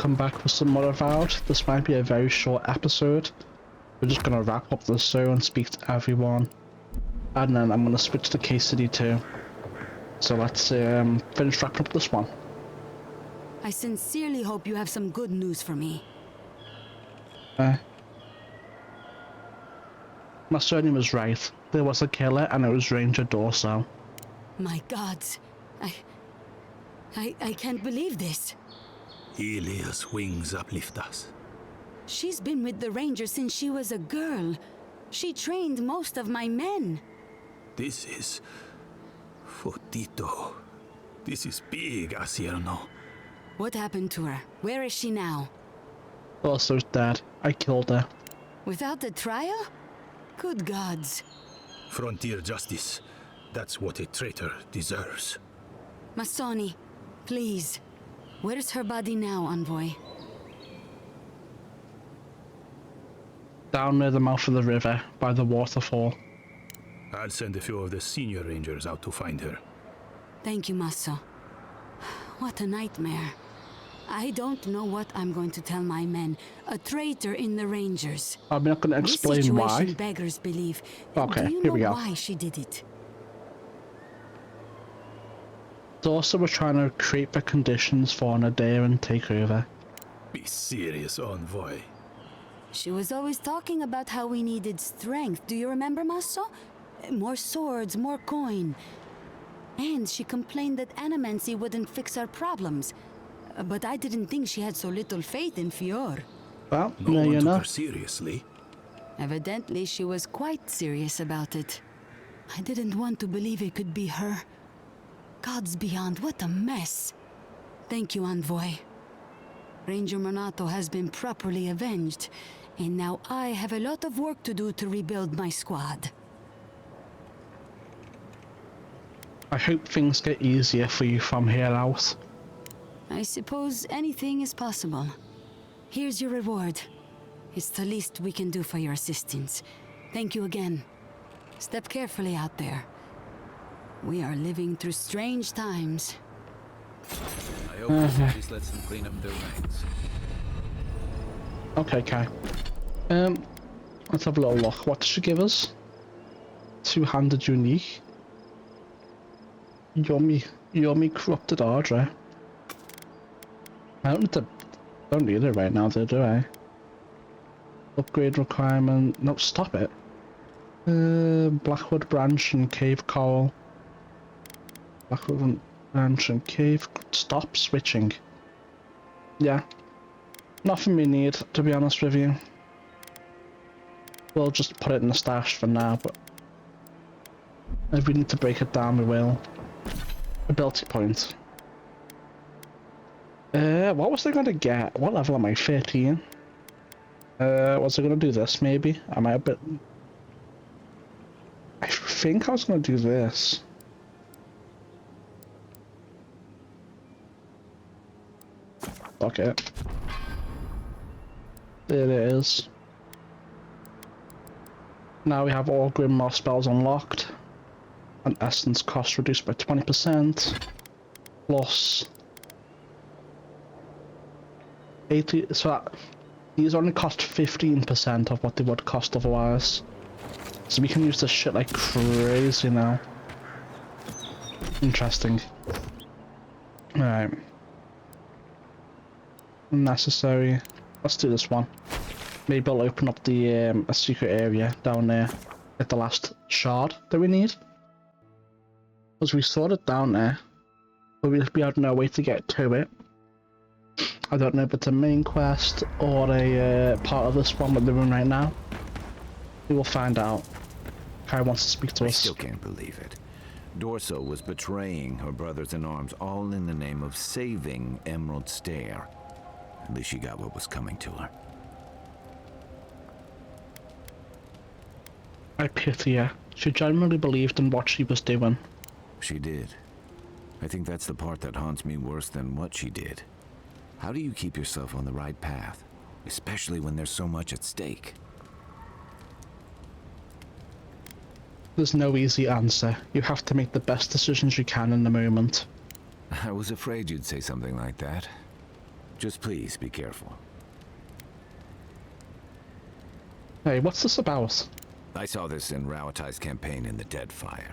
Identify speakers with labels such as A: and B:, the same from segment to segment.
A: come back with some more Avowed. This might be a very short episode. We're just gonna wrap up this zoo and speak to everyone. And then I'm gonna switch to Case City too. So let's finish wrapping up this one.
B: I sincerely hope you have some good news for me.
A: My surname was right. There was a killer and it was Ranger Dorso.
B: My gods. I can't believe this.
C: Ilia's wings uplift us.
B: She's been with the Ranger since she was a girl. She trained most of my men.
C: This is... Fotito. This is big, Asierno.
B: What happened to her? Where is she now?
A: Dorso's dead. I killed her.
B: Without a trial? Good gods.
C: Frontier justice. That's what a traitor deserves.
B: Masoni, please. Where's her body now, Envoy?
A: Down near the mouth of the river, by the waterfall.
C: I'll send a few of the senior rangers out to find her.
B: Thank you, Maso. What a nightmare. I don't know what I'm going to tell my men. A traitor in the Rangers.
A: I'm not going to explain
B: this
A: why.
B: situation beggars belief.
A: Okay,
B: Do you
A: here we
B: know
A: go.
B: why she did it?
A: Dorso was trying to create the conditions for an Adair take over.
C: Be serious, Envoy.
B: She was always talking about how we needed strength. Do you remember, Maso? More swords, more coin. And she complained that animancy wouldn't fix our problems. But I didn't think she had so little faith in Fior.
A: Well,
C: No
A: now
C: one
A: you
C: took
A: know.
C: her seriously.
B: Evidently, she was quite serious about it. I didn't want to believe it could be her. Gods beyond, what a mess. Thank you, Envoy. Ranger Monato has been properly avenged, and now I have a lot of work to do to rebuild my squad.
A: I hope things get easier for you from here out.
B: I suppose anything is possible. Here's your reward. It's the least we can do for your assistance. Thank you again. Step carefully out there. We are living through strange times.
D: I hope the cities lets them clean up their ranks.
A: Okay, Kai. Let's have a little look. What did she give us? Two-handed unique. Yummy corrupted order. I don't need it right now, do I? Upgrade requirement. No, stop it. Blackwood branch and cave coral. Blackwood branch and cave. Stop switching. Yeah. Nothing we need, to be honest with you. We'll just put it in the stash for now, but if we need to break it down, we will. Ability point. What was I gonna get? What level am I? 13? Was I gonna do this maybe? Am I a bit... I think I was gonna do this. Okay. There it is. Now we have all Grimoire spells unlocked. And essence cost reduced by 20%. Plus 80, so that these only cost 15% of what they would cost otherwise. So we can use this shit like crazy now. Interesting. Alright. Necessary. Let's do this one. Maybe I'll open up the a secret area down there at the last shard that we need. Because we saw it down there, but we had no way to get to it. I don't know if it's a main quest or a part of this one that they're in right now. We will find out. Kai wants to speak to
E: I
A: us.
E: still can't believe it. Dorso was betraying her brothers in arms, all in the name of saving Emerald Stair. At least she got what was coming to her.
A: I pity her. She genuinely believed in what she was doing.
E: She did. I think that's the part that haunts me worse than what she did. How do you keep yourself on the right path? Especially when there's so much at stake.
A: There's no easy answer. You have to make the best decisions you can in the moment.
E: I was afraid you'd say something like that. Just please be careful.
A: Hey, what's this about?
E: I saw this in Rauatai's campaign in the Deadfire.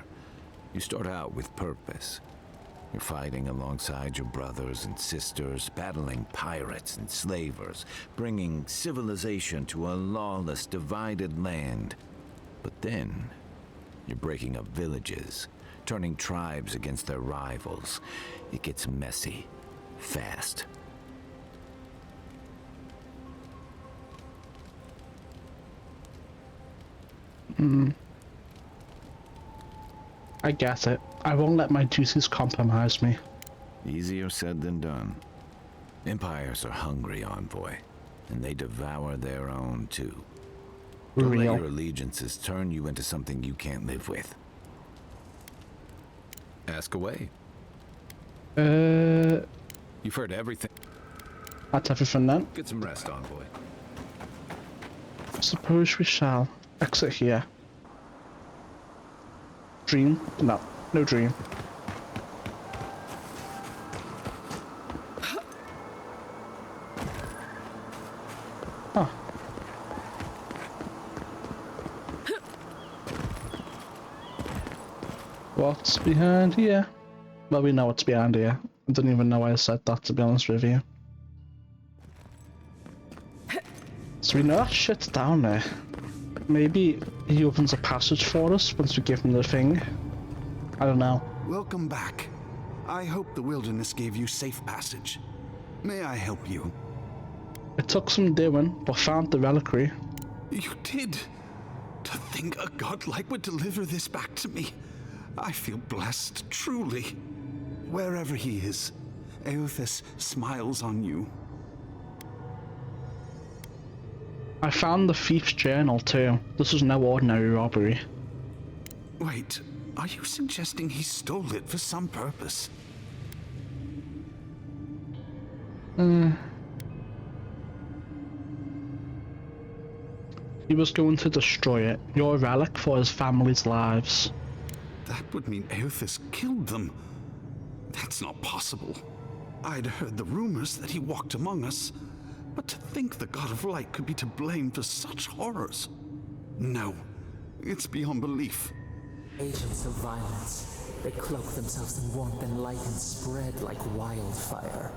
E: You start out with purpose. You're fighting alongside your brothers and sisters, battling pirates and slavers, bringing civilization to a lawless, divided land. But then, you're breaking up villages, turning tribes against their rivals. It gets messy, fast.
A: I get it. I won't let my duties compromise me.
E: Easier said than done. Empires are hungry, Envoy, and they devour their own too. Don't let your allegiances turn you into something you can't live with.
D: Ask away.
E: You've heard everything.
A: That's everything then.
D: Get some rest, Envoy.
A: Suppose we shall exit here. Dream? No, no dream. Huh. What's behind here? Well, we know what's behind here. I didn't even know why I said that, to be honest with you. So we know that shit's down there. Maybe he opens a passage for us once we give him the thing. I don't know.
F: Welcome back. I hope the wilderness gave you safe passage. May I help you?
A: It took some doing, but found the reliquary.
F: You did? To think a godlike would deliver this back to me. I feel blessed, truly. Wherever he is, Eothas smiles on you.
A: I found the thief's journal too. This is no ordinary robbery.
F: Wait, are you suggesting he stole it for some purpose?
A: He was going to destroy it. Your relic for his family's lives.
F: That would mean Eothas killed them. That's not possible. I'd heard the rumors that he walked among us, but to think the God of Light could be to blame for such horrors. No, it's beyond belief.
G: Agents of violence. They cloak themselves in warmth and light and spread like wildfire.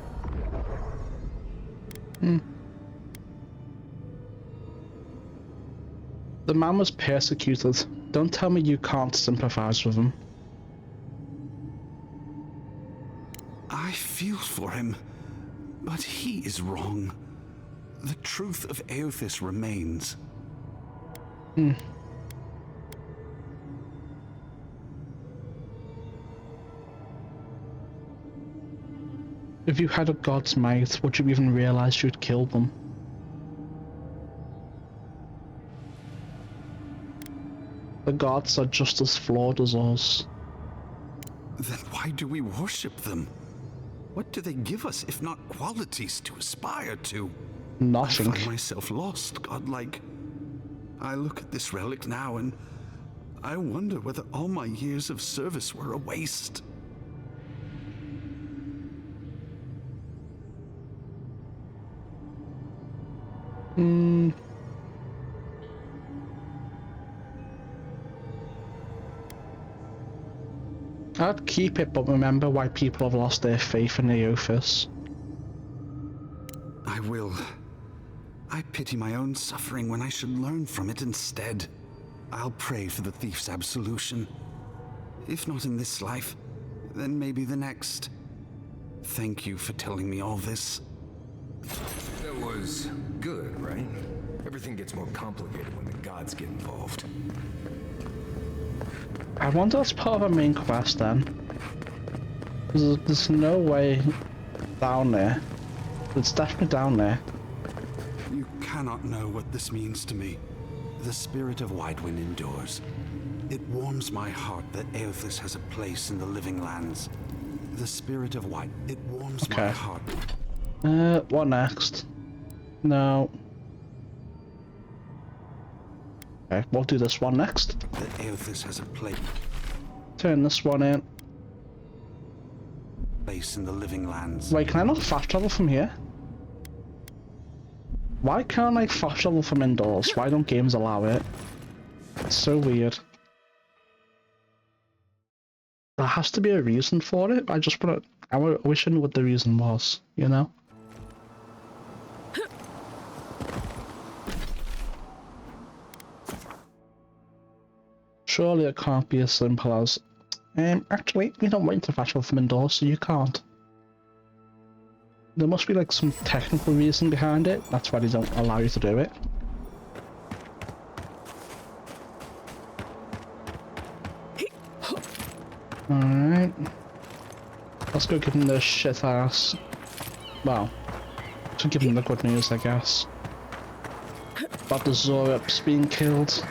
A: The man was persecuted. Don't tell me you can't sympathize with him.
F: I feel for him, but he is wrong. The truth of Eothas remains.
A: If you had a god's might, would you even realize you'd killed them? The gods are just as flawed as us.
F: Then why do we worship them? What do they give us if not qualities to aspire to?
A: Nothing.
F: I find myself lost, godlike. I look at this relic now and I wonder whether all my years of service were a waste.
A: I'd keep it, but remember why people have lost their faith in Eothas.
F: I will. I pity my own suffering when I should learn from it instead. I'll pray for the thief's absolution. If not in this life, then maybe the next. Thank you for telling me all this.
H: That was good, right? Everything gets more complicated when the gods get involved.
A: I wonder that's part of our main quest then. There's no way down there. It's definitely down there.
F: You cannot know what this means to me. The spirit of Widewind endures. It warms my heart that Eothas has a place in the living lands. The spirit of White. It warms my heart.
A: What next? No. Okay, we'll do this one next.
F: That Eothas has a place
A: Turn this one in.
F: in the living lands.
A: Wait, can I not fast travel from here? Why can't I fast travel from indoors? Why don't games allow it? It's so weird. There has to be a reason for it. I wish I knew what the reason was, you know? Surely it can't be as simple as, actually, we don't want you to fast travel from indoors, so you can't. There must be like some technical reason behind it. That's why they don't allow you to do it. Alright. Let's go give him the shit ass. Well, to give him the good news, I guess. About the Zorups being killed.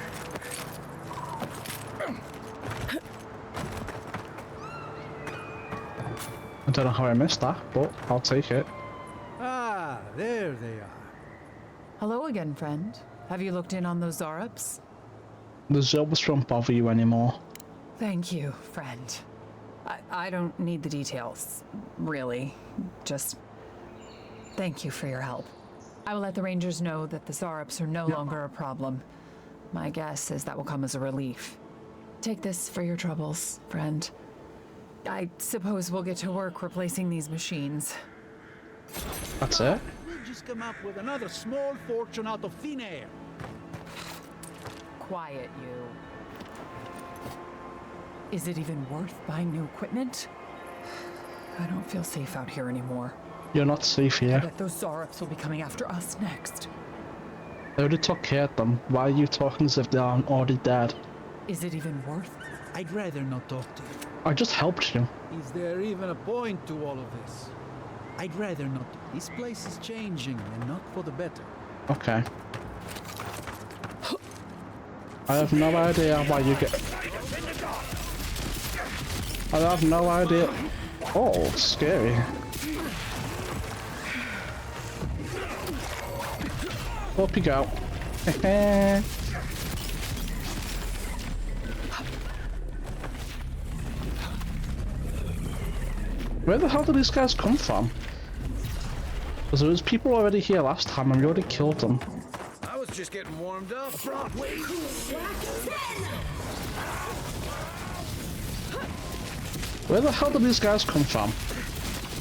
A: I don't know how I missed that, but I'll take it.
I: Ah, there they are.
J: Hello again, friend. Have you looked in on those Zorups?
A: The Zorups won't bother you anymore.
J: Thank you, friend. I don't need the details, really. Just thank you for your help. I will let the Rangers know that the Zorups are no longer a problem. My guess is that will come as a relief. Take this for your troubles, friend. I suppose we'll get to work replacing these machines.
A: That's it?
I: We'll just come up with another small fortune out of thin air.
J: Quiet, you. Is it even worth buying new equipment? I don't feel safe out here anymore.
A: You're not safe
J: I
A: here.
J: bet those Zorups will be coming after us next.
A: I already took care of them. Why are you talking as if they aren't already dead?
J: Is it even worth?
I: I'd rather not talk to you.
A: I just helped you.
I: Is there even a point to all of this? I'd rather not. This place is changing, and not for the better.
A: Okay. I have no idea why you get... I have no idea. Oh, scary. Up you go. Where the hell did these guys come from? Because there was people already here last time and we already killed them.
D: I was just getting warmed up.
A: Where the hell did these guys come from?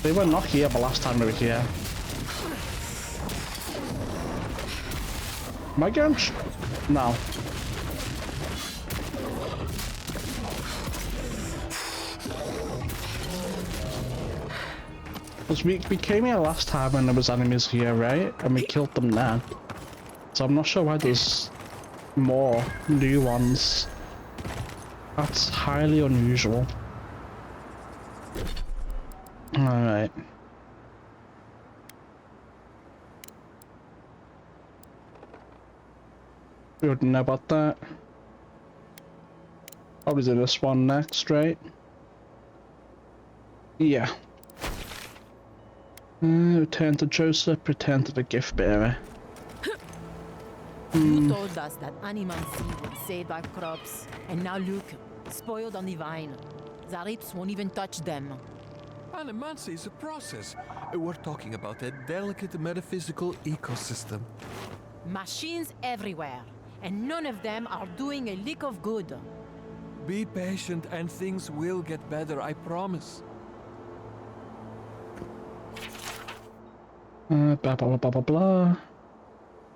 A: They were not here the last time we were here. Am I getting No. Because we came here last time and there was enemies here, right? And we killed them then. So I'm not sure why there's more new ones. That's highly unusual. Alright. We wouldn't know about that. Probably do this one next, right? Yeah. Return to Joseph, return to the gift bearer.
K: You told us that animancy would save our crops, and now look, spoiled on the vine. Zarips won't even touch them.
L: Animancy is a process. We're talking about a delicate metaphysical ecosystem.
K: Machines everywhere, and none of them are doing a lick of good.
L: Be patient and things will get better, I promise.
A: Blah blah blah blah blah blah.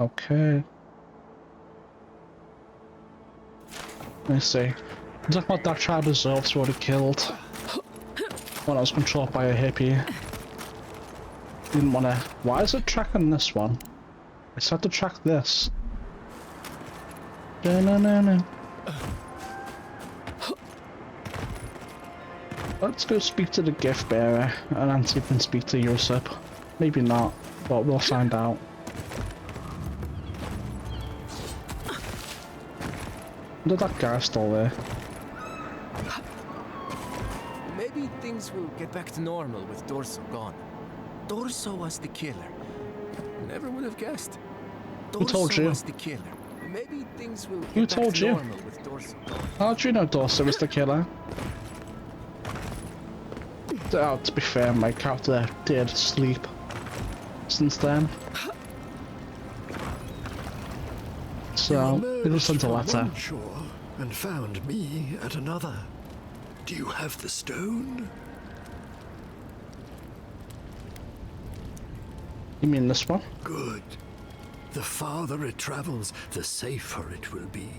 A: Okay. Let's see. Talking about that tribe of Zorfs already killed. When I was controlled by a hippie. Didn't wanna. Why is it tracking this one? I just had to track this. No. Let's go speak to the gift bearer and then see if we can speak to Yosip. Maybe not, but we'll find out. Look, that guy's still there.
M: Maybe things will get back to normal with Dorso gone. Dorso was the killer. Never would have guessed.
A: Who told you?
M: Was the killer. Maybe things will
A: Who
M: get back
A: told
M: to
A: you?
M: normal with Dorso gone.
A: How do you know Dorso was the killer? Oh, to be fair, my character did sleep since then. So,
N: you
A: it'll send a
N: from
A: letter.
N: one shore and found me at another. Do you have the stone?
A: You mean this one?
N: Good. The farther it travels, the safer it will be.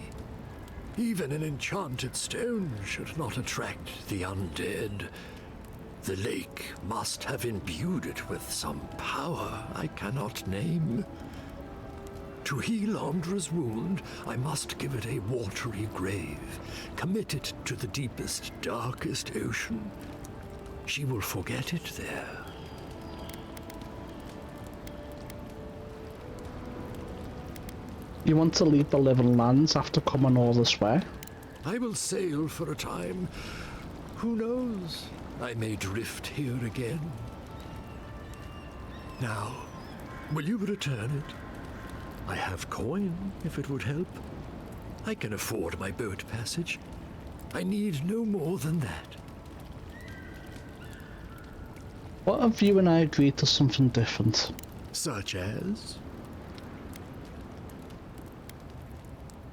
N: Even an enchanted stone should not attract the undead. The lake must have imbued it with some power I cannot name. To heal Andra's wound, I must give it a watery grave, commit it to the deepest, darkest ocean. She will forget it there.
A: You want to leave the living lands after coming all this way?
N: I will sail for a time. Who knows? I may drift here again. Now, will you return it? I have coin, if it would help. I can afford my boat passage. I need no more than that.
A: What if you and I agreed to something different?
N: Such as?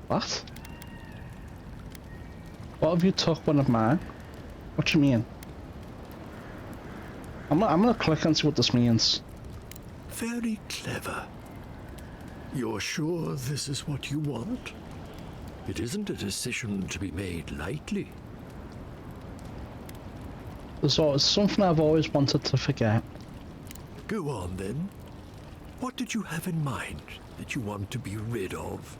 A: What? What if you took one of mine? What do you mean? I'm gonna click and see what this means.
N: Very clever. You're sure this is what you want? It isn't a decision to be made lightly.
A: So it's something I've always wanted to forget.
N: Go on then. What did you have in mind that you want to be rid of?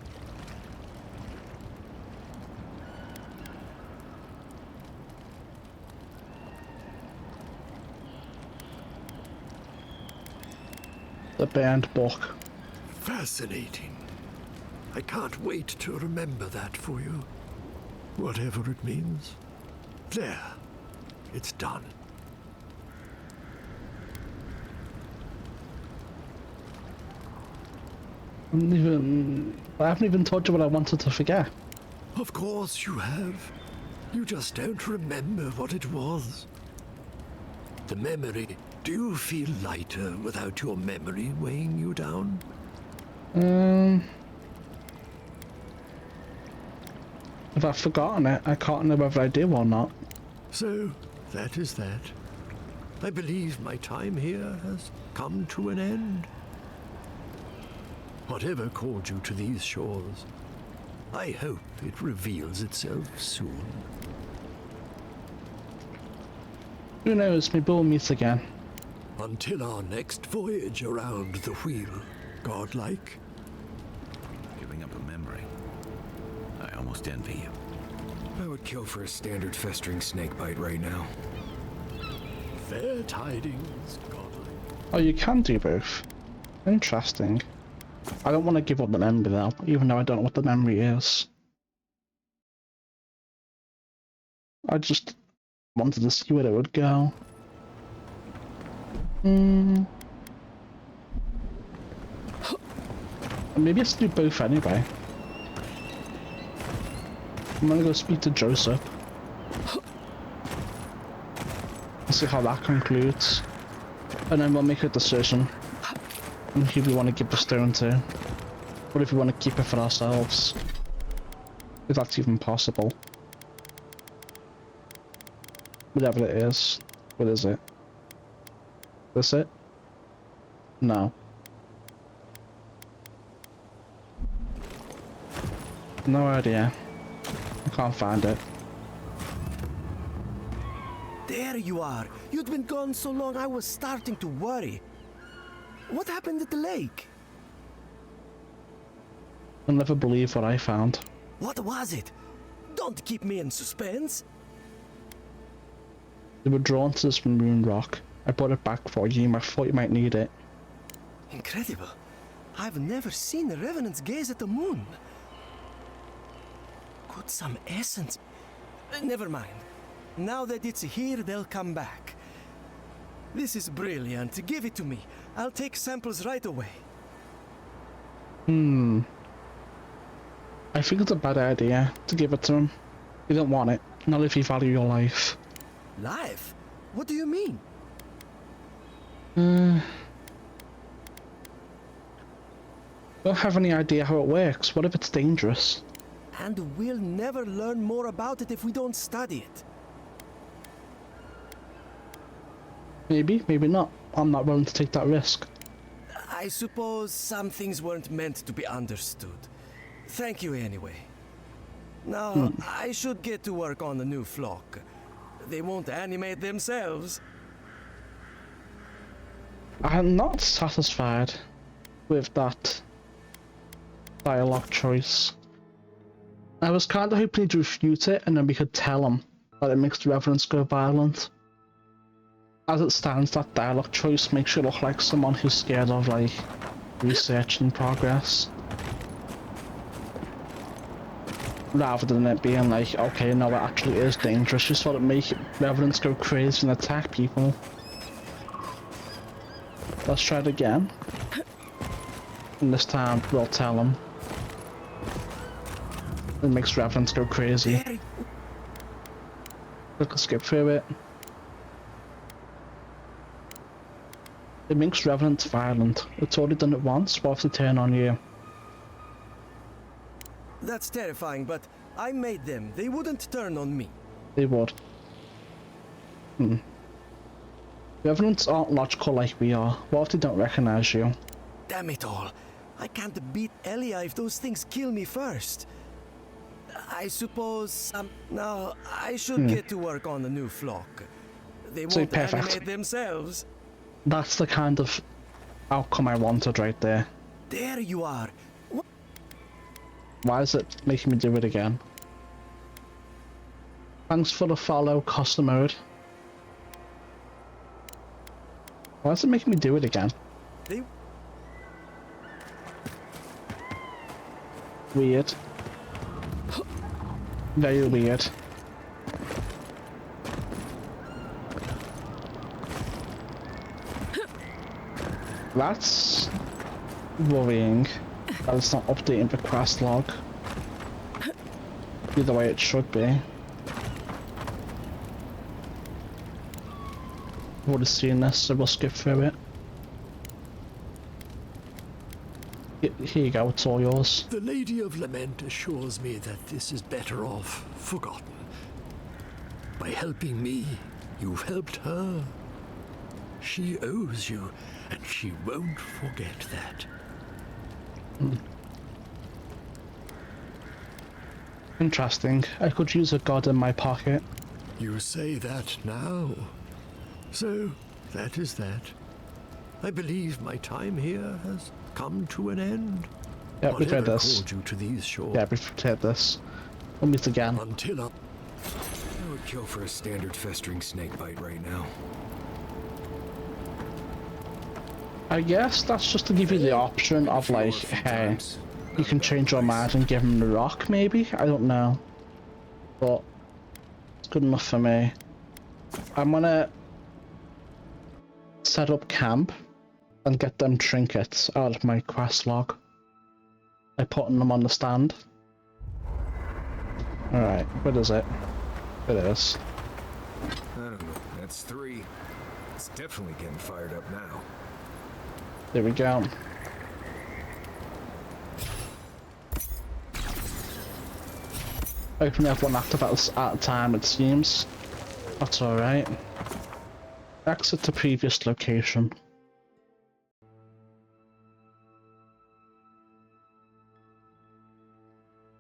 A: The banned book.
N: Fascinating. I can't wait to remember that for you. Whatever it means. There. It's done.
A: I haven't even told you what I wanted to forget.
N: Of course you have. You just don't remember what it was. The memory. Do you feel lighter without your memory weighing you down?
A: If I've forgotten it, I can't know whether I do or not.
N: So, that is that. I believe my time here has come to an end. Whatever called you to these shores, I hope it reveals itself soon.
A: Who knows, maybe we'll meet again.
N: Until our next voyage around the wheel, godlike.
E: Giving up a memory. I almost envy you.
H: I would kill for a standard festering snakebite right now.
N: Fair tidings, godlike.
A: Oh, you can do both. Interesting. I don't want to give up the memory though, even though I don't know what the memory is. I just wanted to see where it would go. Maybe I should do both anyway. I'm gonna go speak to Joseph. See how that concludes. And then we'll make a decision. And who we want to give the stone to. Or if we want to keep it for ourselves. If that's even possible. Whatever it is. What is it? This it? No. No idea. I can't find it.
M: There you are. You'd been gone so long I was starting to worry. What happened at the lake?
A: I'll never believe what I found.
M: What was it? Don't keep me in suspense.
A: They were drawn to this maroon rock. I brought it back for you. I thought you might need it.
M: Incredible. I've never seen a revenant's gaze at the moon. Could some essence... Never mind. Now that it's here, they'll come back. This is brilliant. Give it to me. I'll take samples right away.
A: I think it's a bad idea to give it to him. You don't want it. Not if you value your life.
M: Life? What do you mean?
A: Don't have any idea how it works. What if it's dangerous?
M: And we'll never learn more about it if we don't study it.
A: Maybe, maybe not. I'm not willing to take that risk.
M: I suppose some things weren't meant to be understood. Thank you anyway. Now, I should get to work on the new flock. They won't animate themselves.
A: I'm not satisfied with that dialogue choice. I was kind of hoping he'd refute it and then we could tell him that it makes the reverends go violent. As it stands, that dialogue choice makes you look like someone who's scared of, like, research in progress. Rather than it being like, okay, no, it actually is dangerous, just sort of make reverends go crazy and attack people. Let's try it again. And this time, we'll tell him. It makes reverends go crazy. We can skip through it. It makes reverends violent. It's already done it once, what if they turn on you?
M: That's terrifying, but I made them. They wouldn't turn on me.
A: They would. Reverends aren't logical like we are. What if they don't recognize you?
M: Damn it all. I can't beat Elia if those things kill me first. I suppose now I should get to work on the new flock. They won't animate themselves.
A: That's the kind of outcome I wanted right there.
M: There you are.
A: Why is it making me do it again? Thanks for the follow, custom mode. Why is it making me do it again? Weird. Very weird. That's worrying that it's not updating the quest log. Be the way it should be. Would have seen this, so we'll skip through it. Here you go, it's all yours.
N: The Lady of Lament assures me that this is better off forgotten. By helping me, you've helped her. She owes you, and she won't forget that.
A: Interesting. I could use a god in my pocket.
N: You say that now. So, that is that. I believe my time here has come to an end.
A: Yeah, we've heard this.
N: Called you to these shores.
A: Yeah, we've heard this. We'll meet again.
N: Until up.
H: I would kill for a standard festering snake bite right now.
A: I guess that's just to give you the option of like, hey, you can change your mind and give him the rock, maybe? I don't know. But it's good enough for me. I'm gonna set up camp and get them trinkets out of my quest log by putting them on the stand. Alright, where is it? It is.
H: I don't know, that's 3. It's definitely getting fired up now.
A: There we go. I can have one active at a time, it seems. That's alright. Exit to previous location.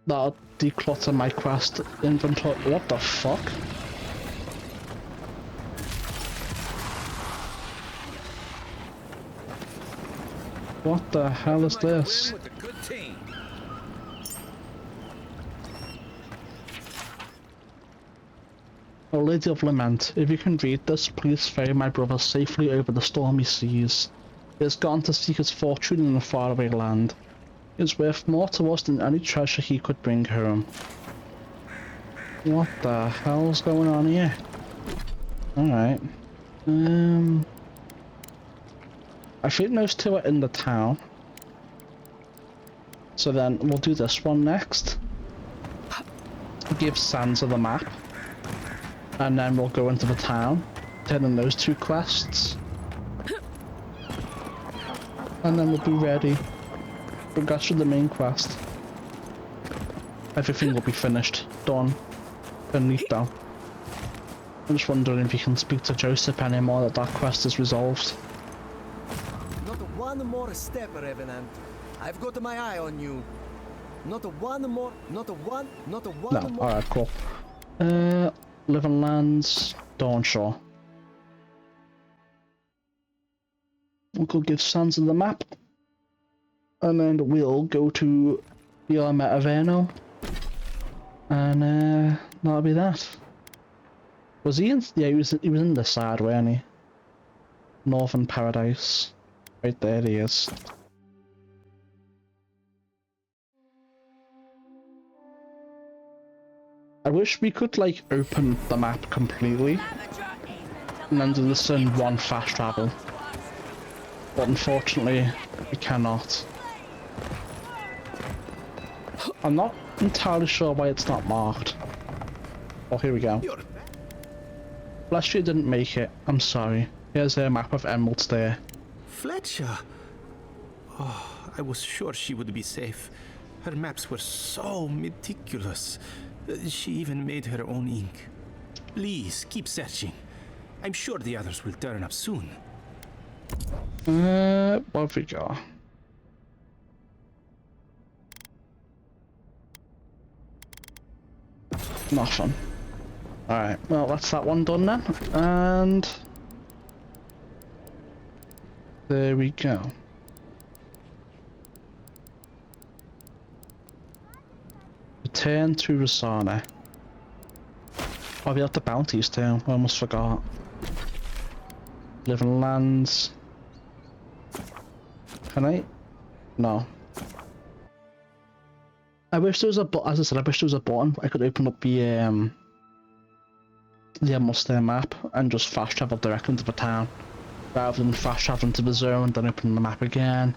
A: That'll declutter my quest inventory. What the fuck? What the hell is this? O Lady of Lament, if you can read this, please ferry my brother safely over the stormy seas. He has gone to seek his fortune in a faraway land. It is worth more to us than any treasure he could bring home. What the hell's going on here? Alright. I think those two are in the town. So then we'll do this one next. Give Sansa the map. And then we'll go into the town, turn in those 2 quests. And then we'll be ready. Progress to the main quest. Everything will be finished. Done. Finito. I'm just wondering if you can speak to Joseph anymore that quest is resolved.
M: Not one more step, Revenant. I've got my eye on you. Not one more, not one
A: No,
M: more.
A: alright, cool. Living Lands, Dawn Shore. We'll go give Sansa the map. And then we'll go to the Arma Averno. And that'll be that. Was he in? Yeah, he was in this side, wasn't he? Northern Paradise. Right there he is. I wish we could, like, open the map completely and then do this in one fast travel. But unfortunately, we cannot. I'm not entirely sure why it's not marked. Oh, here we go. Last year didn't make it. I'm sorry. Here's a map of emeralds there.
C: Fletcher! Oh, I was sure she would be safe. Her maps were so meticulous. She even made her own ink. Please, keep searching. I'm sure the others will turn up soon.
A: What have we got? Nothing. Alright, well that's that one done then. And there we go. Return to Rosanna. Oh, we have the bounties too. I almost forgot. Living Lands. Can I? No. I wish there was a button. As I said, I wish there was a button I could open up the Emerald map and just fast travel directly into the town, rather than fast traveling to the zone, then opening the map again,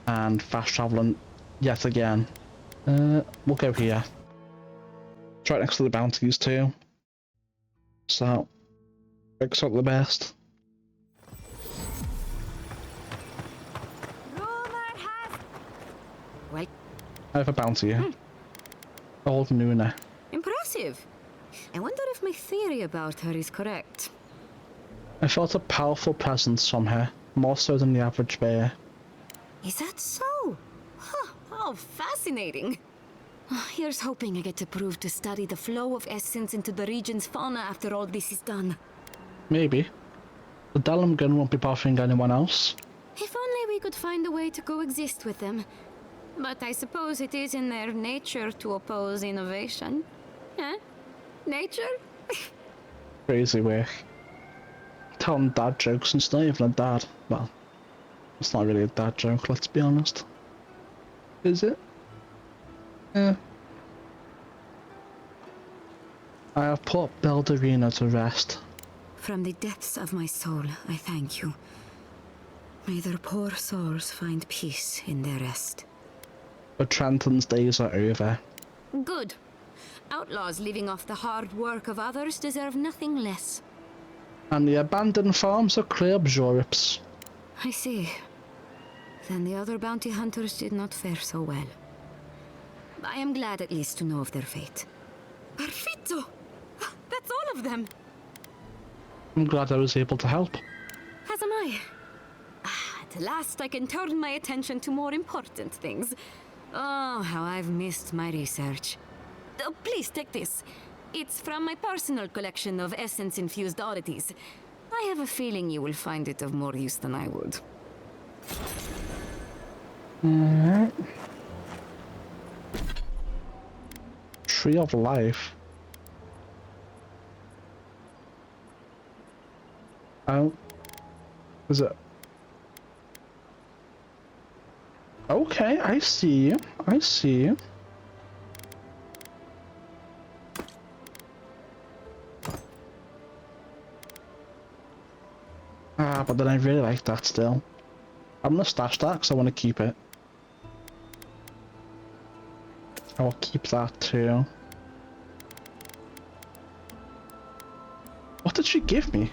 A: and fast traveling yet again. We'll go here. It's right next to the bounties too. So, picks up the best.
O: Well,
A: I have a bounty here. Old Nuna.
O: impressive. I wonder if my theory about her is correct.
A: I felt a powerful presence from her, more so than the average bear.
O: Is that so? Huh, how fascinating. Here's hoping I get approved to study the flow of essence into the region's fauna after all this is done.
A: Maybe. The Dallam gun won't be bothering anyone else.
O: If only we could find a way to coexist with them. But I suppose it is in their nature to oppose innovation. Huh? Nature?
A: Crazy work. Telling dad jokes and it's not even a dad. Well, it's not really a dad joke, let's be honest. Is it? Yeah. I have put Beldarina to rest.
O: From the depths of my soul, I thank you. May their poor souls find peace in their rest.
A: But Trenton's days are over.
O: Good. Outlaws living off the hard work of others deserve nothing less.
A: And the abandoned farms are clear of Europe's.
O: I see. Then the other bounty hunters did not fare so well. I am glad at least to know of their fate. Perfetto! That's all of them!
A: I'm glad I was able to help.
O: As am I. At last I can turn my attention to more important things. Oh, how I've missed my research. Please take this. It's from my personal collection of essence-infused oddities. I have a feeling you will find it of more use than I would.
A: Alright. Tree of Life. Oh. Is it? Okay, I see you. I see you. Ah, but then I really like that still. I'm gonna stash that because I want to keep it. I will keep that too. What did she give me?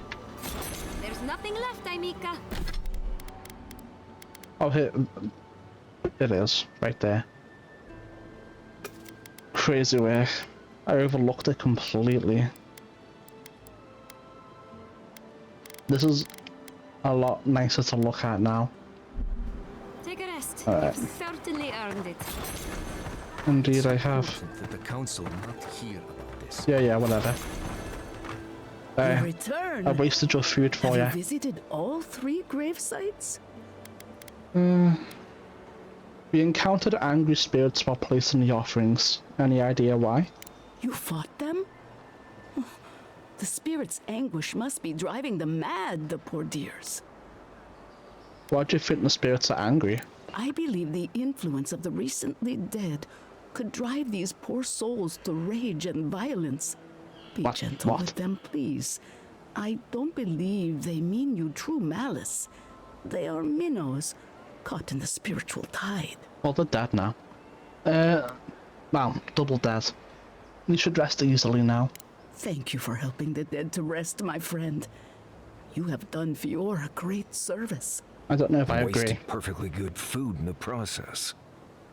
O: There's nothing left, Aimika.
A: Oh, here. It is, right there. Crazy work. I overlooked it completely. This is a lot nicer to look at now.
O: Take a rest.
A: Alright.
O: You've certainly earned it.
A: Indeed, I have.
H: That the council not hear about this.
A: Yeah, whatever.
P: Your return.
A: I wasted your food for
P: Have
A: you.
P: you visited all 3 grave sites?
A: We encountered angry spirits while placing the offerings. Any idea why?
P: You fought them? The spirit's anguish must be driving them mad, the poor dears.
A: Why do you think the spirits are angry?
P: I believe the influence of the recently dead could drive these poor souls to rage and violence. Be gentle with them, please. I don't believe they mean you true malice. They are minnows caught in the spiritual tide.
A: Well, they're dead now. Well, double dead. You should rest easily now.
P: Thank you for helping the dead to rest, my friend. You have done Fiora a great service.
A: I don't know if I agree.
H: Wasted perfectly good food in the process.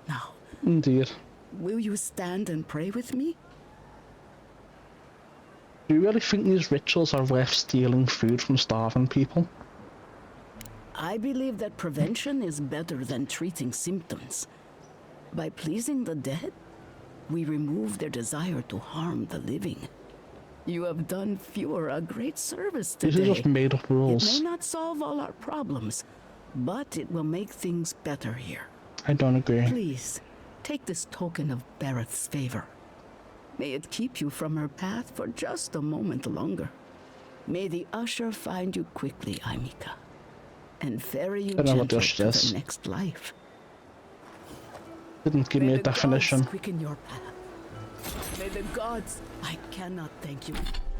P: Now,
A: Indeed.
P: will you stand and pray with me?
A: Do you really think these rituals are worth stealing food from starving people?
P: I believe that prevention is better than treating symptoms. By pleasing the dead, we remove their desire to harm the living. You have done Fiora a great service today.
A: These are just made up rules.
P: It may not solve all our problems, but it will make things better here.
A: I don't agree.
P: Please, take this token of Barrett's favor. May it keep you from her path for just a moment longer. May the usher find you quickly, Aimika, and ferry you gently to the next life.
A: Didn't give me a definition.
P: Gods quicken your path. May the gods... I cannot thank you.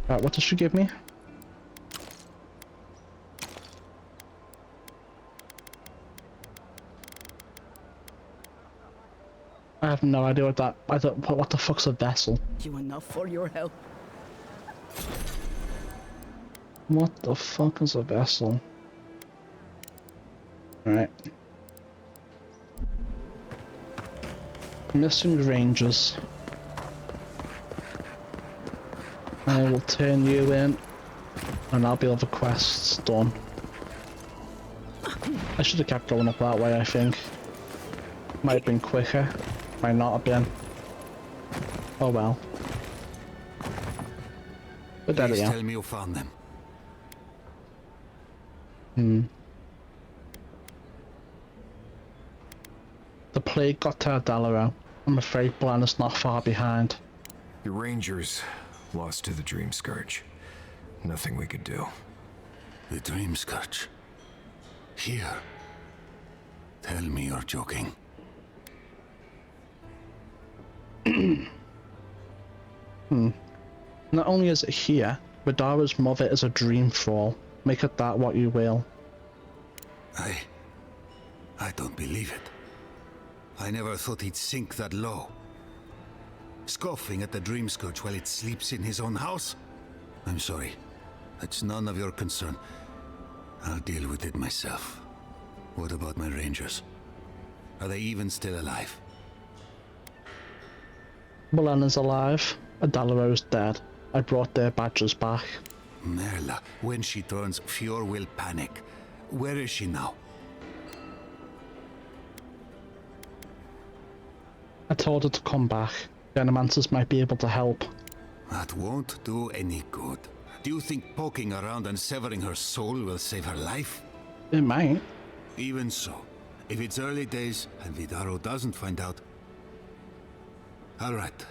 A: Right, what does she give me? I have no idea what that... what the fuck's a vessel?
P: You enough for your help.
A: What the fuck is a vessel? Right. Missing rangers. I will turn you in, and I'll be all the quests done. I should have kept going up that way, I think. Might have been quicker. Might not have been. Oh well. But there we are.
F: Tell me you found them.
A: The plague got to Adalaro. I'm afraid Blan is not far behind.
H: The Rangers lost to the Dream Scourge. Nothing we could do.
F: The Dream Scourge? Here? Tell me you're joking.
A: Not only is it here, Vidara's mother is a dream thrall. Make it that what you will.
F: I don't believe it. I never thought he'd sink that low. Scoffing at the Dream Scourge while it sleeps in his own house? I'm sorry. That's none of your concern. I'll deal with it myself. What about my rangers? Are they even still alive?
A: Blan is alive. Adalaro is dead. I brought their badges back.
F: Merla, when she turns, Fior will panic. Where is she now?
A: I told her to come back. The Animancers might be able to help.
F: That won't do any good. Do you think poking around and severing her soul will save her life?
A: It might.
F: Even so, if it's early days and Vidaro doesn't find out... Alright.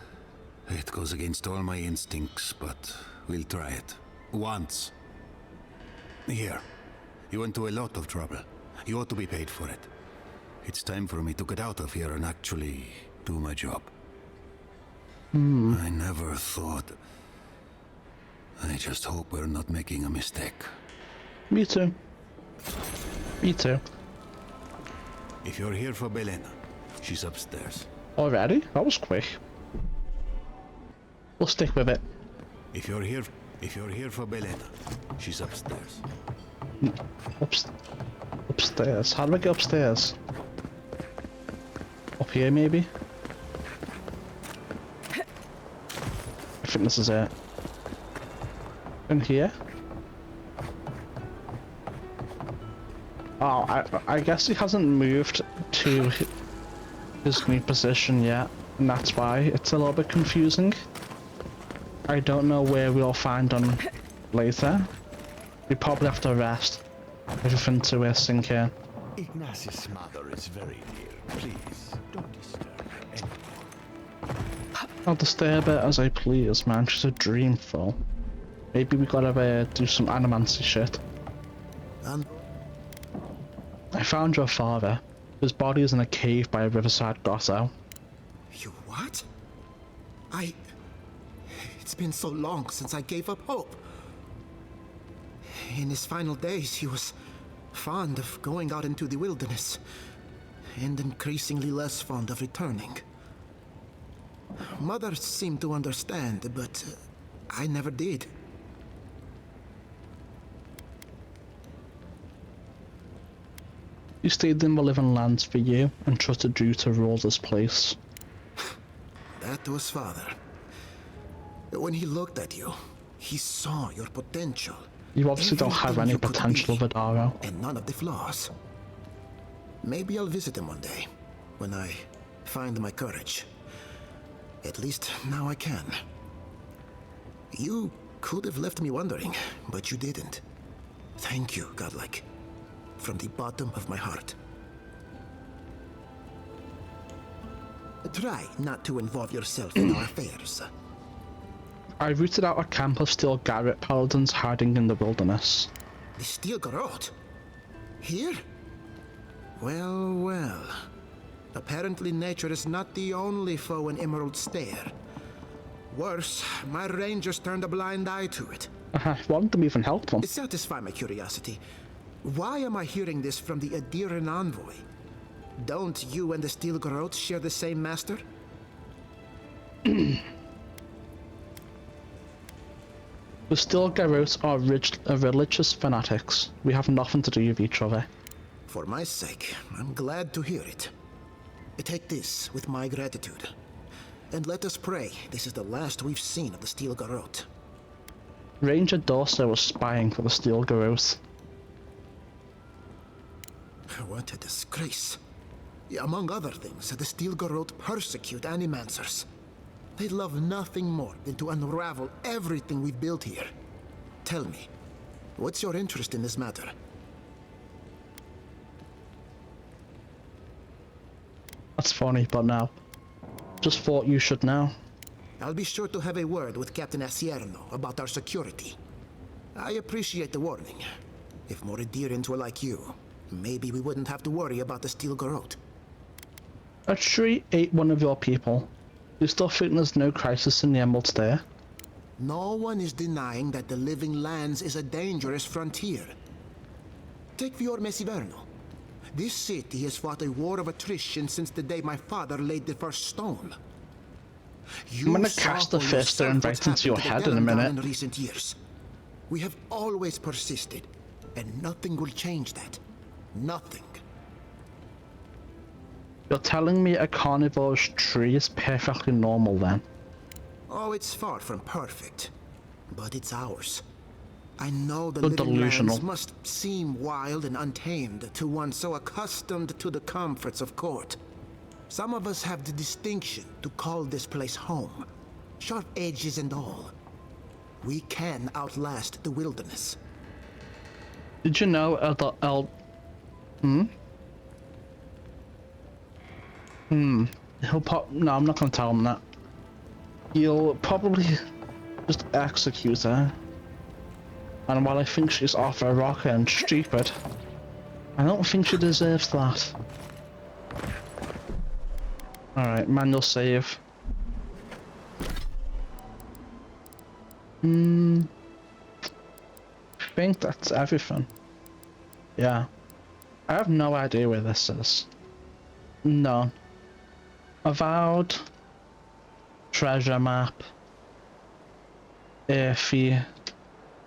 F: It goes against all my instincts, but we'll try it. Once. Here. You went to a lot of trouble. You ought to be paid for it. It's time for me to get out of here and actually do my job. I never thought... I just hope we're not making a mistake.
A: Me too. Me too.
F: If you're here for Belena, she's upstairs.
A: Already? That was quick. We'll stick with it.
F: If you're here for Belena, she's upstairs.
A: Upstairs? How do I get upstairs? Up here, maybe? I think this is it. In here? Oh, I guess he hasn't moved to his new position yet, and that's why it's a little bit confusing. I don't know where we'll find him later. We probably have to rest everything to sink in.
Q: Ignatius' mother is very near. Please, don't disturb her.
A: I'll disturb her as I please, man. She's a dreamful. Maybe we gotta do some animancy shit. I found your father. His body is in a cave by a riverside grotto.
R: You what? It's been so long since I gave up hope. In his final days, he was fond of going out into the wilderness, and increasingly less fond of returning. Mother seemed to understand, but I never did.
A: He stayed in the living lands for you and trusted you to rule this place.
R: That was father. When he looked at you, he saw your potential.
A: You obviously don't have any potential, Vidaro.
R: And none of the flaws. Maybe I'll visit him one day, when I find my courage. At least now I can. You could have left me wondering, but you didn't. Thank you, Godlike. From the bottom of my heart. Try not to involve yourself in our affairs.
A: I rooted out a camp of Steel Garret paladins hiding in the wilderness.
R: The Steel Garrote? Here? Well, well. Apparently nature is not the only foe in Emerald Stair. Worse, my rangers turned a blind eye to it.
A: Why didn't they even help them?
R: Satisfy my curiosity. Why am I hearing this from the Adiran envoy? Don't you and the Steel Garrote share the same master?
A: The Steel Garrotes are religious fanatics. We have nothing to do with each other.
R: For my sake, I'm glad to hear it. Take this with my gratitude. And let us pray this is the last we've seen of the Steel Garrote.
A: Ranger Dorso was spying for the Steel Garrote.
R: What a disgrace. Among other things, the Steel Garrote persecute animancers. They love nothing more than to unravel everything we've built here. Tell me, what's your interest in this matter?
A: That's funny, but no. Just thought you should know.
R: I'll be sure to have a word with Captain Asierno about our security. I appreciate the warning. If more Adirans were like you, maybe we wouldn't have to worry about the Steel Garrote.
A: A tree ate one of your people. You still think there's no crisis in the Emerald Stair?
R: No one is denying that the Living Lands is a dangerous frontier. Take Fior Mesiverno. This city has fought a war of attrition since the day my father laid the first stone.
A: I'm gonna cast the fist stone right into your head in a minute.
R: In recent years. We have always persisted, and nothing will change that. Nothing.
A: You're telling me a carnivore's tree is perfectly normal then?
R: Oh, it's far from perfect, but it's ours. I know the
A: So
R: Living
A: delusional.
R: Lands must seem wild and untamed to one so accustomed to the comforts of court. Some of us have the distinction to call this place home, sharp edges and all. We can outlast the wilderness.
A: Did you know No, I'm not gonna tell him that. He'll probably just execute her. And while I think she's off her rocker and stupid, I don't think she deserves that. Alright, manual save. I think that's everything. Yeah. I have no idea where this is. None. Avowed. Treasure map. Earthy.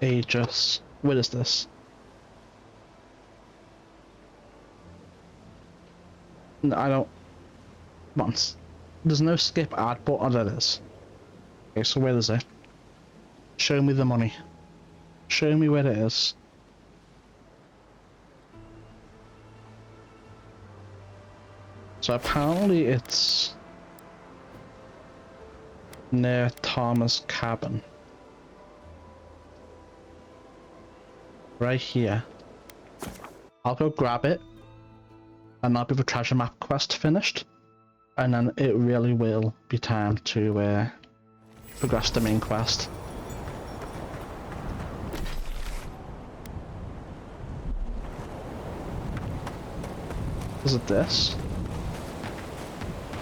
A: Aegis. What is this? I don't... Come on. There's no skip ad button. Oh, there is. Okay, so where is it? Show me the money. Show me where it is. So apparently it's near Thomas' cabin. Right here. I'll go grab it, and that'll be the treasure map quest finished. And then it really will be time to progress the main quest. Is it this?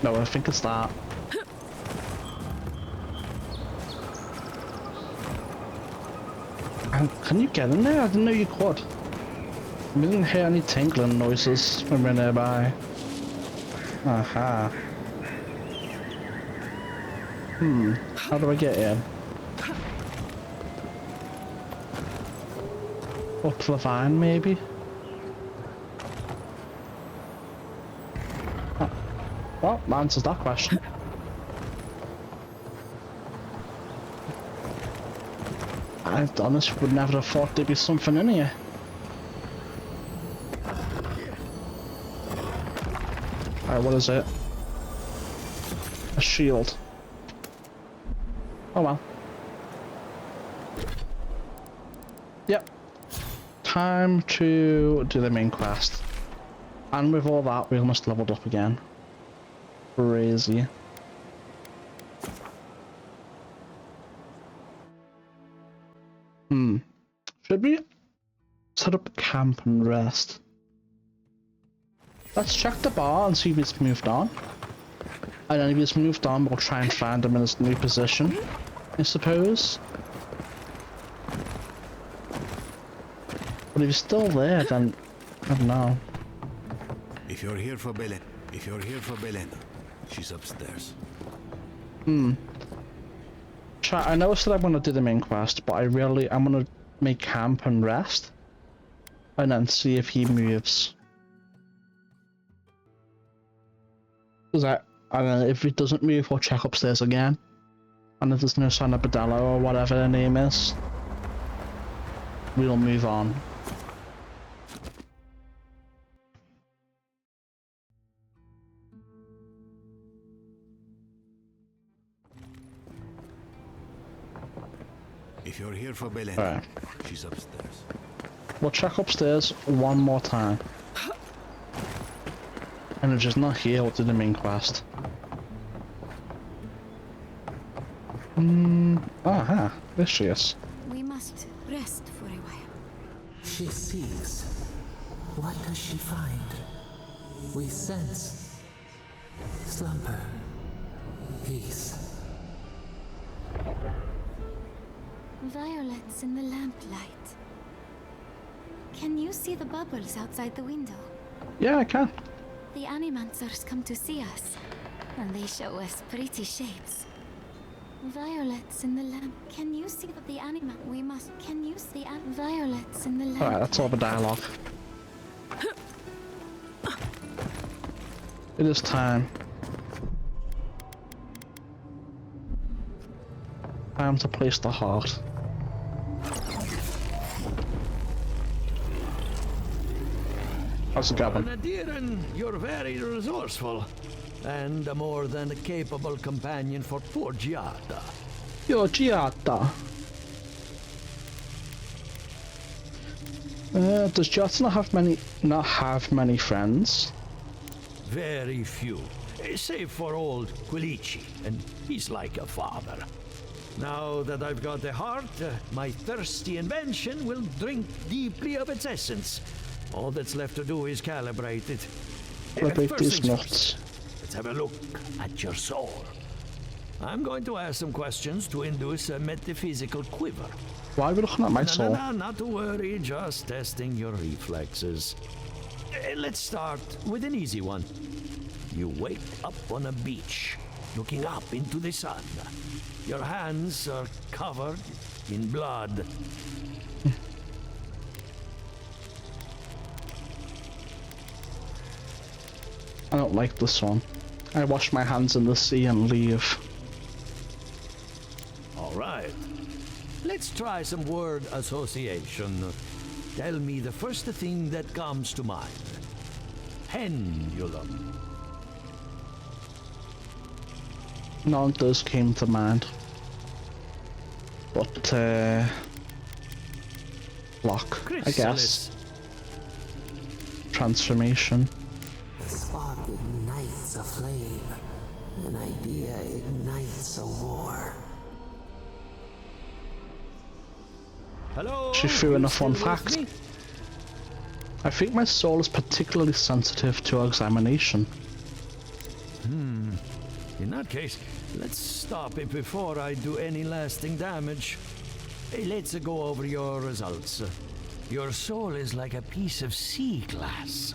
A: No, I think it's that. And can you get in there? I didn't know you could. We didn't hear any tinkling noises when we were nearby. Aha. How do I get in? Up the vine, maybe? Oh. Well, that answers that question. I honestly would never have thought there'd be something in here. Alright, what is it? A shield. Oh well. Yep. Time to do the main quest. And with all that, we almost leveled up again. Crazy. Should we set up camp and rest? Let's check the bar and see if it's moved on. And then if it's moved on, we'll try and find him in his new position, I suppose. But if he's still there, then I don't know.
Q: If you're here for Belen, she's upstairs.
A: Chat, I know I said I want to do the main quest, but I'm gonna make camp and rest. And then see if he moves. And then if he doesn't move, we'll check upstairs again. And if there's no sign of Bedella or whatever her name is, we'll move on.
Q: If you're here for Belen,
A: Right.
Q: she's upstairs.
A: We'll check upstairs one more time. And if she's not here, we'll do the main quest. Aha, there she is.
O: We must rest for a while.
G: She seeks. What does she find? We sense slumber, peace.
O: Violets in the lamplight. Can you see the bubbles outside the window?
A: Yeah, I can.
O: The animancers come to see us, and they show us pretty shapes. Violets in the lamp. Can you see the We must. Can you see violets in the lamp?
A: Alright, that's all the dialogue. It is time. Time to place the heart. How's it going?
N: Nadiran, you're very resourceful, and a more than capable companion for poor Giada.
A: Yo, Giada. Does Giada not have many friends?
N: Very few, save for old Quilici, and he's like a father. Now that I've got the heart, my thirsty invention will drink deeply of its essence. All that's left to do is calibrate it.
A: Calibrate these nuts.
N: Let's have a look at your soul. I'm going to ask some questions to induce a metaphysical quiver.
A: Why are we looking at my soul?
N: No, not to worry, just testing your reflexes. Let's start with an easy one. You wake up on a beach, looking up into the sun. Your hands are covered in blood.
A: I don't like this one. I wash my hands in the sea and leave.
Q: All right. Let's try some word association. Tell me the first thing that comes to mind. Pendulum.
A: None of those came to mind. But, block, I guess. Transformation.
G: The spark ignites a flame. An idea ignites a war.
Q: Hello?
A: She threw in a fun
Q: Still with
A: fact.
Q: me?
A: I think my soul is particularly sensitive to examination.
Q: In that case, let's stop it before I do any lasting damage. Hey, let's go over your results. Your soul is like a piece of sea glass.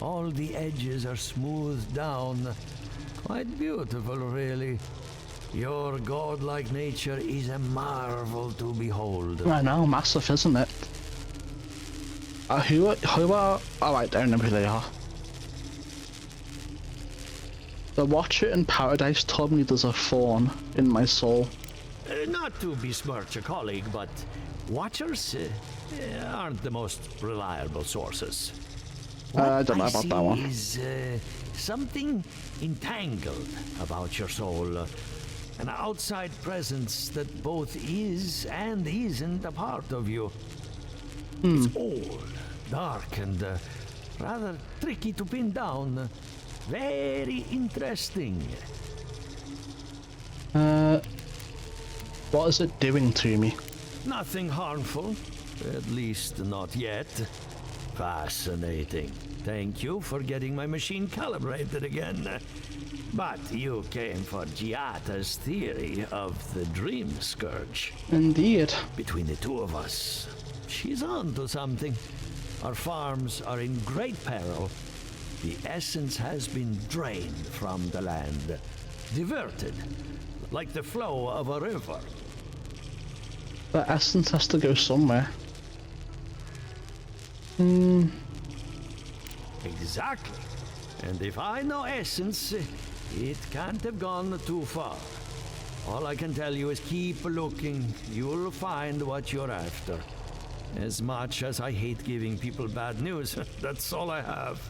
Q: All the edges are smoothed down. Quite beautiful, really. Your godlike nature is a marvel to behold.
A: I know, massive, isn't it? Who are... Oh, I don't know who they are. The Watcher in Paradise told me there's a thorn in my soul.
Q: Not to besmirch a colleague, but Watchers aren't the most reliable sources.
A: I don't know about that one.
Q: Is something entangled about your soul. An outside presence that both is and isn't a part of you. It's old, dark, and rather tricky to pin down. Very interesting.
A: What is it doing to me?
Q: Nothing harmful, at least not yet. Fascinating. Thank you for getting my machine calibrated again. But you came for Giata's theory of the Dream Scourge.
A: Indeed.
Q: Between the two of us, she's onto something. Our farms are in great peril. The essence has been drained from the land, diverted, like the flow of a river.
A: The essence has to go somewhere.
Q: Exactly. And if I know essence, it can't have gone too far. All I can tell you is keep looking. You'll find what you're after. As much as I hate giving people bad news, that's all I have.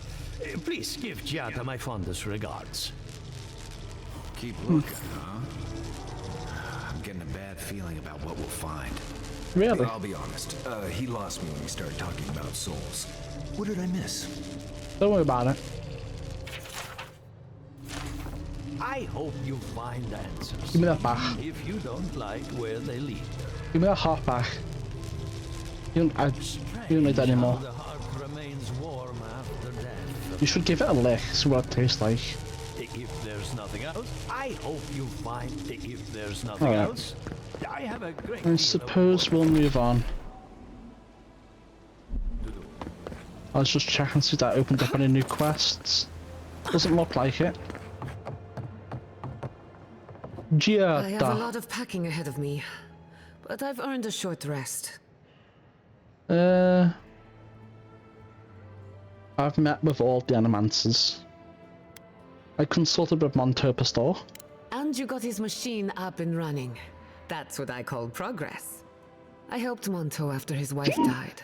Q: Please give Giata my fondest regards.
E: Keep looking, huh? I'm getting a bad feeling about what we'll find.
A: Really?
H: I'll be honest. He lost me when we started talking about souls. What did I miss?
A: Don't worry about it.
Q: I hope you find answers.
A: Give me that back.
Q: If you don't like where they lead.
A: Give me that heart back. You don't need that anymore.
Q: The heart remains warm after death.
A: You should give it a lick, see what it tastes like.
Q: If there's nothing else, I hope you find. If there's nothing
A: Alright.
Q: else, I have a great.
A: I suppose we'll move on. I was just checking to see if that opened up any new quests. Doesn't look like it.
S: I have a
A: Giata.
S: lot of packing ahead of me, but I've earned a short rest.
A: I've met with all the animancers. I consulted with Monto Pastor.
S: And you got his machine up and running. That's what I call progress. I helped Monto after his wife died.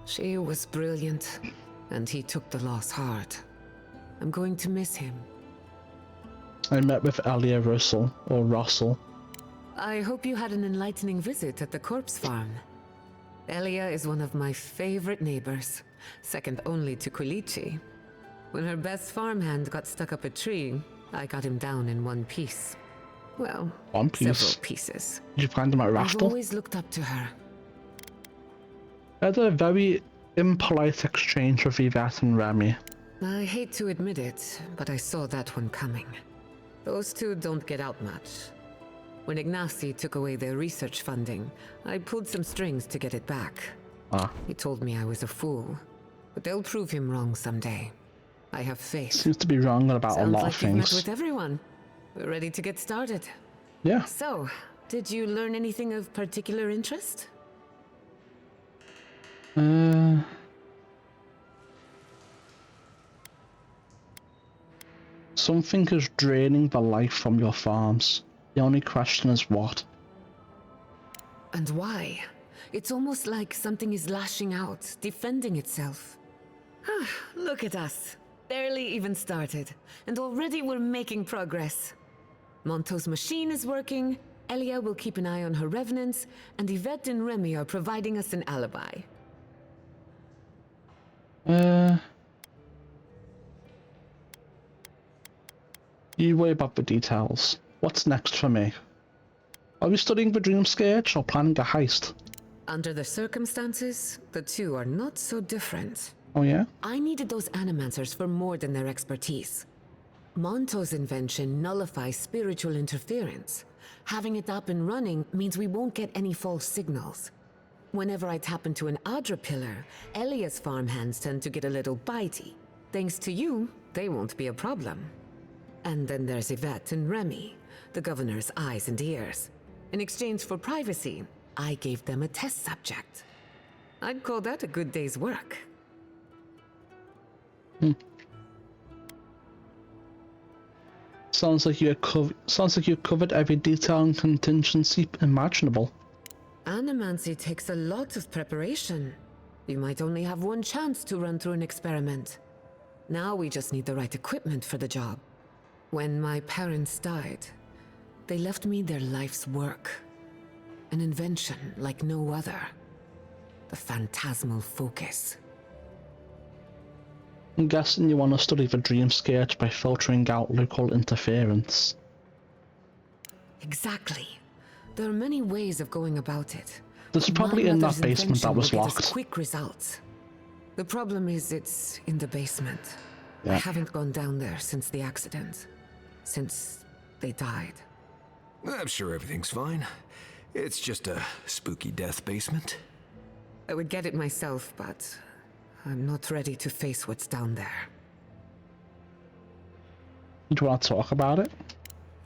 S: She was brilliant, and he took the loss hard. I'm going to miss him.
A: I met with Elia Russell, or Russell.
S: I hope you had an enlightening visit at the corpse farm. Elia is one of my favorite neighbors, second only to Quilici. When her best farmhand got stuck up a tree, I got him down in one piece. Well,
A: One piece?
S: several pieces.
A: Did you find him at
S: I've
A: Raftel?
S: always looked up to her.
A: I had a very impolite exchange with Yvette and Remy.
S: I hate to admit it, but I saw that one coming. Those two don't get out much. When Ignacy took away their research funding, I pulled some strings to get it back. He told me I was a fool, but they'll prove him wrong someday. I have faith.
A: Seems to be wrong about a lot of
S: Sounds like you've met
A: things.
S: with everyone. We're ready to get started.
A: Yeah.
S: So, did you learn anything of particular interest?
A: Something is draining the life from your farms. The only question is what?
S: And why? It's almost like something is lashing out, defending itself. Look at us. Barely even started, and already we're making progress. Monto's machine is working, Elia will keep an eye on her revenants, and Yvette and Remy are providing us an alibi.
A: You worry about the details. What's next for me? Are we studying the dream sketch or planning a heist?
S: Under the circumstances, the two are not so different.
A: Oh yeah?
S: I needed those animancers for more than their expertise. Monto's invention nullifies spiritual interference. Having it up and running means we won't get any false signals. Whenever I tap into an Adra pillar, Elia's farmhands tend to get a little bitey. Thanks to you, they won't be a problem. And then there's Yvette and Remy, the governor's eyes and ears. In exchange for privacy, I gave them a test subject. I'd call that a good day's work.
A: Sounds like you covered every detail and contingency imaginable.
S: Animancy takes a lot of preparation. You might only have one chance to run through an experiment. Now we just need the right equipment for the job. When my parents died, they left me their life's work. An invention like no other. The phantasmal focus.
A: I'm guessing you want to study the dream sketch by filtering out local interference.
S: Exactly. There are many ways of going about it.
A: There's probably in that basement that was locked.
S: Quick results. The problem is it's in the basement.
A: Yeah.
S: I haven't gone down there since the accident. Since they died.
H: I'm sure everything's fine. It's just a spooky death basement.
S: I would get it myself, but I'm not ready to face what's down there.
A: Do you want to talk about it?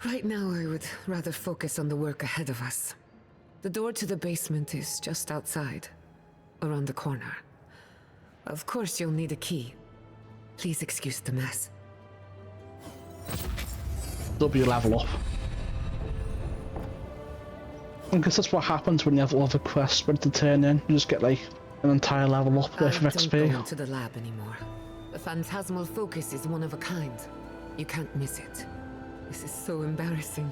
S: Right now, I would rather focus on the work ahead of us. The door to the basement is just outside, around the corner. Of course, you'll need a key. Please excuse the mess.
A: W level up. I guess that's what happens when you have all the quests ready to turn in. You just get like an entire level up worth of XP.
S: I don't go into the lab anymore. The phantasmal focus is one of a kind. You can't miss it. This is so embarrassing.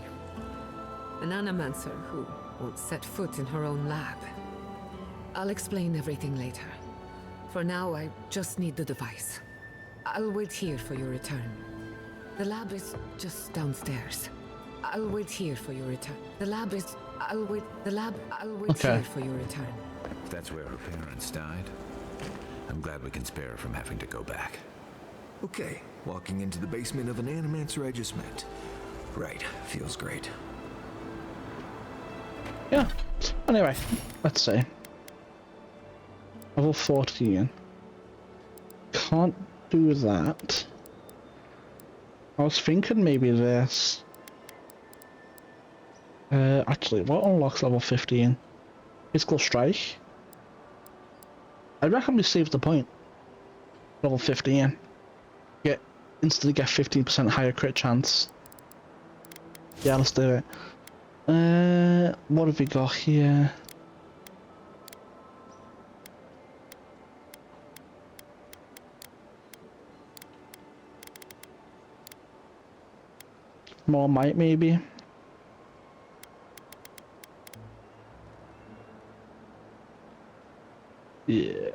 S: An animancer who won't set foot in her own lab. I'll explain everything later. For now, I just need the device. I'll wait here for your return. The lab is just downstairs. I'll wait here for your return. I'll wait
A: Okay.
S: here for your return.
E: If that's where her parents died, I'm glad we can spare her from having to go back.
H: Okay, walking into the basement of an animancer I just met. Right, feels great.
A: Yeah. Anyway, let's see. Level 14. Can't do that. I was thinking maybe this. Actually, what unlocks level 15? Physical strike? I reckon we saved the point. Level 15. Instantly get 15% higher crit chance. Yeah, let's do it. What have we got here? More might, maybe. Yeah.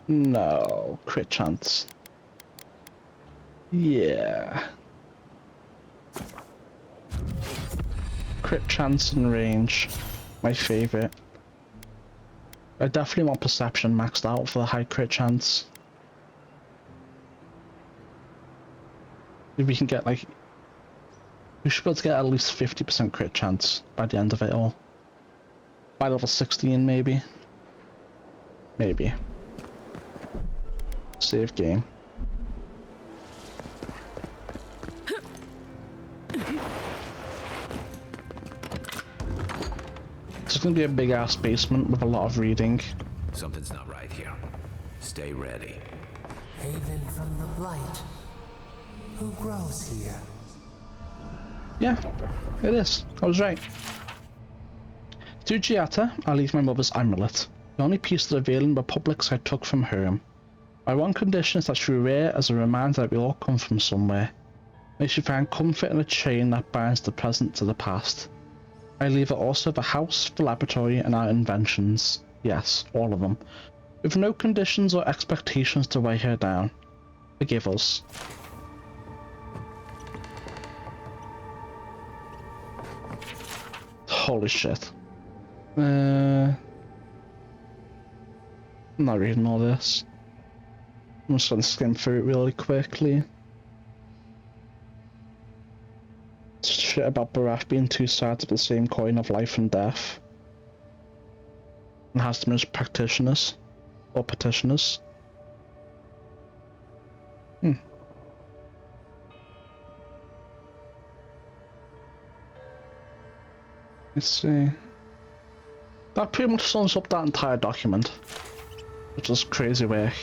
A: No, crit chance. Yeah. Crit chance and range. My favorite. I definitely want perception maxed out for the high crit chance. If we can get like... We should be able to get at least 50% crit chance by the end of it all. By level 16 maybe. Maybe. Save game. It's gonna be a big ass basement with a lot of reading.
E: Something's not right here. Stay ready.
G: Haven from the blight. who grows here.
A: Yeah, it is. I was right. To Giata, I leave my mother's amulet, the only piece of the veiling republics I took from home. My one condition is that she wear as a reminder that we all come from somewhere. May she find comfort in a chain that binds the present to the past. I leave her also the house, the laboratory, and our inventions. Yes, all of them. With no conditions or expectations to weigh her down. Forgive us. Holy shit. I'm not reading all this. I'm just gonna skim through it really quickly. Shit about Barath being two sides of the same coin of life and death. And has them as practitioners. Or petitioners. Let's see. That pretty much sums up that entire document. Which is crazy work.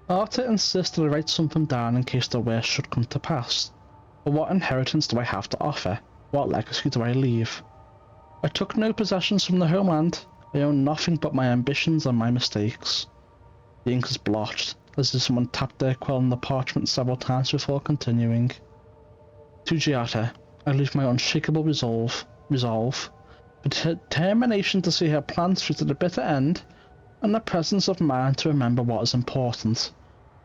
A: Arta insisted I write something down in case the worst should come to pass. But what inheritance do I have to offer? What legacy do I leave? I took no possessions from the homeland. I own nothing but my ambitions and my mistakes. The ink is blotched, as if someone tapped their quill on the parchment several times before continuing. To Giata, I leave my unshakable resolve, the determination to see her plans through to the bitter end, and the presence of mind to remember what is important.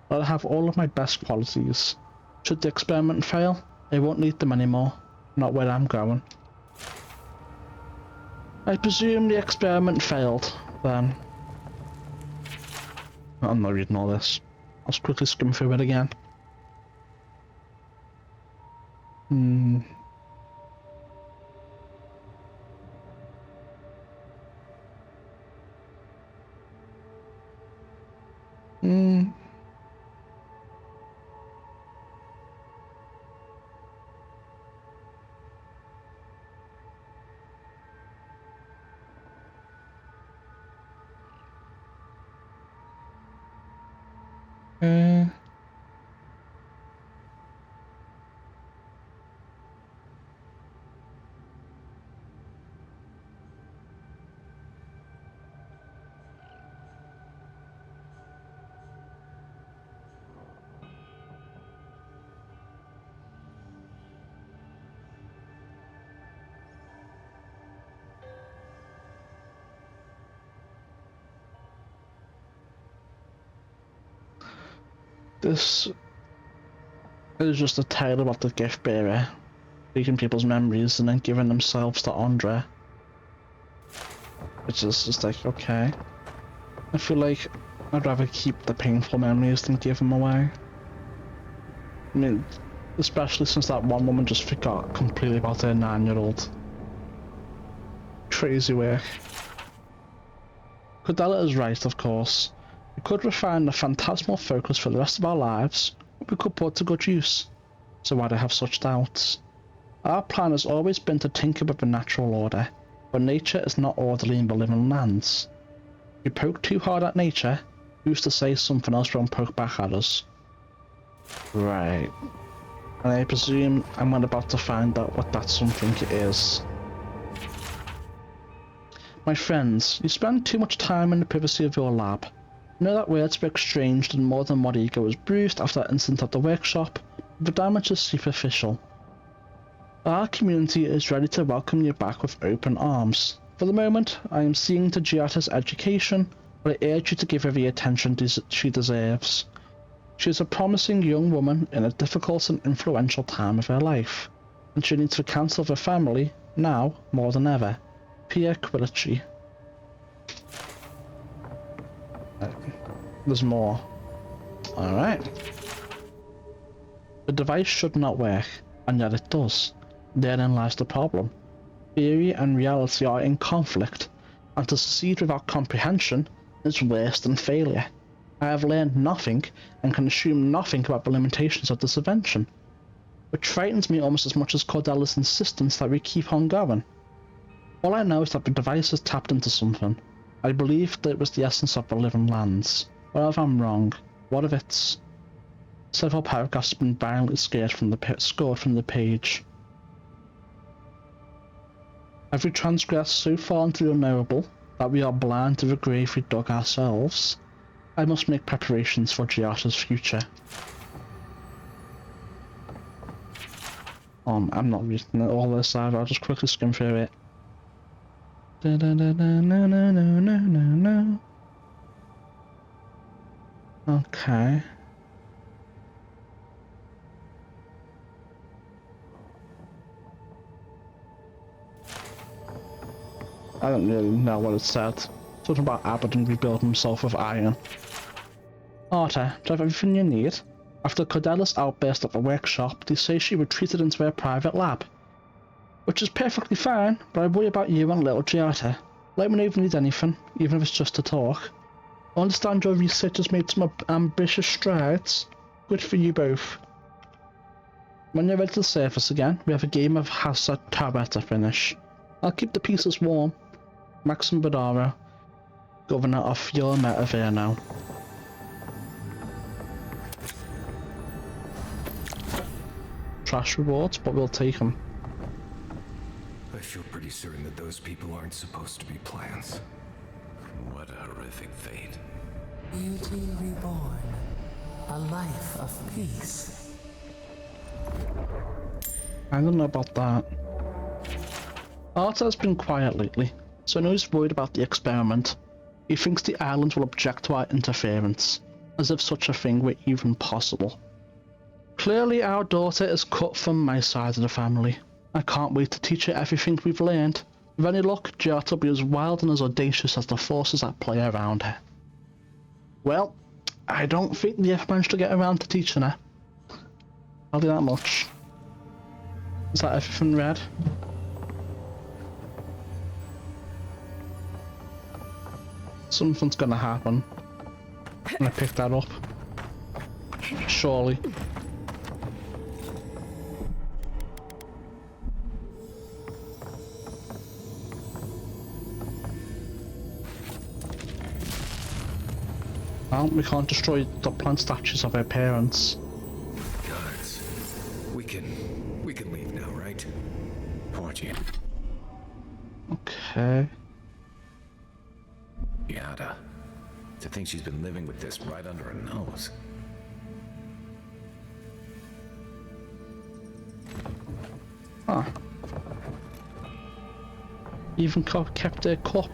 A: I'll have all of my best qualities. Should the experiment fail, I won't need them anymore. Not where I'm going. I presume the experiment failed, then. I'm not reading all this. I'll just quickly skim through it again. This is just a tale about the gift bearer, taking people's memories and then giving themselves to Andra. Which is just like, okay. I feel like I'd rather keep the painful memories than give them away. I mean, especially since that one woman just forgot completely about her 9-year-old. Crazy work. Cordella is right, of course. We could refine the phantasmal focus for the rest of our lives, or we could put to good use. So why do I have such doubts? Our plan has always been to tinker with the natural order, but nature is not orderly in the living lands. If we poke too hard at nature, who's to say something else won't poke back at us? Right. And I presume I'm about to find out what that something is. My friends, you spend too much time in the privacy of your lab. You know that words were exchanged and more than one ego was bruised after that incident at the workshop, but the damage is superficial. Our community is ready to welcome you back with open arms. For the moment, I am seeing to Giata's education, but I urge you to give her the attention she deserves. She is a promising young woman in a difficult and influential time of her life, and she needs the counsel of her family, now more than ever. Pia Quilici. There's more. Alright. The device should not work, and yet it does. Therein lies the problem. Theory and reality are in conflict, and to succeed without comprehension is worse than failure. I have learned nothing, and can assume nothing about the limitations of this invention, which frightens me almost as much as Cordella's insistence that we keep on going. All I know is that the device has tapped into something. I believe that it was the essence of the living lands. What if I'm wrong? What if it's... Several paragraphs have been violently scored from the page. Have we transgressed so far into the unknowable that we are blind to the grave we dug ourselves? I must make preparations for Giarta's future. I'm not reading all this either, I'll just quickly skim through it. Da, da, da, da, no, no, no, no, no, no. Okay. I don't really know what it said. Something about Abaddon rebuilding himself with iron. Arta, do you have everything you need? After Cordella's outburst at the workshop, they say she retreated into her private lab. Which is perfectly fine, but I worry about you and little Giarta. Let me know if you need anything, even if it's just to talk. I understand your research has made some ambitious strides. Good for you both. When you're ready to surface again, we have a game of Hazard Tower to finish. I'll keep the pieces warm. Maxim Badaro, Governor of Fior Metaverno. Trash rewards, but we'll take them.
H: I feel pretty certain that those people aren't supposed to be plants.
E: What a horrific fate.
G: Beauty reborn. A life of peace.
A: I don't know about that. Arta has been quiet lately, so I know he's worried about the experiment. He thinks the island will object to our interference, as if such a thing were even possible. Clearly our daughter is cut from my side of the family. I can't wait to teach her everything we've learned. With any luck, Giarta will be as wild and as audacious as the forces that play around her. Well, I don't think they ever managed to get around to teaching her. I'll do that much. Is that everything read? Something's gonna happen when I pick that up. Surely. Well, we can't destroy the plant statues of our parents.
H: Guards, we can leave now, right?
E: Porgy.
A: Okay.
E: Giarta. To think she's been living with this right under her nose.
A: Huh. Even kept her cup.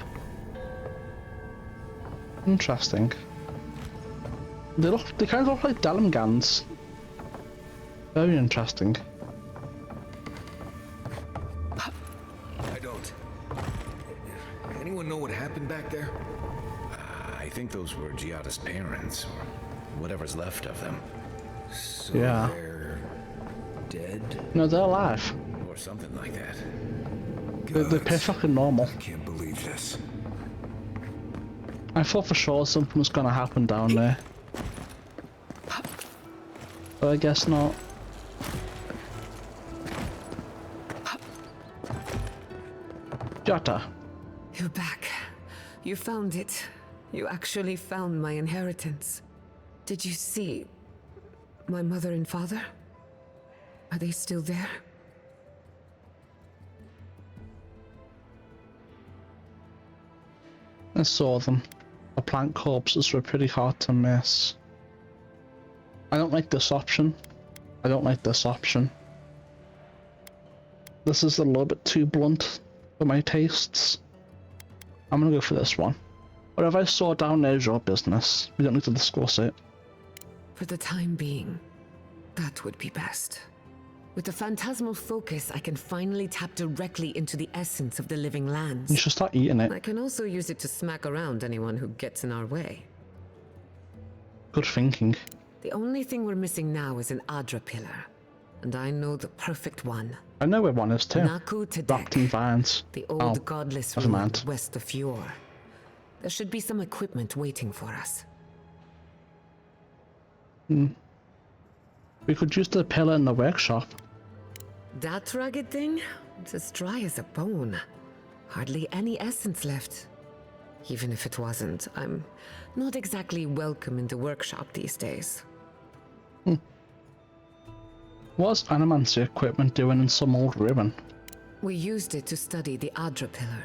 A: Interesting. They kind of look like Dalamgans. Very interesting.
H: I don't. Anyone know what happened back there?
E: I think those were Giarta's parents, or whatever's left of them.
H: So
A: yeah.
H: They're dead?
A: No, they're alive.
E: Or something like that.
A: They're perfectly normal.
H: I can't believe this.
A: I thought for sure something was gonna happen down there. But I guess not. Giarta.
S: You're back. You found it. You actually found my inheritance. Did you see my mother and father? Are they still there?
A: I saw them. The plant corpses were pretty hard to miss. I don't like this option. I don't like this option. This is a little bit too blunt for my tastes. I'm gonna go for this one. Whatever I saw down there is your business. We don't need to discuss it.
S: For the time being, that would be best. With the phantasmal focus, I can finally tap directly into the essence of the living lands.
A: You should start eating it.
S: I can also use it to smack around anyone who gets in our way.
A: Good thinking.
S: The only thing we're missing now is an Adra pillar. And I know the perfect one.
A: I know where one is too.
S: Naku Tedek,
A: wrapped in vines.
S: The old godless
A: never
S: ruin
A: mind.
S: west of Fior. There should be some equipment waiting for us.
A: We could use the pillar in the workshop.
S: That rugged thing? It's as dry as a bone. Hardly any essence left. Even if it wasn't, I'm not exactly welcome in the workshop these days.
A: What's animancy equipment doing in some old ruin?
S: We used it to study the Adra pillar.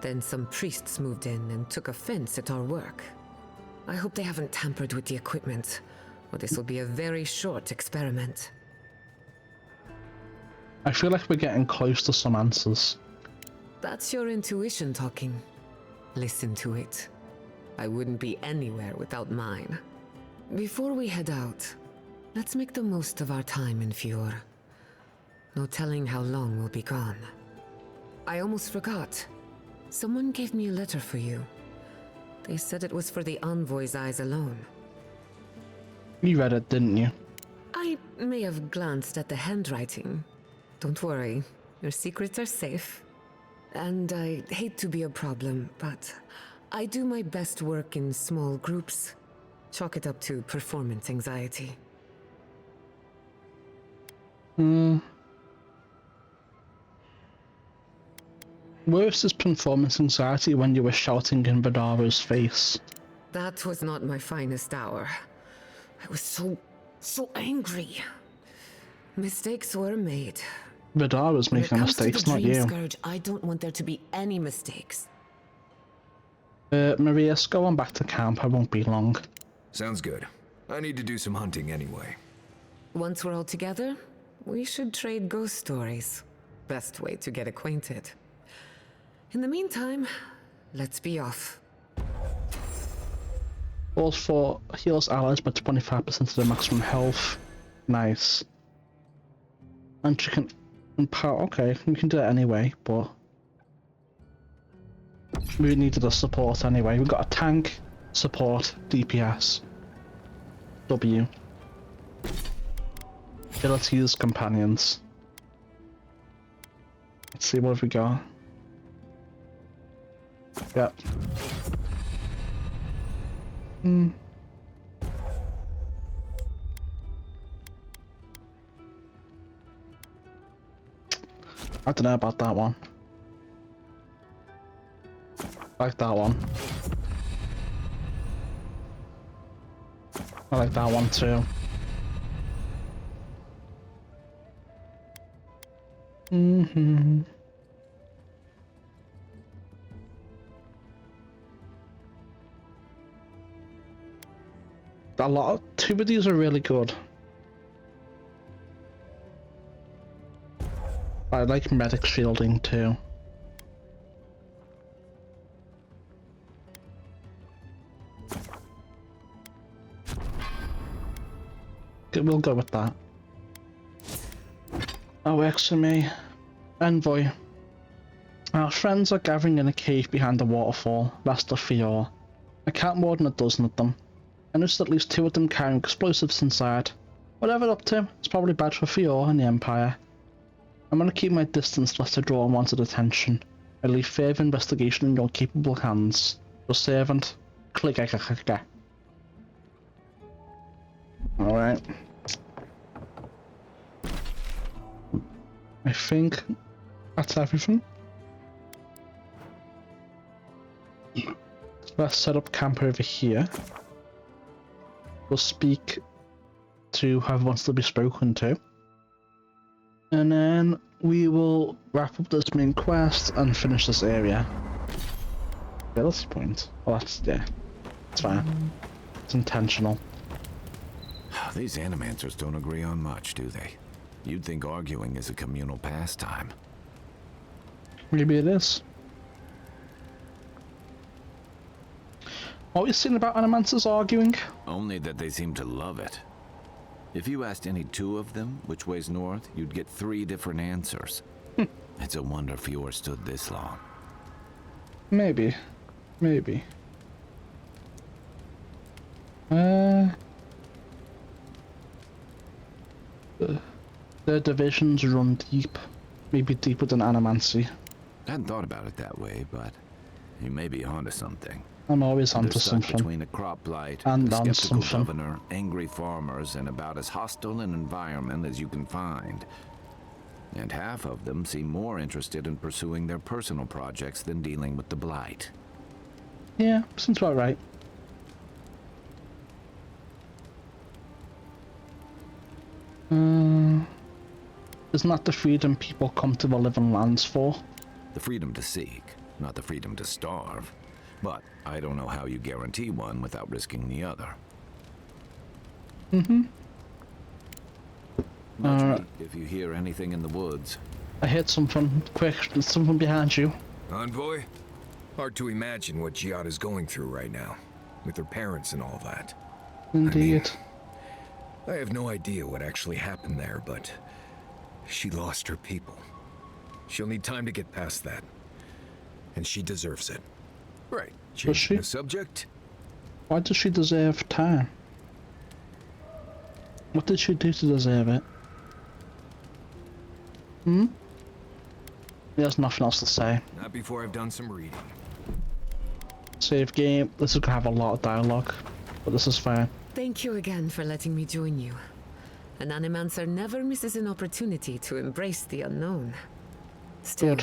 S: Then some priests moved in and took offense at our work. I hope they haven't tampered with the equipment, or this will be a very short experiment.
A: I feel like we're getting close to some answers.
S: That's your intuition talking. Listen to it. I wouldn't be anywhere without mine. Before we head out, let's make the most of our time in Fjord. No telling how long we'll be gone. I almost forgot. Someone gave me a letter for you. They said it was for the envoy's eyes alone.
A: You read it, didn't you?
S: I may have glanced at the handwriting. Don't worry, your secrets are safe. And I hate to be a problem, but I do my best work in small groups. Chalk it up to performance anxiety.
A: Worse is performance anxiety when you were shouting in Vidara's face.
S: That was not my finest hour. I was so angry. Mistakes were made.
A: Vidara's making mistakes, not you.
S: Scourge, I don't want there to be any mistakes.
A: Maria's going back to camp. I won't be long.
H: Sounds good. I need to do some hunting anyway.
S: Once we're all together, we should trade ghost stories. Best way to get acquainted. In the meantime, let's be off.
A: Balls 4 heals allies by 25% of their maximum health. Nice. And you can empower. Okay, we can do it anyway, but we needed a support anyway. We got a tank, support, DPS, W. Abilities, companions. Let's see what have we got. Yep. I don't know about that one. I like that one. I like that one too. Two of these are really good. I like medic shielding too. We'll go with that. That works for me. Envoy. Our friends are gathering in a cave behind the waterfall, west of Fjord. I count more than a dozen of them. I noticed at least 2 of them carrying explosives inside. Whatever they're up to, it's probably bad for Fjord and the Empire. I'm gonna keep my distance lest I draw unwanted attention. I leave further investigation in your capable hands. Your servant. Click. Alright. I think that's everything. Let's set up camp over here. We'll speak to whoever wants to be spoken to. And then we will wrap up this main quest and finish this area. Ability point. Oh, that's, yeah. It's fine. It's intentional.
E: These animancers don't agree on much, do they? You'd think arguing is a communal pastime.
A: Maybe it is. What are you saying about animancers arguing?
E: Only that they seem to love it. If you asked any 2 of them which way's north, you'd get 3 different answers. It's a wonder Fjord stood this long.
A: Maybe. Their divisions run deep. Maybe deeper than animancy.
E: I hadn't thought about it that way, but you may be onto something.
A: I'm always onto
E: They're stuck
A: something.
E: between a crop blight,
A: And
E: a
A: on
E: skeptical
A: something.
E: governor, angry farmers, and about as hostile an environment as you can find. And half of them seem more interested in pursuing their personal projects than dealing with the blight.
A: Yeah, seems about right. Isn't that the freedom people come to the living lands for?
E: The freedom to seek, not the freedom to starve. But I don't know how you guarantee one without risking the other. If you hear anything in the woods.
A: I heard something. Quick, there's something behind you.
H: Envoy? Hard to imagine what Giada's going through right now, with her parents and all that.
A: Indeed.
H: I have no idea what actually happened there, but she lost her people. She'll need time to get past that. And she deserves it. Right. Changing the subject?
A: Why does she deserve time? What did she do to deserve it? There's nothing else to say.
H: Not before I've done some reading.
A: Save game. This is gonna have a lot of dialogue, but this is fine.
S: Thank you again for letting me join you. An Animancer never misses an opportunity to embrace the unknown. Still,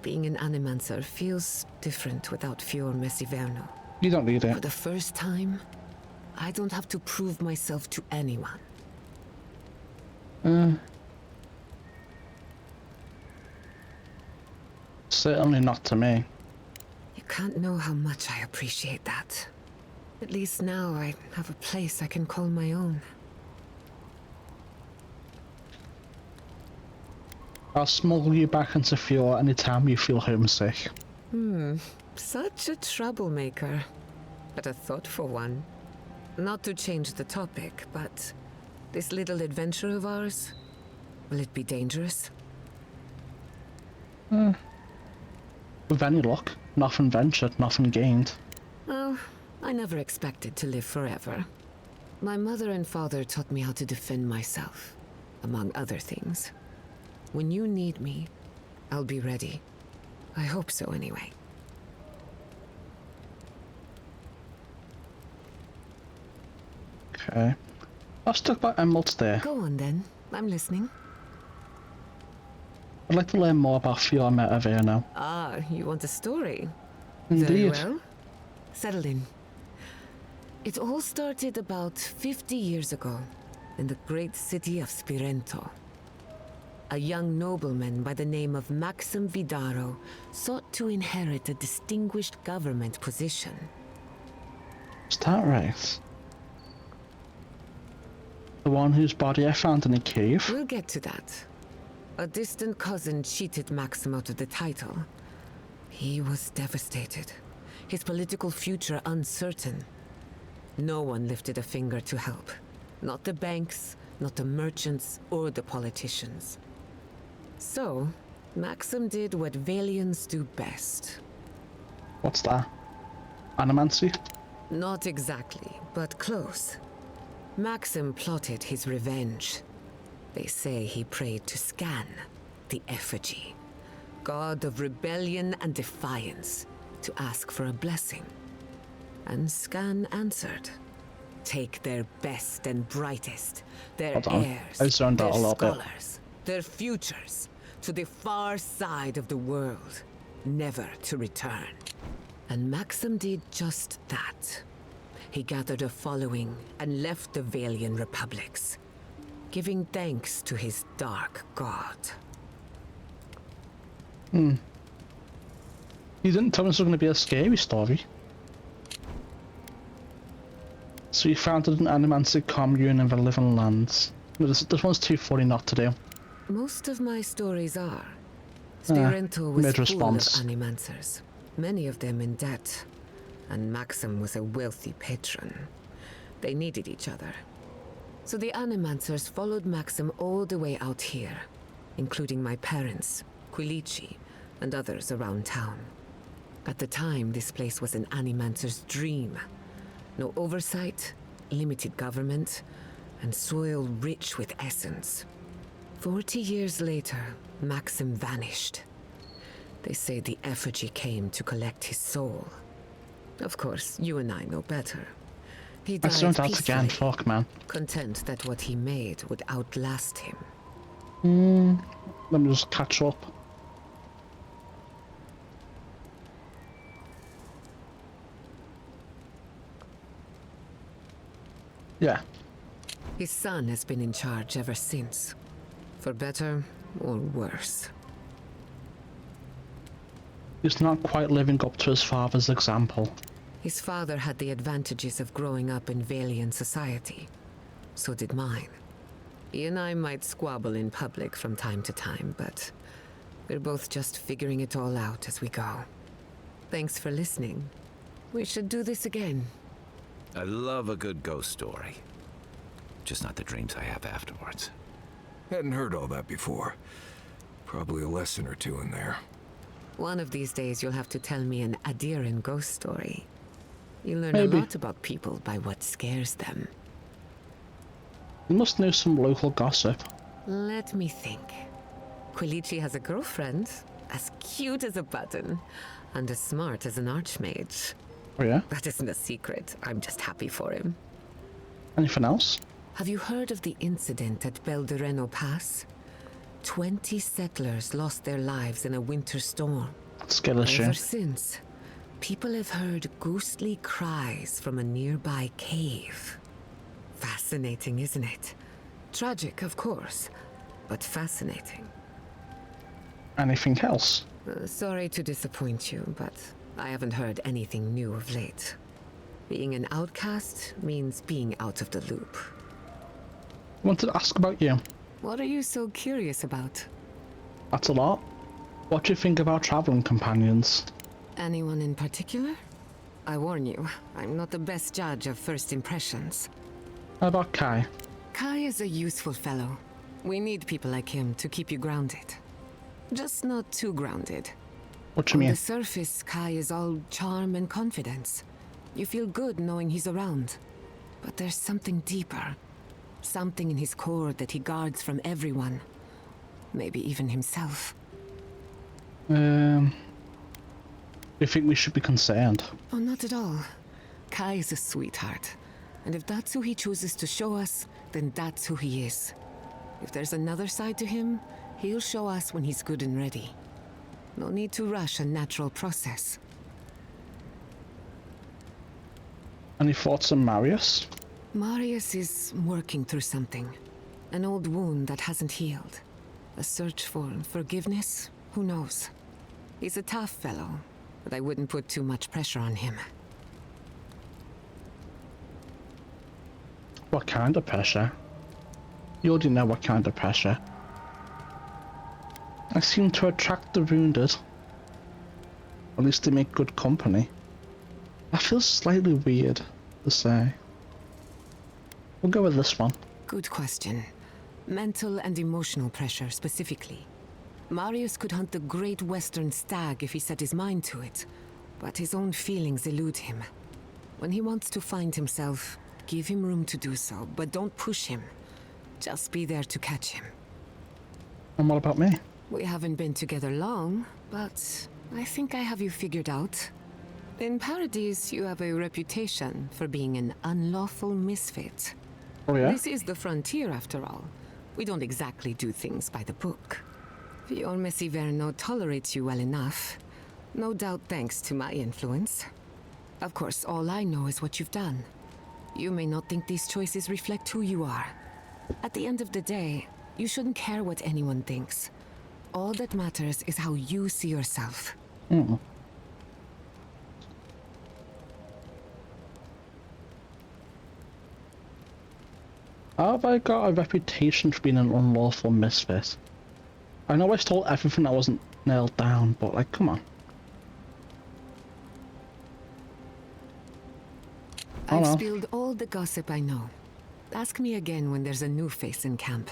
S: being an Animancer feels different without Fior Messiverno.
A: You don't need it.
S: For the first time, I don't have to prove myself to anyone.
A: Certainly not to me.
S: You can't know how much I appreciate that. At least now I have a place I can call my own.
A: I'll smuggle you back into Fior anytime you feel homesick.
S: Such a troublemaker. But a thoughtful one. Not to change the topic, but this little adventure of ours, will it be dangerous?
A: With any luck, nothing ventured, nothing gained.
S: Oh, I never expected to live forever. My mother and father taught me how to defend myself, among other things. When you need me, I'll be ready. I hope so, anyway.
A: Okay. Let's talk about emeralds there.
S: Go on then. I'm listening.
A: I'd like to learn more about Fior Metaverno.
S: Ah, you want a story?
A: Indeed.
S: Very well. Settle in. It all started about 50 years ago, in the great city of Spirento. A young nobleman by the name of Maxim Vidaro sought to inherit a distinguished government position.
A: Is that right? The one whose body I found in a cave?
S: We'll get to that. A distant cousin cheated Maxim out of the title. He was devastated. His political future uncertain. No one lifted a finger to help. Not the banks, not the merchants, or the politicians. So, Maxim did what Valians do best.
A: What's that? Animancy?
S: Not exactly, but close. Maxim plotted his revenge. They say he prayed to Scan, the effigy, god of rebellion and defiance, to ask for a blessing. And Scan answered. Take their best and brightest, their heirs, their scholars, their futures, to the far side of the world, never to return. And Maxim did just that. He gathered a following and left the Valian republics, giving thanks to his dark god.
A: You didn't tell me this was going to be a scary story. So you founded an Animancy commune in the Living Lands. This one's too funny not to do.
S: Most of my stories are. Spirento was full of Animancers, many of them in debt. And Maxim was a wealthy patron. They needed each other. So the Animancers followed Maxim all the way out here, including my parents, Quilici, and others around town. At the time, this place was an Animancer's dream. No oversight, limited government, and soil rich with essence. 40 years later, Maxim vanished. They say the effigy came to collect his soul. Of course, you and I know better. He died peacefully,
A: again, fuck, man.
S: Content that what he made would outlast him.
A: Let me just catch up. Yeah.
S: His son has been in charge ever since. For better or worse.
A: He's not quite living up to his father's example.
S: His father had the advantages of growing up in Valian society. So did mine. He and I might squabble in public from time to time, but we're both just figuring it all out as we go. Thanks for listening. We should do this again.
E: I love a good ghost story. Just not the dreams I have afterwards.
H: Hadn't heard all that before. Probably a lesson or two in there.
S: One of these days you'll have to tell me an Adiran ghost story. You learn
A: Maybe.
S: a lot about people by what scares them.
A: You must know some local gossip.
S: Let me think. Quilici has a girlfriend, as cute as a button, and as smart as an archmage.
A: Oh yeah?
S: That isn't a secret. I'm just happy for him.
A: Anything else?
S: Have you heard of the incident at Beldereno Pass? 20 settlers lost their lives in a winter storm.
A: Skeleton.
S: Ever since, people have heard ghostly cries from a nearby cave. Fascinating, isn't it? Tragic, of course, but fascinating.
A: Anything else?
S: Sorry to disappoint you, but I haven't heard anything new of late. Being an outcast means being out of the loop.
A: I wanted to ask about you.
S: What are you so curious about?
A: That's a lot. What do you think of our traveling companions?
S: Anyone in particular? I warn you, I'm not the best judge of first impressions.
A: How about Kai?
S: Kai is a useful fellow. We need people like him to keep you grounded. Just not too grounded.
A: What do you mean?
S: On the surface, Kai is all charm and confidence. You feel good knowing he's around. But there's something deeper. Something in his core that he guards from everyone. Maybe even himself.
A: You think we should be concerned?
S: Oh, not at all. Kai is a sweetheart. And if that's who he chooses to show us, then that's who he is. If there's another side to him, he'll show us when he's good and ready. No need to rush a natural process.
A: Any thoughts on Marius?
S: Marius is working through something. An old wound that hasn't healed. A search for forgiveness? Who knows? He's a tough fellow, but I wouldn't put too much pressure on him.
A: What kind of pressure? You already know what kind of pressure. I seem to attract the wounded. At least they make good company. That feels slightly weird to say. We'll go with this one.
S: Good question. Mental and emotional pressure specifically. Marius could hunt the great western stag if he set his mind to it, but his own feelings elude him. When he wants to find himself, give him room to do so, but don't push him. Just be there to catch him.
A: And what about me?
S: We haven't been together long, but I think I have you figured out. In Paradise, you have a reputation for being an unlawful misfit.
A: Oh yeah?
S: This is the frontier, after all. We don't exactly do things by the book. Fior Messiverno tolerates you well enough. No doubt thanks to my influence. Of course, all I know is what you've done. You may not think these choices reflect who you are. At the end of the day, you shouldn't care what anyone thinks. All that matters is how you see yourself.
A: How have I got a reputation for being an unlawful misfit? I know I stole everything that wasn't nailed down, but like, come on.
S: I've spilled all the gossip I know. Ask me again when there's a new face in camp.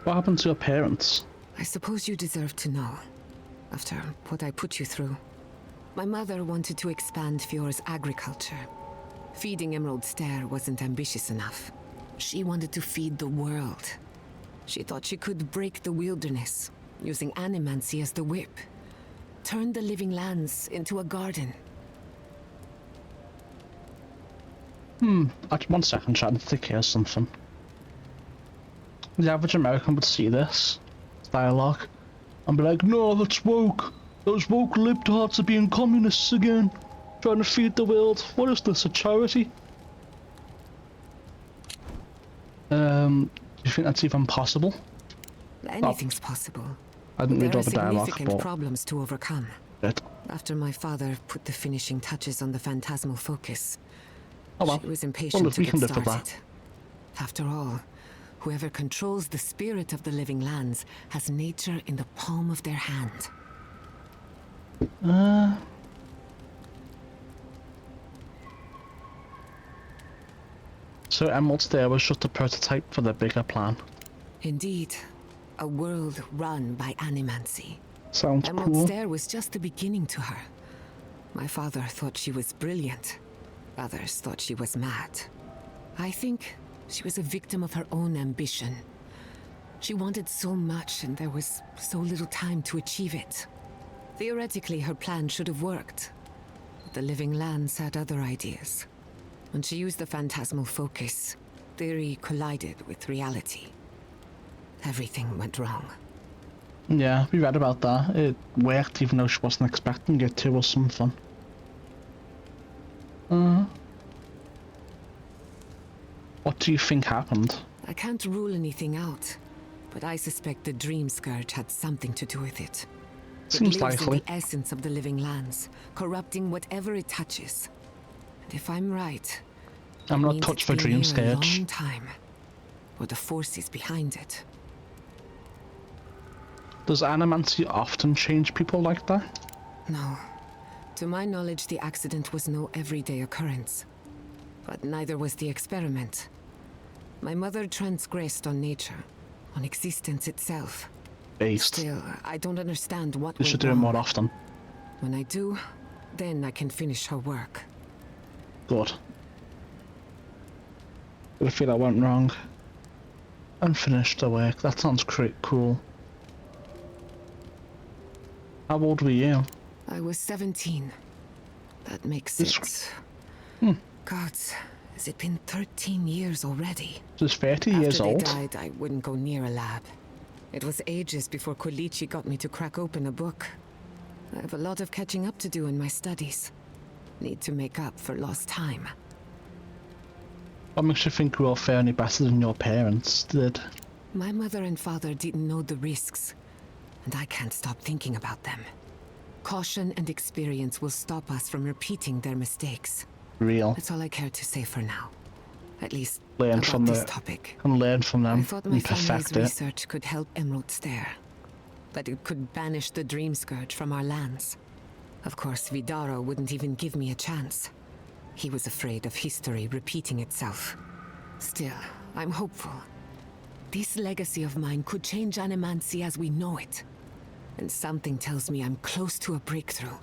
A: What happened to your parents?
S: I suppose you deserve to know. After what I put you through. My mother wanted to expand Fior's agriculture. Feeding Emerald Stair wasn't ambitious enough. She wanted to feed the world. She thought she could break the wilderness, using animancy as the whip. Turn the living lands into a garden.
A: One second, trying to think of something. The average American would see this dialogue and be like, no, that's woke. Those woke libtards are being communists again. Trying to feed the world. What is this, a charity? Do you think that's even possible?
S: Anything's possible.
A: I didn't read
S: There
A: all
S: are
A: the dialogue,
S: significant
A: but...
S: problems to overcome.
A: Good.
S: After my father put the finishing touches on the phantasmal focus,
A: Oh well.
S: she was impatient to
A: we
S: get
A: can live with
S: started.
A: that.
S: After all, whoever controls the spirit of the living lands has nature in the palm of their hand.
A: So Emerald Stair was just a prototype for the bigger plan.
S: Indeed, a world run by animancy.
A: Sounds
S: Emerald
A: cool.
S: Stair was just the beginning to her. My father thought she was brilliant. Others thought she was mad. I think she was a victim of her own ambition. She wanted so much and there was so little time to achieve it. Theoretically, her plan should have worked. But the living lands had other ideas. When she used the phantasmal focus, theory collided with reality. Everything went wrong.
A: Yeah, we read about that. It worked even though she wasn't expecting it to or something. What do you think happened?
S: I can't rule anything out, but I suspect the Dream Scourge had something to do with it.
A: Seems
S: it lives
A: likely.
S: in the essence of the living lands, corrupting whatever it touches. And if I'm right,
A: I'm
S: it
A: not
S: means
A: touched
S: it's
A: for
S: been
A: Dream
S: here a
A: Scourge.
S: long time, or the forces behind it.
A: Does animancy often change people like that?
S: No. To my knowledge, the accident was no everyday occurrence. But neither was the experiment. My mother transgressed on nature, on existence itself.
A: Based.
S: Still, I don't understand what
A: You
S: went
A: should do it
S: wrong.
A: more often.
S: When I do, then I can finish her work.
A: Good. But I feel I went wrong. And finished the work. That sounds cool. How old were you?
S: I was 17. That makes it... God, has it been 13 years already?
A: Just 30 years old?
S: After they died, I wouldn't go near a lab. It was ages before Kolichi got me to crack open a book. I have a lot of catching up to do in my studies. Need to make up for lost time.
A: What makes you think you were fairly better than your parents did?
S: My mother and father didn't know the risks, and I can't stop thinking about them. Caution and experience will stop us from repeating their mistakes.
A: Real.
S: That's all I care to say for now. At least
A: Learn
S: about
A: from
S: this
A: the
S: topic.
A: and learn from them
S: I thought my
A: and
S: family's
A: perfect it.
S: research could help Emerald Stair. That it could banish the Dream Scourge from our lands. Of course, Vidaro wouldn't even give me a chance. He was afraid of history repeating itself. Still, I'm hopeful. This legacy of mine could change animancy as we know it. And something tells me I'm close to a breakthrough.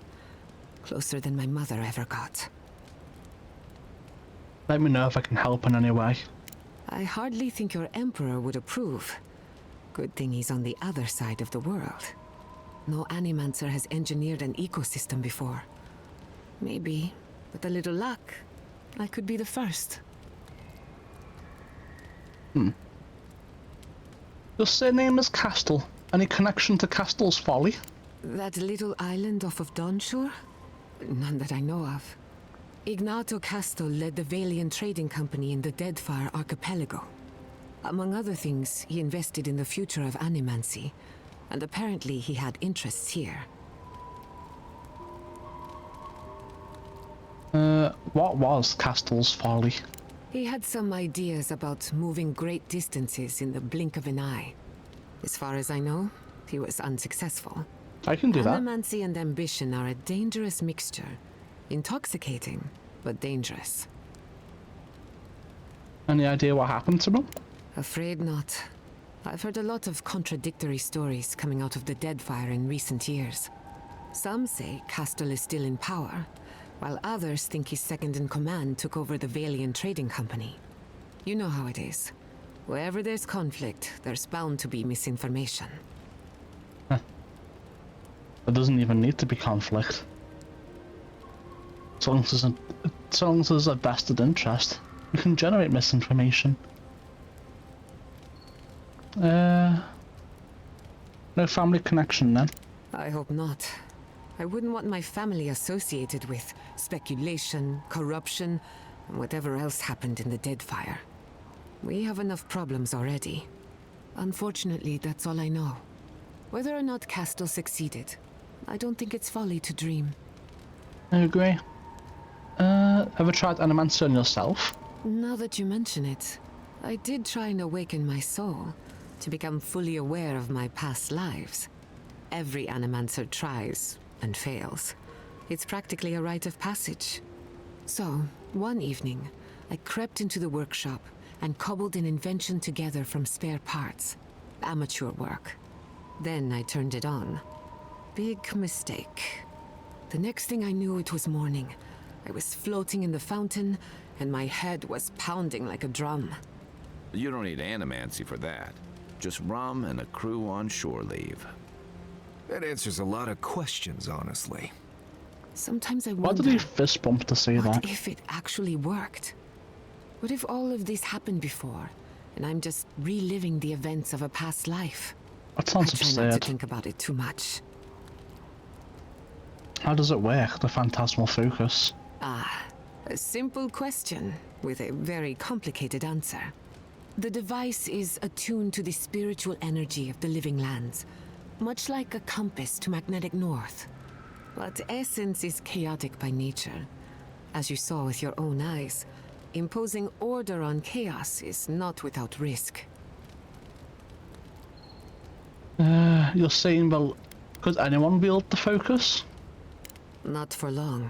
S: Closer than my mother ever got.
A: Let me know if I can help in any way.
S: I hardly think your Emperor would approve. Good thing he's on the other side of the world. No Animancer has engineered an ecosystem before. Maybe, with a little luck, I could be the first.
A: Your surname is Castle. Any connection to Castle's Folly?
S: That little island off of Dawnshore? None that I know of. Ignato Castle led the Valian trading company in the Deadfire Archipelago. Among other things, he invested in the future of animancy, and apparently he had interests here.
A: What was Castle's Folly?
S: He had some ideas about moving great distances in the blink of an eye. As far as I know, he was unsuccessful.
A: I can do that.
S: Animancy and ambition are a dangerous mixture. Intoxicating, but dangerous.
A: Any idea what happened to him?
S: Afraid not. I've heard a lot of contradictory stories coming out of the Deadfire in recent years. Some say Castle is still in power, while others think his second-in-command took over the Valian trading company. You know how it is. Wherever there's conflict, there's bound to be misinformation.
A: There doesn't even need to be conflict. As long as there's a vested interest, you can generate misinformation. No family connection then?
S: I hope not. I wouldn't want my family associated with speculation, corruption, and whatever else happened in the Deadfire. We have enough problems already. Unfortunately, that's all I know. Whether or not Castle succeeded, I don't think it's folly to dream.
A: I agree. Ever tried animancy on yourself?
S: Now that you mention it, I did try and awaken my soul to become fully aware of my past lives. Every animancer tries and fails. It's practically a rite of passage. So, one evening, I crept into the workshop and cobbled an invention together from spare parts. Amateur work. Then I turned it on. Big mistake. The next thing I knew, it was morning. I was floating in the fountain, and my head was pounding like a drum.
E: You don't need animancy for that. Just rum and a crew on shore leave.
H: That answers a lot of questions, honestly.
S: Sometimes I
A: Why
S: wonder,
A: did he fist bump to say
S: what
A: that?
S: if it actually worked? What if all of this happened before, and I'm just reliving the events of a past life?
A: That sounds
S: I try not to
A: absurd.
S: think about it too much.
A: How does it work, the phantasmal focus?
S: Ah, a simple question with a very complicated answer. The device is attuned to the spiritual energy of the living lands, much like a compass to magnetic north. But essence is chaotic by nature. As you saw with your own eyes, imposing order on chaos is not without risk.
A: You're saying, well, could anyone wield the focus?
S: Not for long.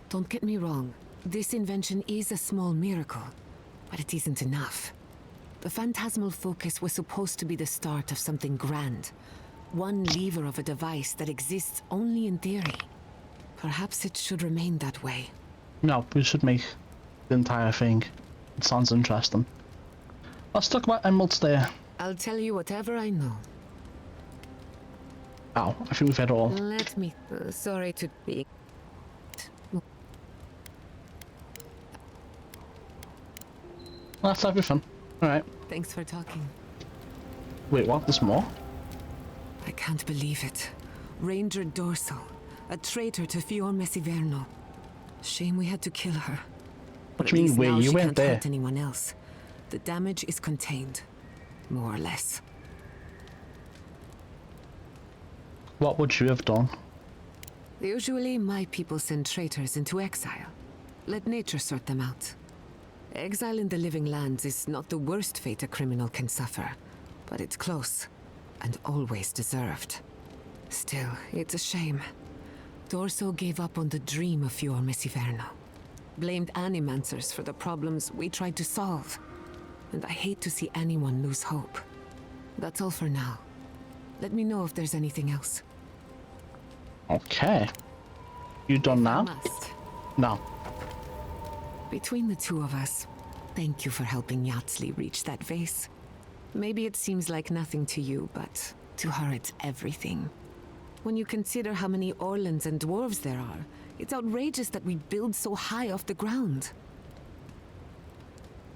S: Don't get me wrong, this invention is a small miracle, but it isn't enough. The phantasmal focus was supposed to be the start of something grand. One lever of a device that exists only in theory. Perhaps it should remain that way.
A: No, we should make the entire thing. It sounds interesting. Let's talk about emeralds there.
S: I'll tell you whatever I know.
A: Ow, I think we've had all.
S: Let me... sorry to be...
A: That's everything. Alright.
S: Thanks for talking.
A: Wait, what? There's more?
S: I can't believe it. Ranger Dorso, a traitor to Fior Messiverno. Shame we had to kill her.
A: What do you mean, wait, you went there?
S: Hurt anyone else. The damage is contained, more or less.
A: What would you have done?
S: Usually, my people send traitors into exile. Let nature sort them out. Exile in the living lands is not the worst fate a criminal can suffer, but it's close, and always deserved. Still, it's a shame. Dorso gave up on the dream of Fior Messiverno. Blamed animancers for the problems we tried to solve. And I hate to see anyone lose hope. That's all for now. Let me know if there's anything else.
A: Okay. You done now? No.
S: Between the two of us, thank you for helping Yatsli reach that vase. Maybe it seems like nothing to you, but to her it's everything. When you consider how many Orlans and dwarves there are, it's outrageous that we build so high off the ground.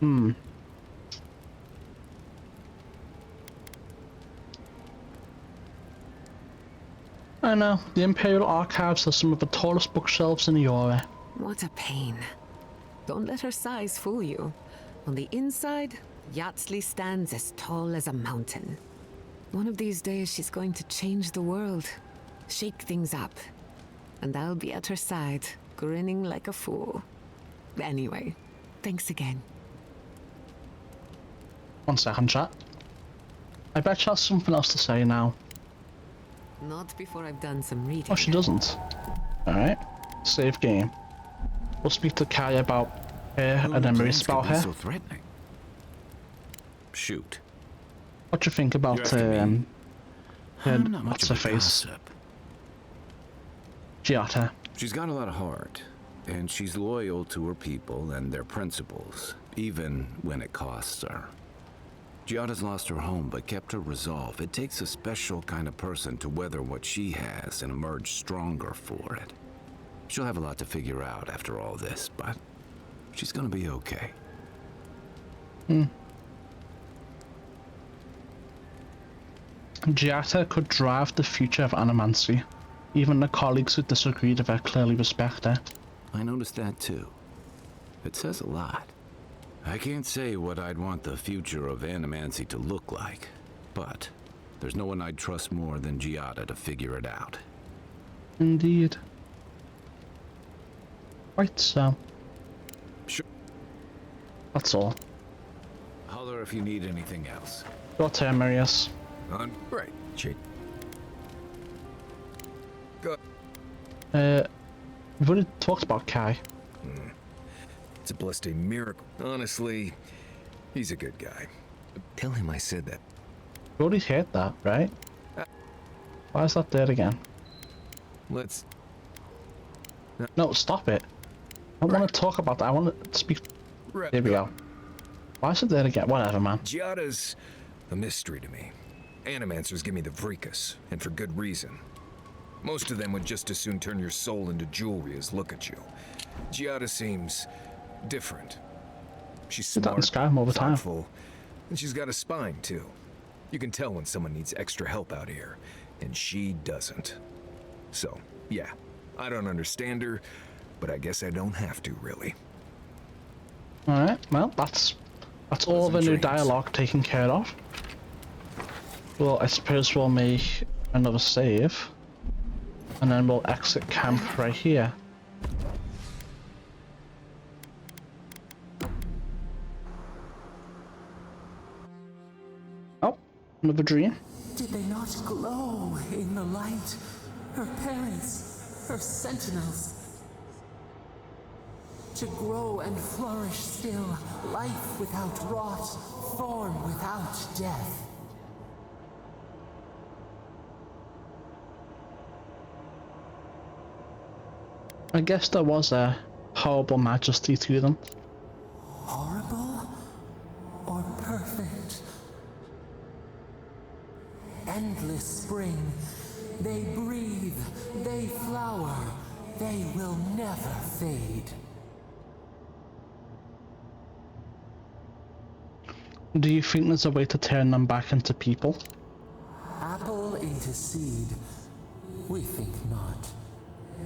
A: I know, the Imperial Archives has some of the tallest bookshelves in Europe.
S: What a pain. Don't let her size fool you. On the inside, Yatsli stands as tall as a mountain. One of these days she's going to change the world, shake things up, and I'll be at her side, grinning like a fool. Anyway, thanks again.
A: 1 second, chat. I bet she has something else to say now.
S: Not before I've done some reading.
A: Oh, she doesn't. Alright. Save game. We'll speak to Kai about her and then Maurice about her.
E: So threatening. Shoot.
A: What do you think about what's her face? Giata.
E: She's got a lot of heart, and she's loyal to her people and their principles, even when it costs her. Giada's lost her home, but kept her resolve. It takes a special kind of person to weather what she has and emerge stronger for it. She'll have a lot to figure out after all this, but she's gonna be okay.
A: Giata could drive the future of animancy. Even the colleagues who disagreed with her clearly respect her.
E: I noticed that too. It says a lot. I can't say what I'd want the future of animancy to look like, but there's no one I'd trust more than Giada to figure it out.
A: Indeed. Right, so.
E: Sure.
A: That's all.
E: Holler if you need anything else.
A: Your turn, Marius.
H: Right, Chief. Go.
A: We've already talked about Kai.
H: It's a blessed miracle. Honestly, he's a good guy. Tell him I said that.
A: We already heard that, right? Why is that there again?
H: Let's...
A: No, stop it. I don't want to talk about that. I want to speak... There we go. Why is it there again? Whatever, man.
H: Giada's a mystery to me. Animancers give me the vricus, and for good reason. Most of them would just as soon turn your soul into jewelry as look at you. Giada seems different. She's smart, thoughtful, and she's got a spine, too. You can tell when someone needs extra help out here, and she doesn't. So, yeah, I don't understand her, but I guess I don't have to, really.
A: Alright, well, that's all the new dialogue taken care of. Well, I suppose we'll make another save, and then we'll exit camp right here. Oh, another dream.
G: Did they not glow in the light? Her parents, her sentinels. To grow and flourish still, life without rot, form without death.
A: I guess there was a horrible majesty to them.
G: Horrible or perfect? Endless spring. They breathe, they flower, they will never fade.
A: Do you think there's a way to turn them back into people?
G: Apple into seed. We think not.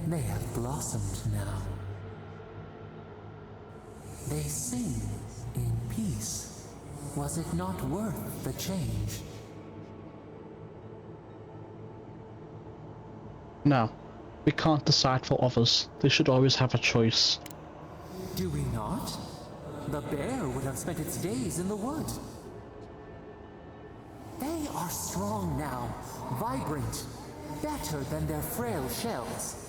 G: They have blossomed now. They sing in peace. Was it not worth the change?
A: No, we can't decide for others. They should always have a choice.
G: Do we not? The bear would have spent its days in the wood. They are strong now, vibrant, better than their frail shells.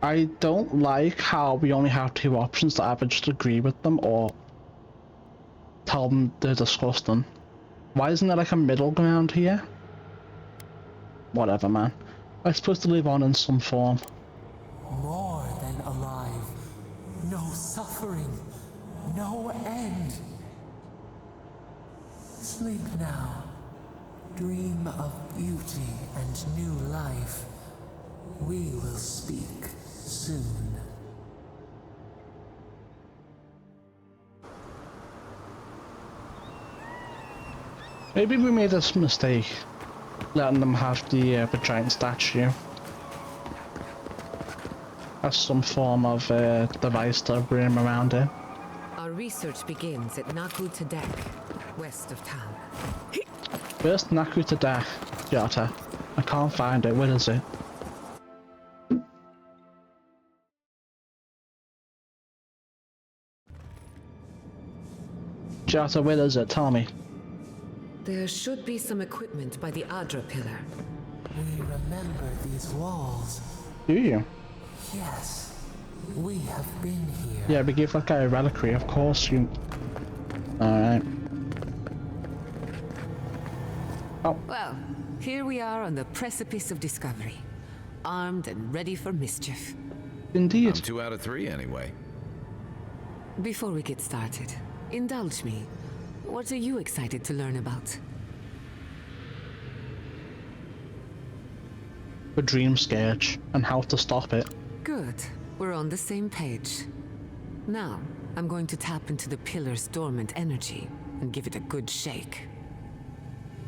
A: I don't like how we only have two options, to either just agree with them or tell them they're disgusting. Why isn't there like a middle ground here? Whatever, man. I'm supposed to live on in some form.
G: More than alive. No suffering. No end. Sleep now. Dream of beauty and new life. We will speak soon.
A: Maybe we made this mistake, letting them have the giant statue as some form of device to bring him around it.
S: Our research begins at Naku Tadek, west of town.
A: Where's Naku Tadek, Jota? I can't find it. Where is it? Jota, where is it? Tell me.
S: There should be some equipment by the Adra pillar.
G: We remember these walls.
A: Do you?
G: Yes, we have been here.
A: Yeah, we gave that guy a reliquary, of course you... Alright. Oh.
S: Well, here we are on the precipice of discovery. Armed and ready for mischief.
A: Indeed.
E: I'm 2 out of 3 anyway.
S: Before we get started, indulge me. What are you excited to learn about?
A: The dream scourge and how to stop it.
S: Good. We're on the same page. Now, I'm going to tap into the pillar's dormant energy and give it a good shake.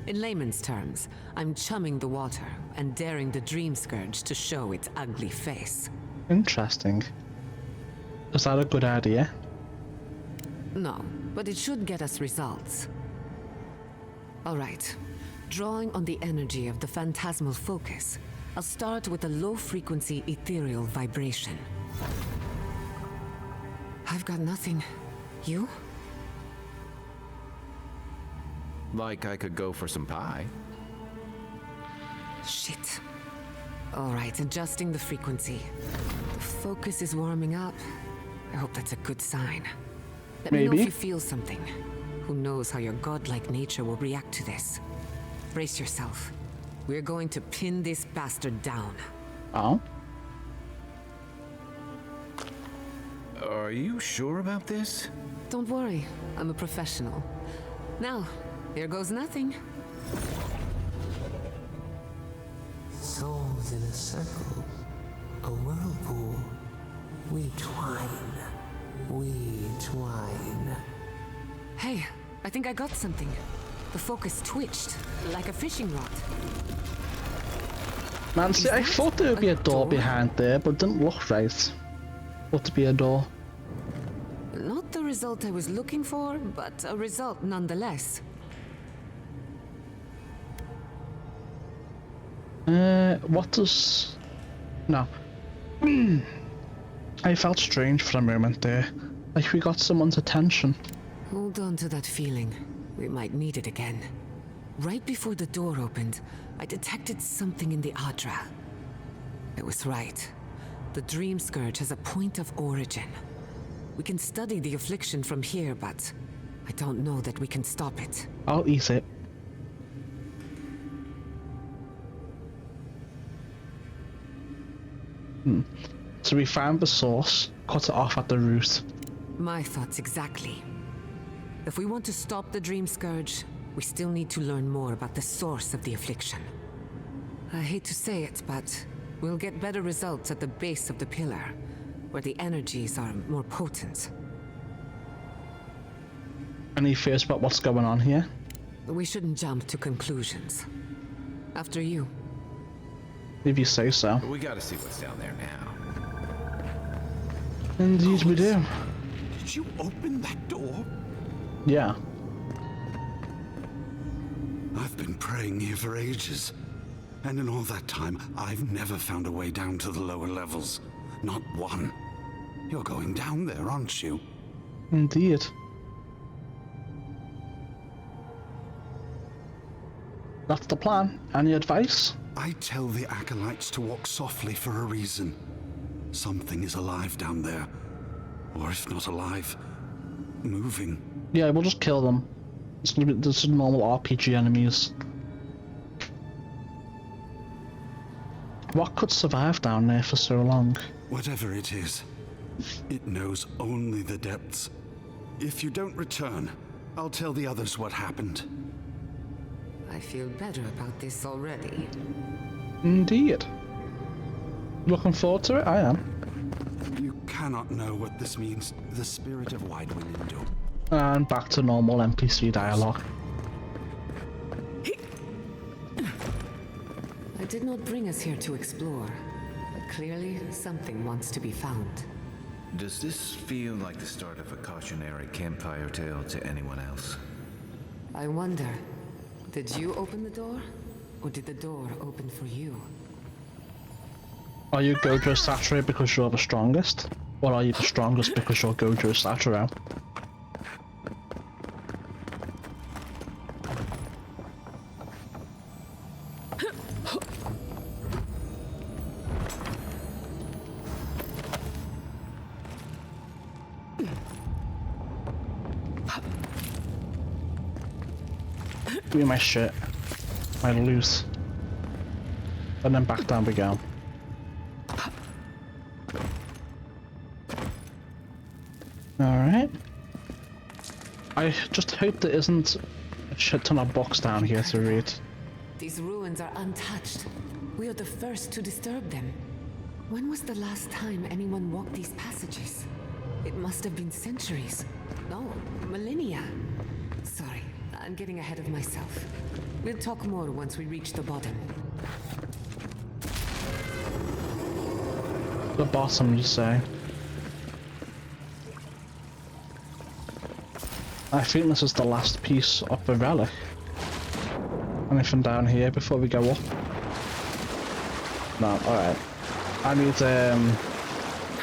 S: In layman's terms, I'm chumming the water and daring the Dream Scourge to show its ugly face.
A: Interesting. Is that a good idea?
S: No, but it should get us results. All right. Drawing on the energy of the phantasmal focus, I'll start with a low-frequency ethereal vibration. I've got nothing. You?
E: Like I could go for some pie.
S: Shit. All right, adjusting the frequency. The focus is warming up. I hope that's a good sign. Let me know if you feel something. Who knows how your godlike nature will react to this. Brace yourself. We're going to pin this bastard down.
A: Oh?
E: Are you sure about this?
S: Don't worry, I'm a professional. Now, here goes nothing.
G: Souls in a circle, a whirlpool. We twine. We twine.
S: Hey, I think I got something. The focus twitched, like a fishing rod.
A: Man, see, I thought there would be a door behind there, but it didn't look right. Thought to be a door.
S: Not the result I was looking for, but a result nonetheless.
A: What does... No. I felt strange for a moment there. Like we got someone's attention.
S: Hold on to that feeling. We might need it again. Right before the door opened, I detected something in the Adra. It was right. The Dream Scourge has a point of origin. We can study the affliction from here, but I don't know that we can stop it.
A: I'll eat it. So we found the source, cut it off at the root.
S: My thoughts exactly. If we want to stop the Dream Scourge, we still need to learn more about the source of the affliction. I hate to say it, but we'll get better results at the base of the pillar, where the energies are more potent.
A: Any fears about what's going on here?
S: We shouldn't jump to conclusions. After you.
A: If you say so.
E: But we gotta see what's down there now.
A: Indeed we do.
F: Did you open that door?
A: Yeah.
F: I've been praying here for ages. And in all that time, I've never found a way down to the lower levels. Not one. You're going down there, aren't you?
A: Indeed. That's the plan. Any advice?
F: I tell the acolytes to walk softly for a reason. Something is alive down there. Or if not alive, moving.
A: Yeah, we'll just kill them. It's gonna be just normal RPG enemies. What could survive down there for so long?
F: Whatever it is, it knows only the depths. If you don't return, I'll tell the others what happened.
S: I feel better about this already.
A: Indeed. Looking forward to it, I am.
F: You cannot know what this means. The spirit of Widewind Indo.
A: And back to normal NPC dialogue.
S: I did not bring us here to explore, but clearly something wants to be found.
E: Does this feel like the start of a cautionary campfire tale to anyone else?
S: I wonder, did you open the door? Or did the door open for you?
A: Are you Gojo Satoru because you're the strongest? Or are you the strongest because you're Gojo Satoru? Give me my shit. My loot. And then back down we go. Alright. I just hope there isn't a shit ton of books down here to read.
S: These ruins are untouched. We are the first to disturb them. When was the last time anyone walked these passages? It must have been centuries. No, millennia. Sorry, I'm getting ahead of myself. We'll talk more once we reach the bottom.
A: The bottom, you say? I think this is the last piece of the relic. Anything down here before we go up? No, alright. I need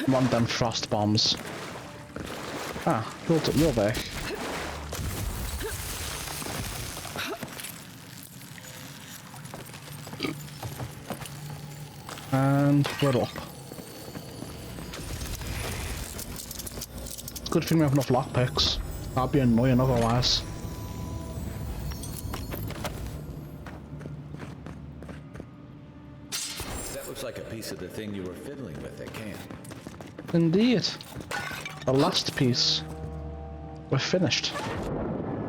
A: one of them frost bombs. Ah, you're there. And we're up. Good thing we have enough lockpicks. That'd be annoying otherwise.
D: That looks like a piece of the thing you were fiddling with at camp.
A: Indeed. The last piece. We're finished.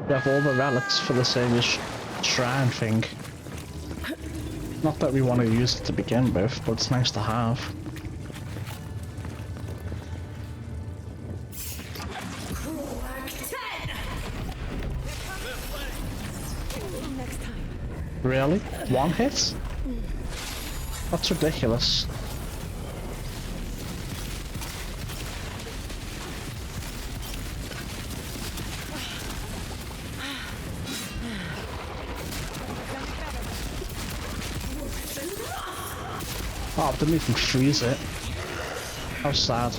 A: We have all the relics for the Savior's shrine thing. Not that we want to use it to begin with, but it's nice to have. Really? One hit? That's ridiculous. Oh, I didn't even freeze it. How sad.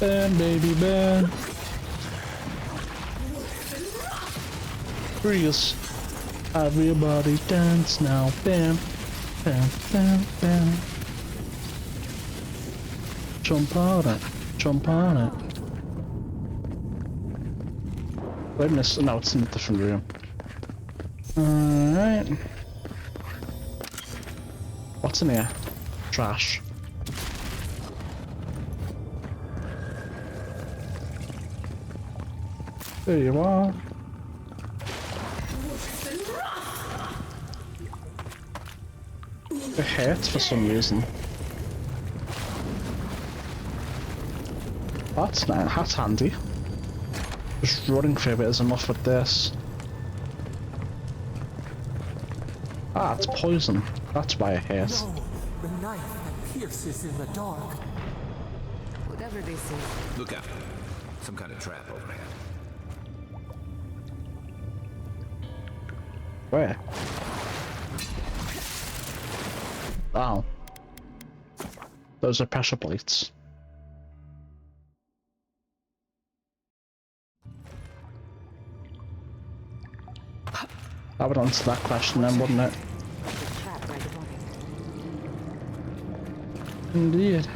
A: Burn, baby, burn. Freeze. Everybody dance now. Bam, bam, bam, bam. Jump on it. Jump on it. Wait a minute. No, it's in a different room. Alright. What's in here? Trash. There you are. It hurts for some reason. That's nice. That's handy. Just running through it is enough with this. Ah, it's poison. That's why it hurts.
G: No, the knife that pierces in the dark.
S: Whatever this is.
E: Look out. Some kind of trap overhead.
A: Where? Oh. Those are pressure plates. That would answer that question then, wouldn't it? Indeed.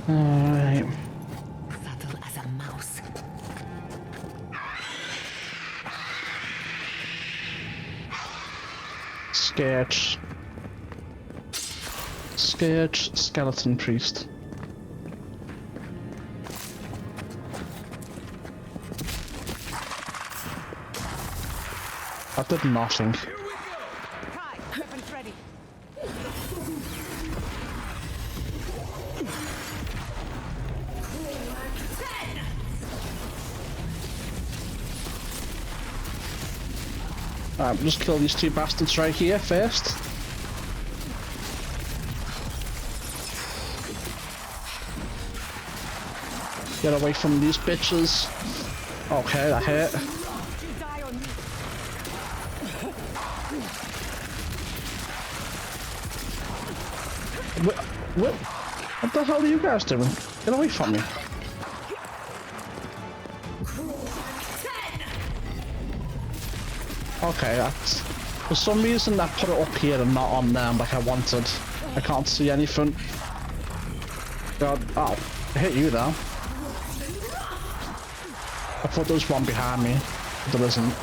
A: Alright.
S: Subtle as a mouse.
A: Sketch. Sketch skeleton priest. I did nothing. Alright, just kill these two bastards right here first. Get away from these bitches. Okay, that hit. What the hell are you guys doing? Get away from me. Okay, that's... For some reason I put it up here and not on them like I wanted. I can't see anything. God, oh, I hit you though. I thought there was one behind me, but there isn't.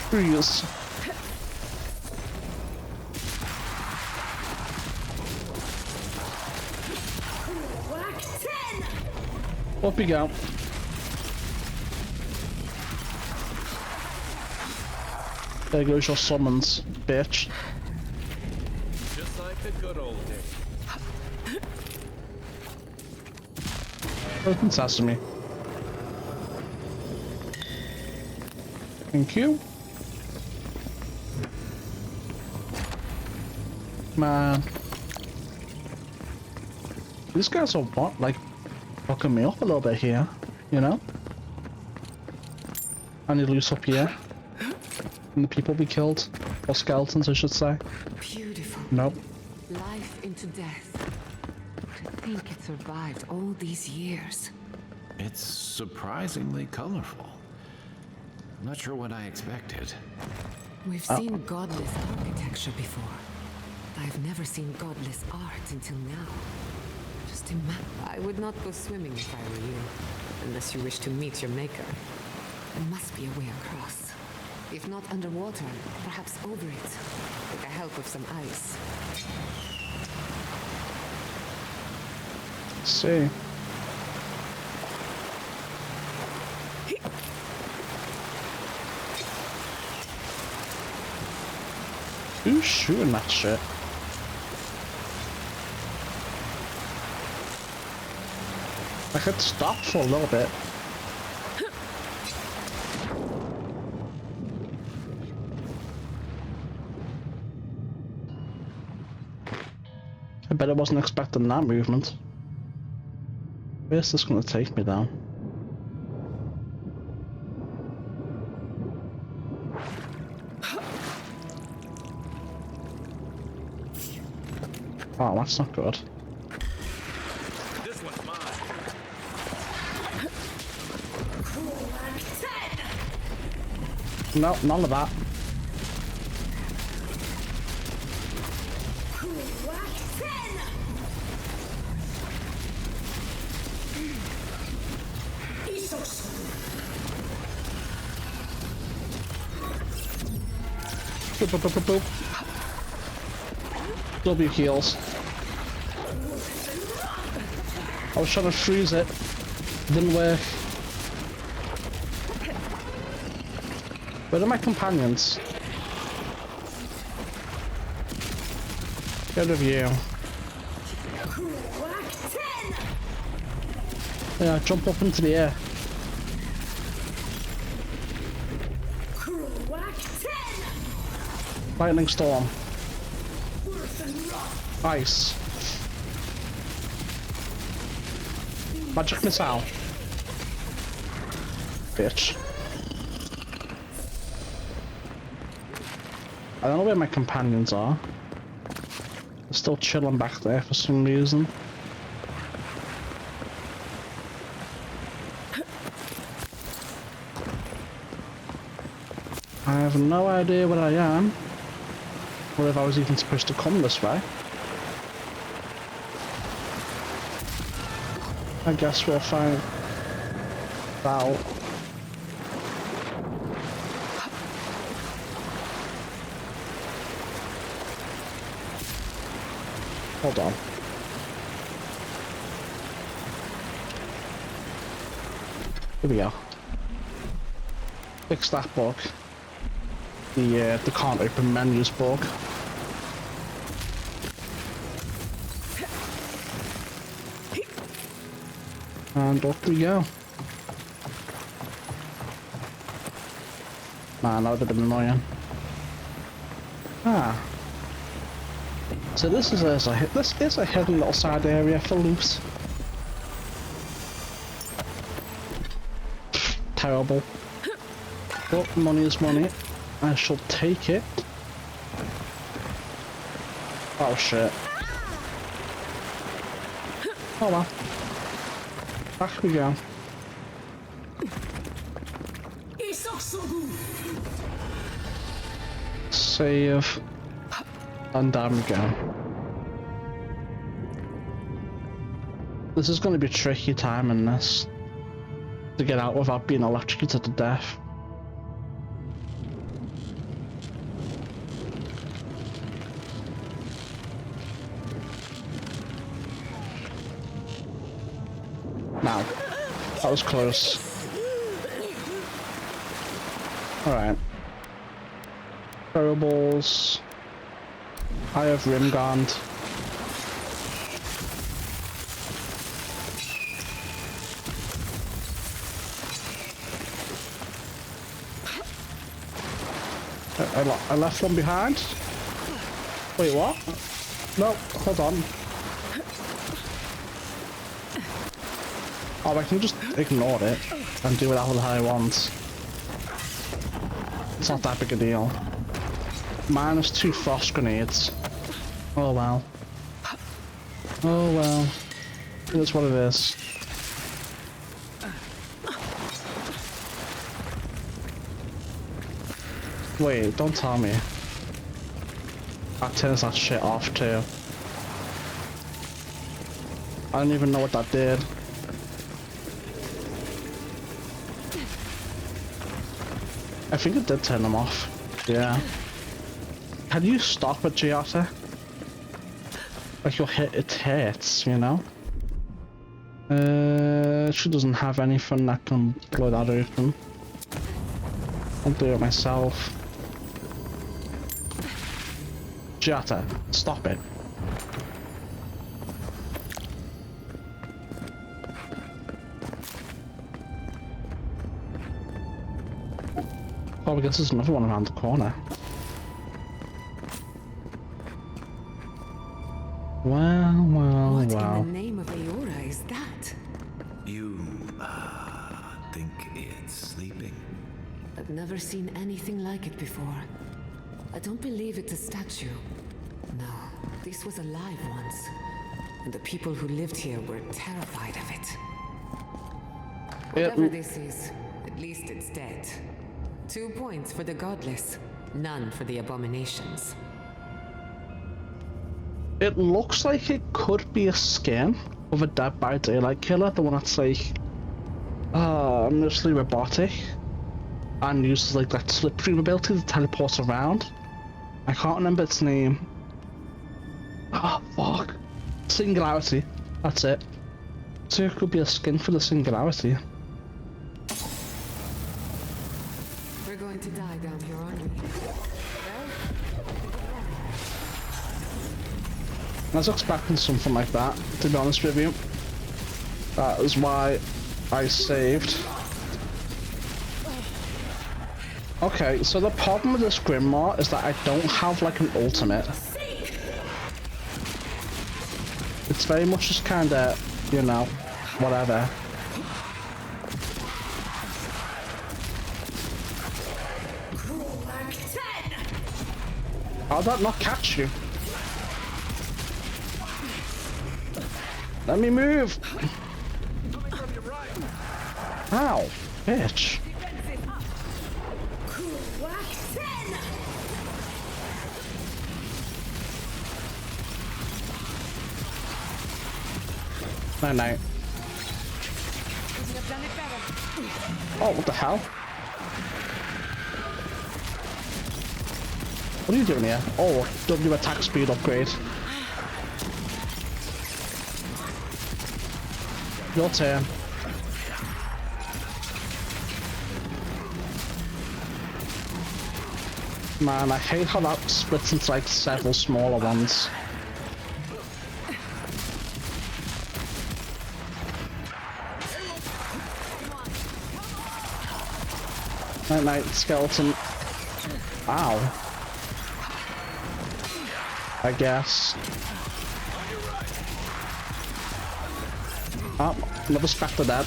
A: Freeze. Up we go. There goes your summons, bitch.
D: Just like the good old days.
A: Open sesame. Thank you. Man. These guys are what? Like, fucking me up a little bit here, you know? I need loose up here. And the people we killed. Or skeletons, I should say.
S: Beautiful.
A: Nope.
S: Life into death. To think it survived all these years.
E: It's surprisingly colorful. I'm not sure what I expected.
S: We've seen godless architecture before. I've never seen godless art until now. Just imagine. I would not go swimming if I were you. Unless you wish to meet your maker. There must be a way across. If not underwater, perhaps over it. With the help of some ice.
A: Let's see. Who's shooting that shit? I could stop for a little bit. I bet I wasn't expecting that movement. Where's this gonna take me down? Oh, that's not good.
D: This one's mine.
A: No, none of that. Boop, boop, boop, boop, boop. W heals. I was trying to freeze it. Didn't work. Where are my companions? Get rid of you. Yeah, jump up into the air. Lightning storm. Ice. Magic missile. Bitch. I don't know where my companions are. They're still chilling back there for some reason. I have no idea where I am. Or if I was even supposed to come this way. I guess we'll find out. Hold on. Here we go. Fix that bug. The can't open menus bug. And up we go. Man, that would have been annoying. Ah. So this is a hidden little side area for loot. Terrible. But money is money. I shall take it. Oh shit. Oh well. Back we go. Save. And down we go. This is going to be tricky timing this. To get out without being electrocuted to death. Now, that was close. Alright. Throwables. I have Rimgand. I left one behind. Wait, what? No, hold on. Oh, I can just ignore it and do whatever the hell I want. It's not that big a deal. -2 frost grenades. Oh well. Oh well. That's what it is. Wait, don't tell me. That turns that shit off too. I don't even know what that did. I think it did turn them off. Yeah. Can you stop it, Giata? Like your hit, it hurts, you know? She doesn't have anything that can blow that open. I'll do it myself. Giata, stop it. Oh, I guess there's another one around the corner. Well, well,
S: what
A: well.
S: in the name of Aora is that?
E: You, think it's sleeping?
S: I've never seen anything like it before. I don't believe it's a statue. No, this was alive once. And the people who lived here were terrified of it. Whatever this is, at least it's dead. 2 points for the godless, none for the abominations.
A: It looks like it could be a skin of a Dead by Daylight killer, the one that's like mostly robotic and uses like that slipstream ability to teleport around. I can't remember its name. Oh fuck. Singularity. That's it. So it could be a skin for the Singularity.
S: We're going to die down here, aren't we?
A: I was expecting something like that, to be honest with you. That is why I saved. Okay, so the problem with this Grimoire is that I don't have like an ultimate. It's very much just kinda, you know, whatever. How'd that not catch you? Let me move! Ow, bitch. No, no. Oh, what the hell? What are you doing here? Oh, W attack speed upgrade. Your turn. Man, I hate how that splits into like several smaller ones. Night night, skeleton. Ow. I guess. Oh, another spectre dead.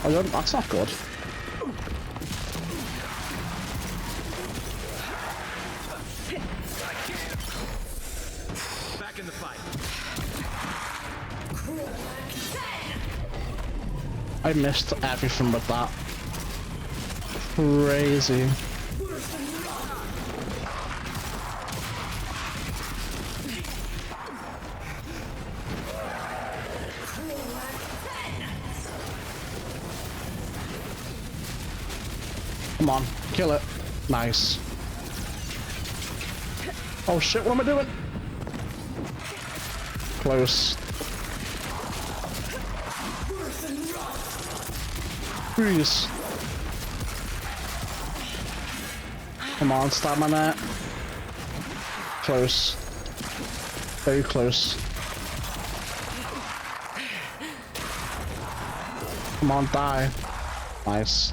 A: Oh, that's not good.
C: Back in the fight.
A: I missed everything with that. Crazy. Come on, kill it. Nice. Oh shit, what am I doing? Close. Freeze. Come on, stamina. Close. Very close. Come on, die. Nice.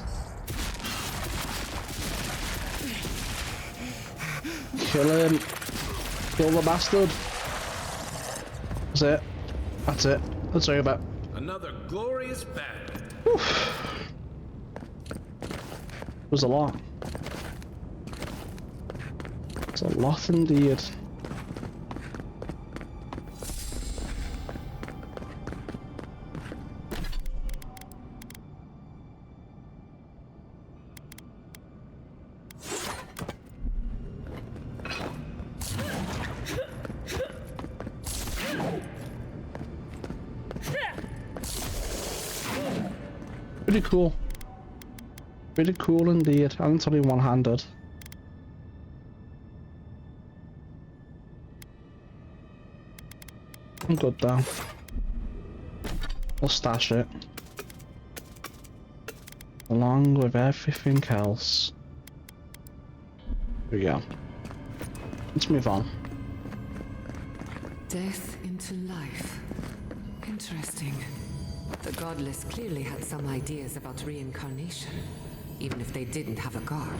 A: Kill him. Kill the bastard. That's it. That's it. It's over.
E: Another glorious battle.
A: It was a lot. It's a lot indeed. Pretty cool. Pretty cool indeed. And it's only one-handed. I'm good though. We'll stash it. Along with everything else. Here we go. Let's move on.
S: Death into life. Interesting. The godless clearly had some ideas about reincarnation, even if they didn't have a god.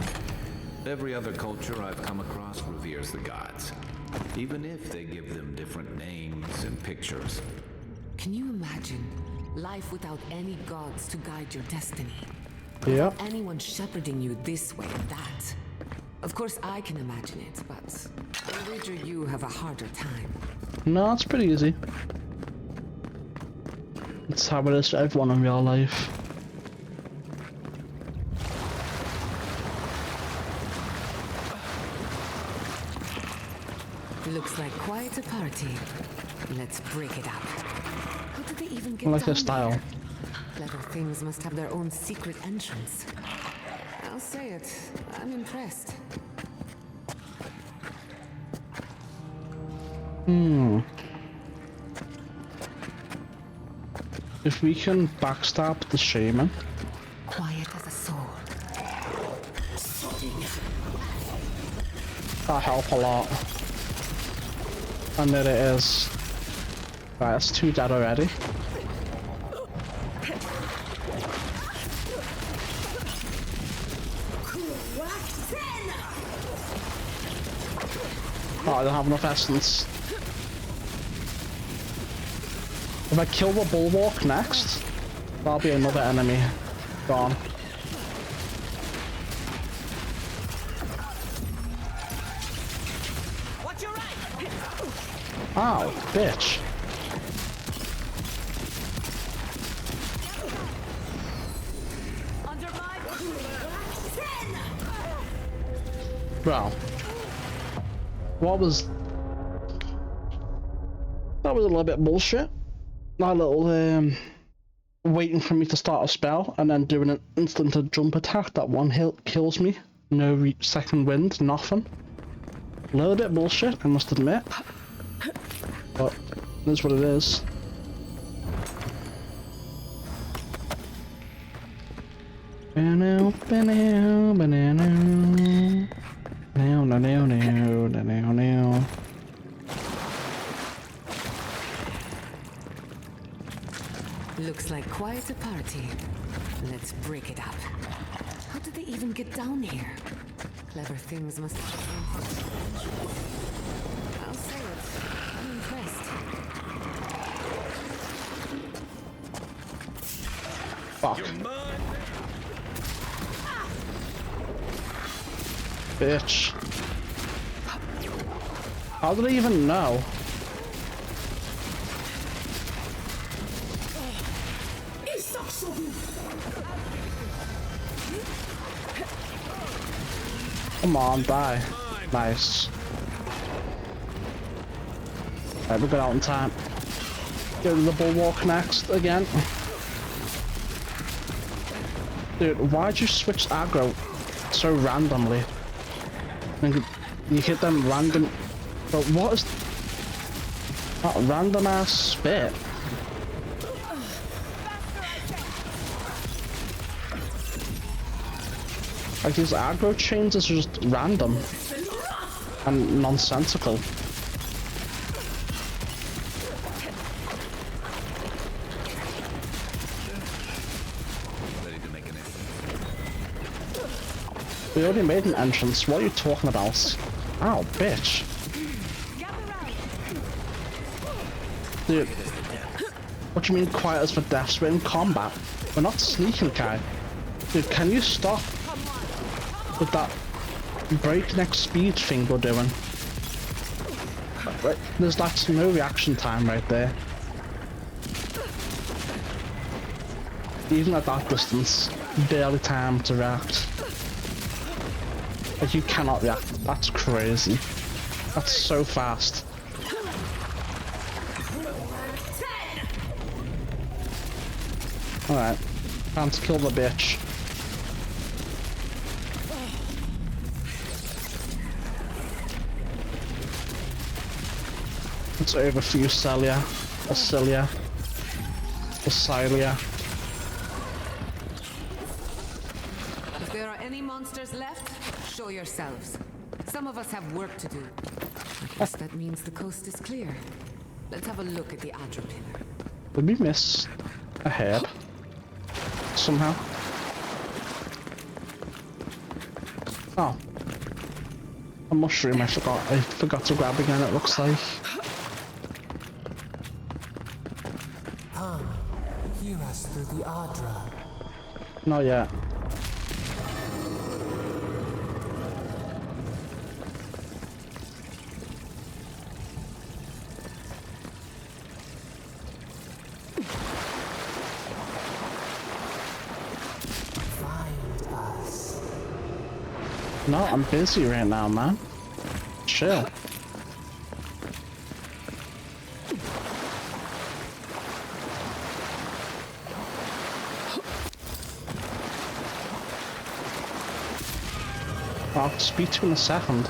E: Every other culture I've come across reveres the gods, even if they give them different names and pictures.
S: Can you imagine life without any gods to guide your destiny?
A: Yeah.
S: Without anyone shepherding you this way and that? Of course I can imagine it, but I wager you have a harder time.
A: No, it's pretty easy. It's how it is for everyone in real life.
S: Looks like quite a party. Let's break it up. How did they even get
A: I like
S: down
A: their style.
S: there? Clever things must have their own secret entrance. I'll say it. I'm impressed.
A: If we can backstab the shaman.
S: Quiet as a soul.
A: That'll help a lot. And there it is. Right, that's 2 dead already. Oh, I don't have enough essence. If I kill the bulwark next, that'll be another enemy gone. Ow, bitch. Bro. What was... That was a little bit bullshit. That little, waiting for me to start a spell and then doing an instant jump attack that one hit kills me. No second wind, nothing. A little bit bullshit, I must admit. But it is what it is. Banana, banana, banana. Now, now, now, now, now, now.
S: Looks like quite a party. Let's break it up. How did they even get down here? Clever things must have... I'll say it. I'm impressed.
A: Fuck. Bitch. How did I even know? Come on, die. Nice. Right, we'll get out in time. Go to the bulwark next, again. Dude, why'd you switch aggro so randomly? And you hit them random... But what is... that random ass spit? Like, these aggro chains is just random and nonsensical.
E: Ready to make an entrance.
A: We already made an entrance. What are you talking about? Ow, bitch. Dude, what do you mean quiet as for deaths? We're in combat. We're not sneaking, guy. Dude, can you stop with that breakneck speed thing we're doing? Right, there's like no reaction time right there. Even at that distance, barely time to react. Like, you cannot react. That's crazy. That's so fast. Alright, time to kill the bitch. It's over for you, Celia. Or Celia. Or Celia.
S: If there are any monsters left, show yourselves. Some of us have work to do. I guess that means the coast is clear. Let's have a look at the Adra pillar.
A: Did we miss a herb? Somehow? Oh. A mushroom I forgot to grab again, it looks like.
G: Come, hear us through the Adra.
A: Not yet. No, I'm busy right now, man. Chill. I'll speak to you in a second.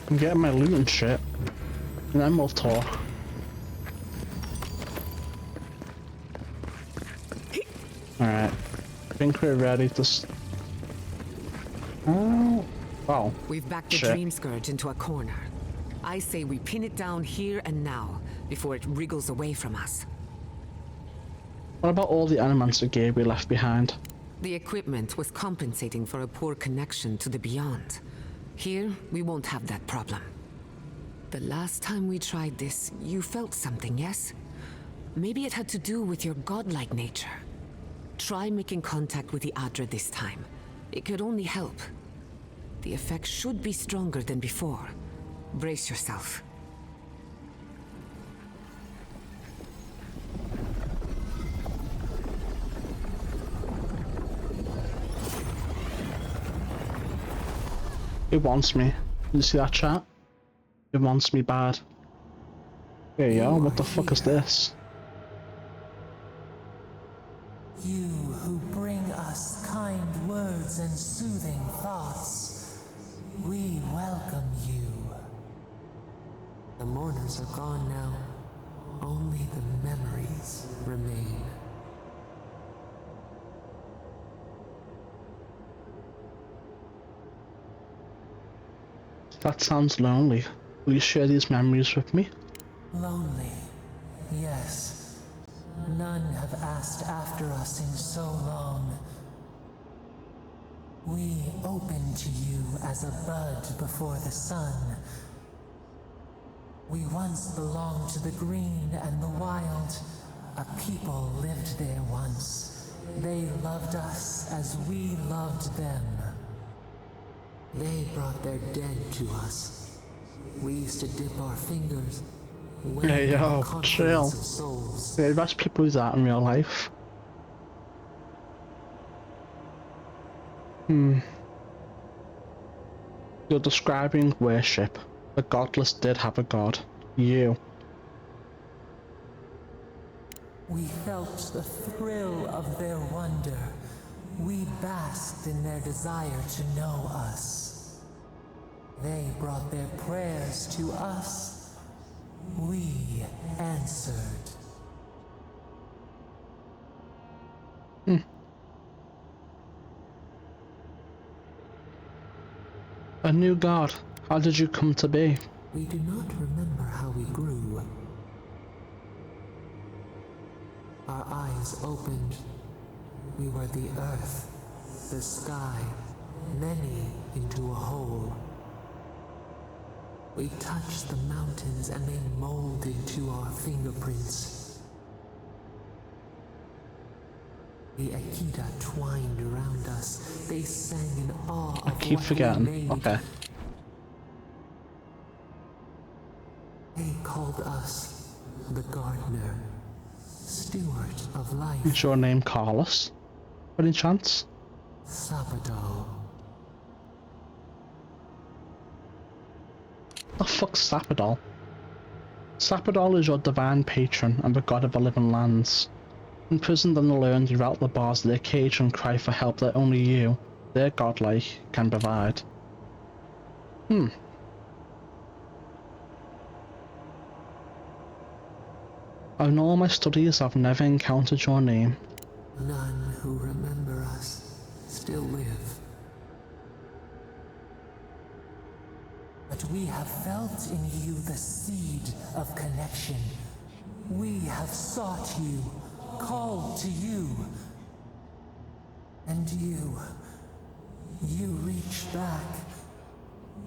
A: I'm getting my loot and shit. And then we'll talk. Alright. I think we're ready to oh. Wow.
S: We've backed the Dream Scourge into a corner. I say we pin it down here and now, before it wriggles away from us.
A: What about all the Animancer gear we left behind?
S: The equipment was compensating for a poor connection to the beyond. Here, we won't have that problem. The last time we tried this, you felt something, yes? Maybe it had to do with your godlike nature. Try making contact with the Adra this time. It could only help. The effect should be stronger than before. Brace yourself.
A: It wants me. You see that chat? It wants me bad. There you go. What the fuck is this?
G: You who bring us kind words and soothing thoughts, we welcome you. The mourners are gone now. Only the memories remain.
A: That sounds lonely. Will you share these memories with me?
G: Lonely, yes. None have asked after us in so long. We open to you as a bud before the sun. We once belonged to the green and the wild. A people lived there once. They loved us as we loved them. They brought their dead to us. We used to dip our fingers.
A: Hey yo, chill. Yeah, that's people who's that in real life. You're describing worship. The godless did have a god. You.
G: We felt the thrill of their wonder. We basked in their desire to know us. They brought their prayers to us. We answered.
A: A new god. How did you come to be?
G: We do not remember how we grew. Our eyes opened. We were the earth, the sky, many into a whole. We touched the mountains and they molded to our fingerprints. The Akita twined around us. They sang in awe of
A: I keep
G: what
A: forgetting.
G: we made.
A: Okay.
G: They called us the gardener, steward of life.
A: Is your name Carlos? Any chance?
G: Sabado.
A: The fuck's Sapadol? Sapadol is your divine patron and the god of the living lands. Imprisoned and alone, you rattle the bars of their cage and cry for help that only you, their godlike, can provide. In all my studies, I've never encountered your name.
G: None who remember us still live. But we have felt in you the seed of connection. We have sought you, called to you. And you reach back.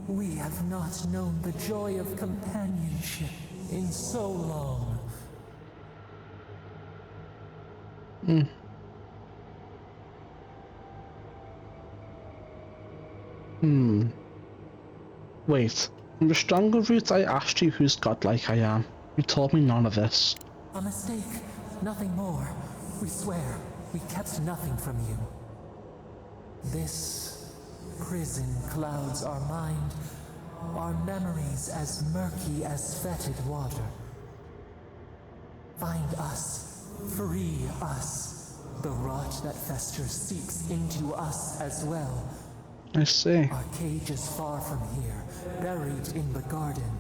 G: We have not known the joy of companionship in so long.
A: Wait, in the stronger route I asked you whose godlike I am. You told me none of this.
G: A mistake, nothing more. We swear, we kept nothing from you. This prison clouds our mind, our memories as murky as fetid water. Find us, free us. The rot that festers seeps into us as well.
A: I see.
G: Our cage is far from here, buried in the garden,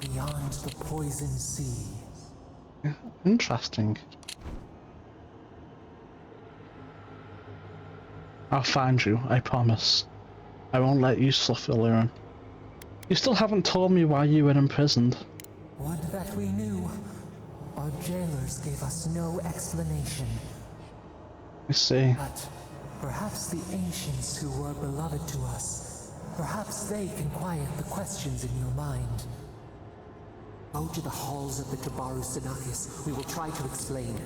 G: beyond the poison sea.
A: Interesting. I'll find you, I promise. I won't let you suffer alone. You still haven't told me why you were imprisoned.
G: Would that we knew. Our jailers gave us no explanation.
A: I see.
G: But perhaps the ancients who were beloved to us, perhaps they can quiet the questions in your mind. Go to the halls of the Tabaru Sinakis. We will try to explain.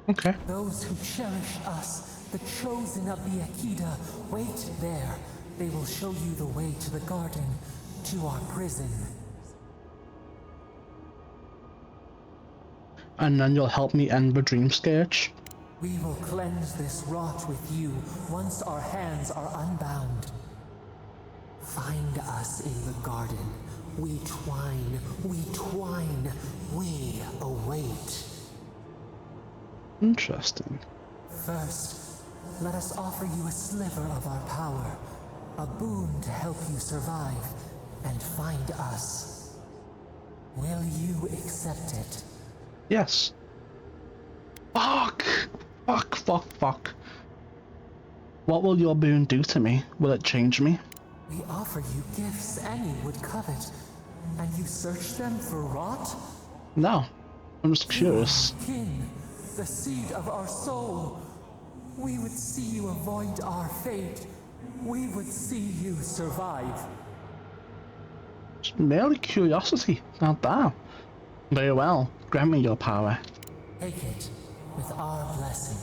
A: Okay.
G: Those who cherish us, the chosen of the Akita, wait there. They will show you the way to the garden, to our prison.
A: And then you'll help me end the dream scourge?
G: We will cleanse this rot with you once our hands are unbound. Find us in the garden. We twine, we await.
A: Interesting.
G: First, let us offer you a sliver of our power, a boon to help you survive and find us. Will you accept it?
A: Yes. Fuck! Fuck. What will your boon do to me? Will it change me?
G: We offer you gifts any would covet, and you search them for rot?
A: No. I'm just curious.
G: Kin, the seed of our soul. We would see you avoid our fate. We would see you survive.
A: It's merely curiosity. Now damn. Very well. Grant me your power.
G: Take it with our blessing.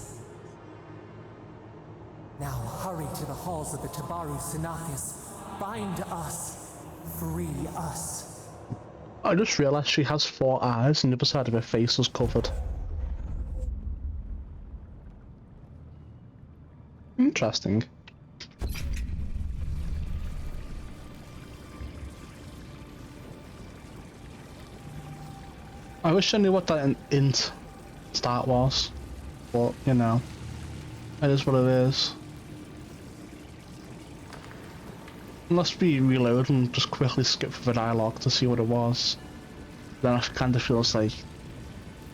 G: Now hurry to the halls of the Tabaru Sinakis. Bind us. Free us.
A: I just realized she has 4 eyes and the other side of her face is covered. Interesting. I wish I knew what that int start was, but you know, it is what it is. Unless we reload and just quickly skip through the dialogue to see what it was, then it kind of feels like,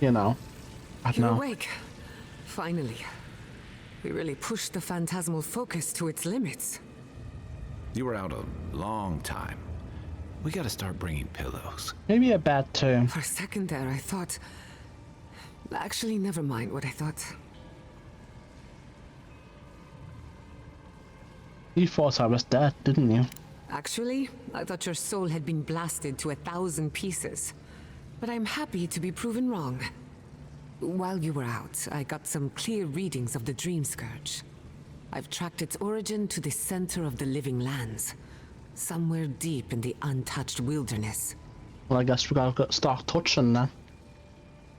A: you know,
S: You're awake. Finally. We really pushed the phantasmal focus to its limits.
E: You were out a long time. We gotta start bringing pillows.
A: Maybe a bad term.
S: For a second there, I thought... Actually, never mind what I thought.
A: You thought I was dead, didn't you?
S: Actually, I thought your soul had been blasted to 1,000 pieces. But I'm happy to be proven wrong. While you were out, I got some clear readings of the Dream Scourge. I've tracked its origin to the center of the living lands. Somewhere deep in the untouched wilderness.
A: Well, I guess we gotta start touching then.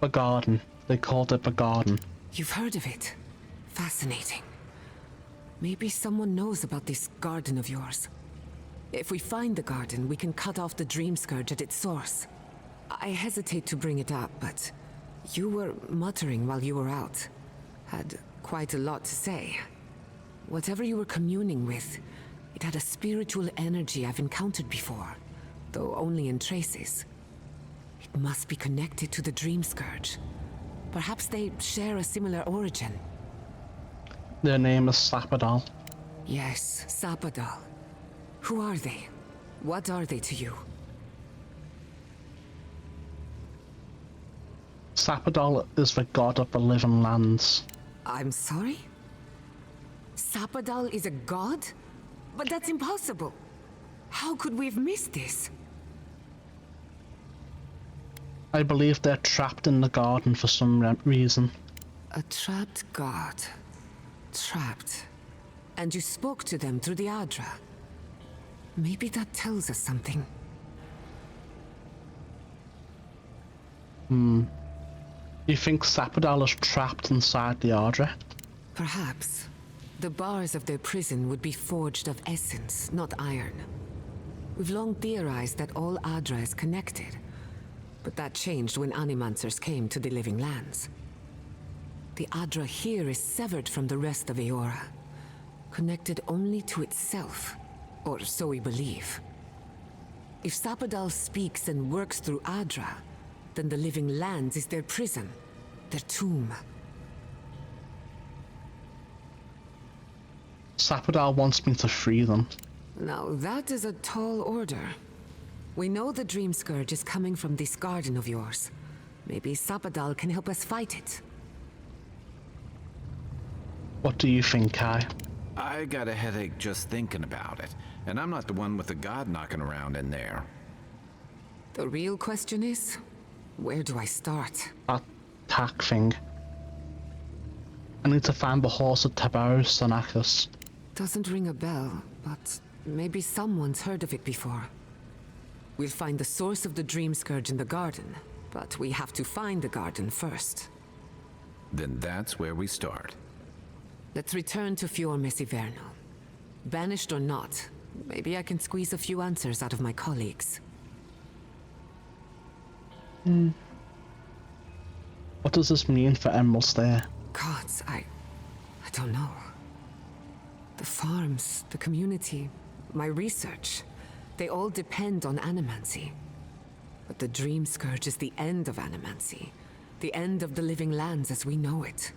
A: The garden. They called it the garden.
S: You've heard of it? Fascinating. Maybe someone knows about this garden of yours. If we find the garden, we can cut off the Dream Scourge at its source. I hesitate to bring it up, but you were muttering while you were out. Had quite a lot to say. Whatever you were communing with, it had a spiritual energy I've encountered before, though only in traces. It must be connected to the Dream Scourge. Perhaps they share a similar origin.
A: Their name is Sapadal.
S: Yes, Sapadal. Who are they? What are they to you?
A: Sapadal is the god of the living lands.
S: I'm sorry? Sapadal is a god? But that's impossible. How could we have missed this?
A: I believe they're trapped in the garden for some reason.
S: A trapped god. Trapped. And you spoke to them through the Adra. Maybe that tells us something.
A: You think Sapadal is trapped inside the Adra?
S: Perhaps. The bars of their prison would be forged of essence, not iron. We've long theorized that all Adra is connected, but that changed when Animancers came to the living lands. The Adra here is severed from the rest of Eora, connected only to itself, or so we believe. If Sapadal speaks and works through Adra, then the living lands is their prison, their tomb.
A: Sapadal wants me to free them.
S: Now that is a tall order. We know the Dream Scourge is coming from this garden of yours. Maybe Sapadal can help us fight it.
A: What do you think, Kai?
E: I got a headache just thinking about it, and I'm not the one with the god knocking around in there.
S: The real question is, where do I start?
A: That tack thing. I need to find the horse of Tabaru Sanakis.
S: Doesn't ring a bell, but maybe someone's heard of it before. We'll find the source of the Dream Scourge in the garden, but we have to find the garden first.
E: Then that's where we start.
S: Let's return to Fior Messiverno. Banished or not, maybe I can squeeze a few answers out of my colleagues.
A: What does this mean for Emeralds there?
S: Gods, I don't know. The farms, the community, my research, they all depend on animancy. But the Dream Scourge is the end of animancy, the end of the living lands as we know it.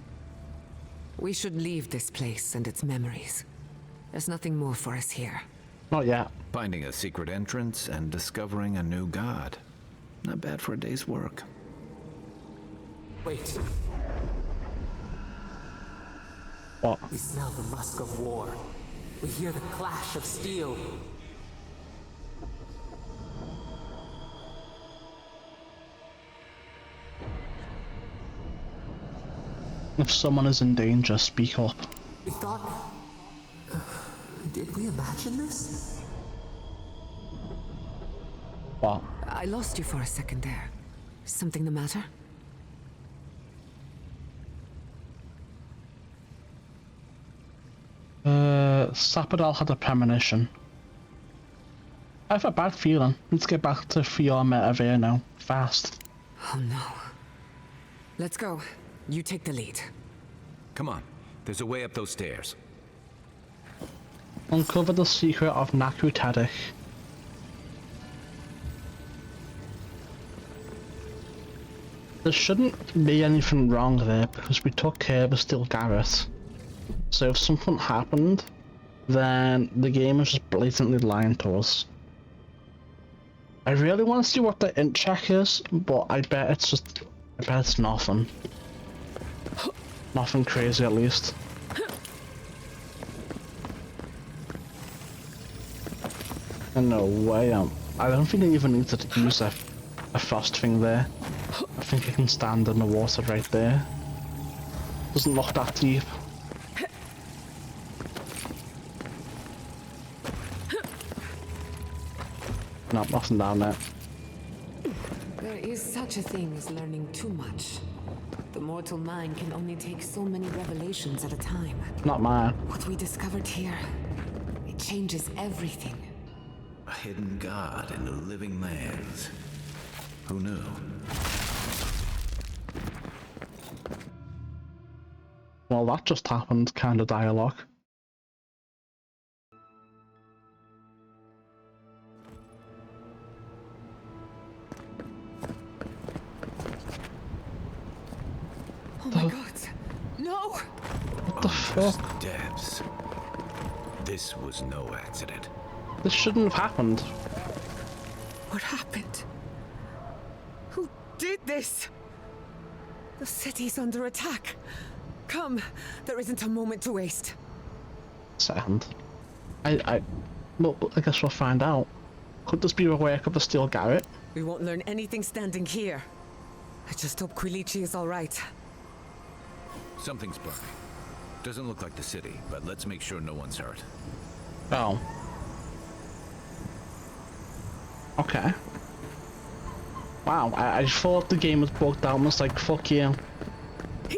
S: We should leave this place and its memories. There's nothing more for us here.
A: Not yet.
E: Finding a secret entrance and discovering a new god. Not bad for a day's work.
M: Wait.
A: What?
M: We smell the musk of war. We hear the clash of steel.
A: If someone is in danger, speak up.
M: We thought... did we imagine this?
A: What?
S: I lost you for a second there. Something the matter?
A: Sapadal had a premonition. I have a bad feeling. Let's get back to Fior Messiverno fast.
S: Oh no. Let's go. You take the lead.
E: Come on. There's a way up those stairs.
A: Uncover the secret of Naku Tadich. There shouldn't be anything wrong there because we took care of Still Garrett. So if something happened, then the game is just blatantly lying to us. I really want to see what the int check is, but I bet it's nothing. Nothing crazy at least. And no way, I don't think I even need to use a frost thing there. I think I can stand in the water right there. Doesn't look that deep. No, nothing down there.
S: There is such a thing as learning too much. The mortal mind can only take so many revelations at a time.
A: Not mine.
S: What we discovered here, it changes everything.
E: A hidden god in the living lands. Who knew?
A: Well, that just happened, kind of dialogue.
S: Oh my god! No!
A: What the fuck?
E: Depths. This was no accident.
A: This shouldn't have happened.
S: What happened? Who did this? The city's under attack. Come, there isn't a moment to waste.
A: Second. Well, I guess we'll find out. Could this be a work of the Still Garrett?
S: We won't learn anything standing here. I just hope Quilichi is all right.
E: Something's burning. Doesn't look like the city, but let's make sure no one's hurt.
A: Oh. Okay. Wow, I thought the game was bugged out. Almost like, fuck you.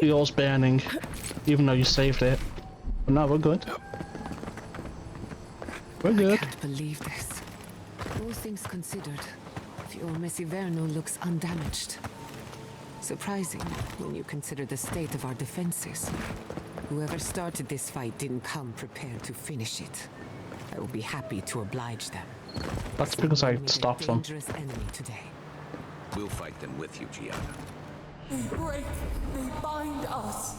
A: Yours burning, even though you saved it. But no, we're good. We're good.
S: I can't believe this. All things considered, Fior Messiverno looks undamaged. Surprising when you consider the state of our defenses. Whoever started this fight didn't come prepared to finish it. I will be happy to oblige them.
A: That's because I stopped them.
S: Dangerous enemy today.
E: We'll fight them with you, Gianna.
G: They break, they bind us.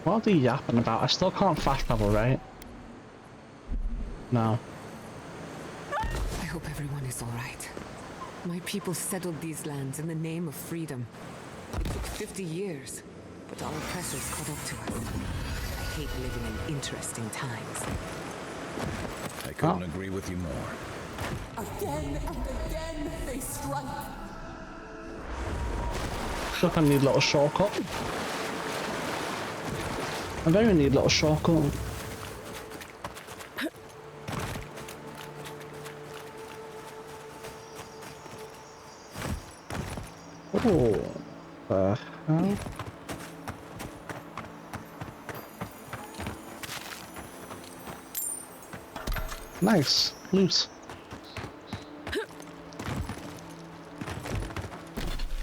A: What are they yapping about? I still can't fast travel, right? No.
S: I hope everyone is all right. My people settled these lands in the name of freedom. It took 50 years, but our oppressors caught up to us. I hate living in interesting times.
E: I couldn't agree with you more.
G: Again and again they strike.
A: Look, I need a little shortcut. I very need a little shortcut. Oh, hell? Nice loot.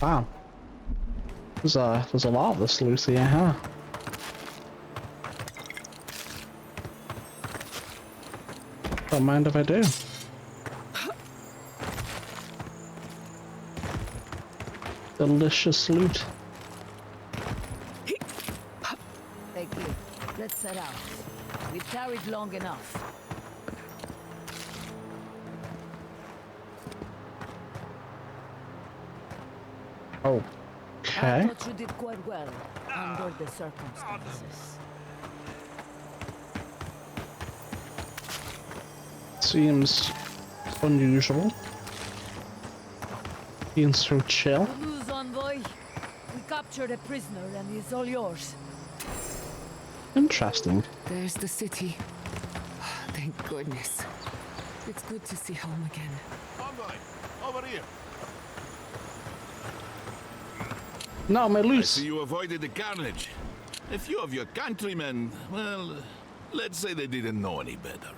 A: Wow. There's a lot of this loot here, huh? Don't mind if I do. Delicious loot.
K: Thank you. Let's set out. We've tarried long enough.
A: Okay.
K: I thought you did quite well under the circumstances.
A: Seems unusual. Being so chill.
K: Lose envoy. We captured a prisoner and he's all yours.
A: Interesting.
S: There's the city. Thank goodness. It's good to see home again.
F: Envoy, over here.
A: No, my
F: I
A: loose.
F: see you avoided the carnage. A few of your countrymen, well, let's say they didn't know any better.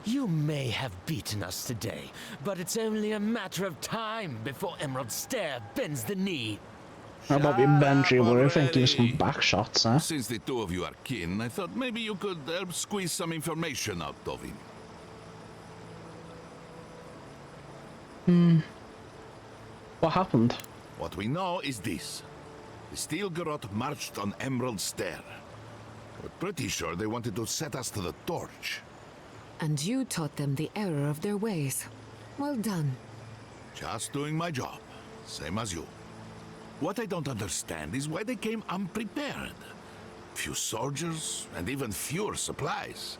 T: You may have beaten us today, but it's only a matter of time before Emerald Stair bends the knee.
A: How about we bend you? We're thinking some back shots, huh?
F: Since the two of you are kin, I thought maybe you could help squeeze some information out of him.
A: What happened?
U: What we know is this. The Steel Garrote marched on Emerald Stair. We're pretty sure they wanted to set us to the torch.
S: And you taught them the error of their ways. Well done.
U: Just doing my job, same as you. What I don't understand is why they came unprepared. Few soldiers, and even fewer supplies.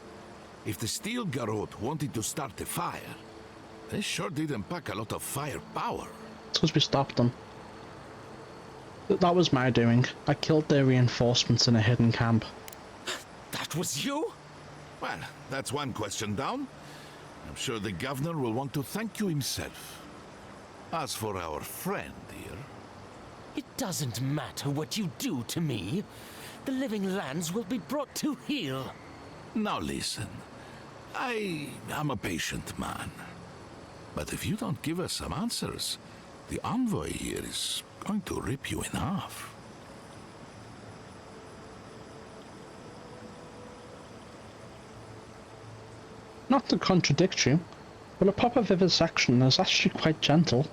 U: If the Steel Garrote wanted to start a fire, they sure didn't pack a lot of firepower.
A: It's because we stopped them. That was my doing. I killed their reinforcements in a hidden camp.
T: That was you?
U: Well, that's one question down. I'm sure the governor will want to thank you himself. As for our friend here...
T: It doesn't matter what you do to me. The living lands will be brought to heel.
U: Now listen. I am a patient man. But if you don't give us some answers, the envoy here is going to rip you in half.
A: Not to contradict you, but a proper vivisection is actually quite gentle.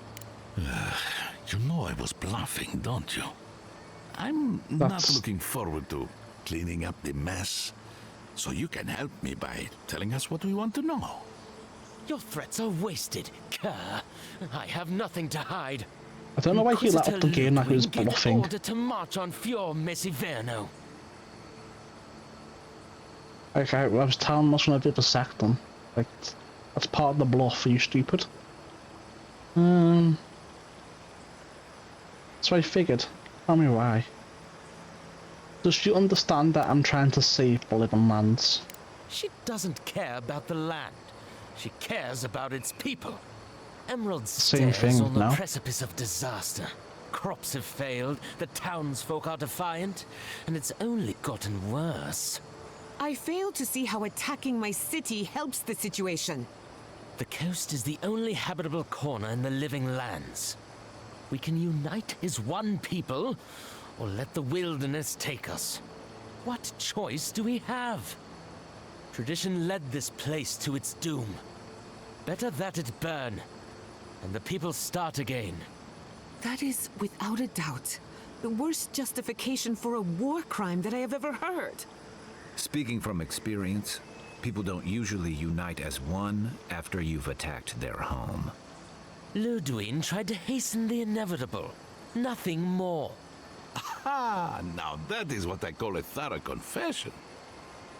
U: You know I was bluffing, don't you? I'm not looking forward to cleaning up the mess. So you can help me by telling us what we want to know.
T: Your threats are wasted, Kerr. I have nothing to hide.
A: I don't know why he let up the game like he was bluffing.
T: Order to march on Fior Mesiverno.
A: Okay, I was telling us when I did the sectum. Like, that's part of the bluff, are you stupid? So I figured. Tell me why. Does she understand that I'm trying to save the living lands?
T: She doesn't care about the land. She cares about its people. Emerald Stair's on the precipice of disaster. Crops have failed, the townsfolk are defiant, and it's only gotten worse.
S: I fail to see how attacking my city helps the situation.
T: The coast is the only habitable corner in the living lands. We can unite as one people, or let the wilderness take us. What choice do we have? Tradition led this place to its doom. Better that it burn, and the people start again.
S: That is, without a doubt, the worst justification for a war crime that I have ever heard.
E: Speaking from experience, people don't usually unite as one after you've attacked their home.
T: Ludwig tried to hasten the inevitable. Nothing more.
U: Ah, now that is what I call a thorough confession.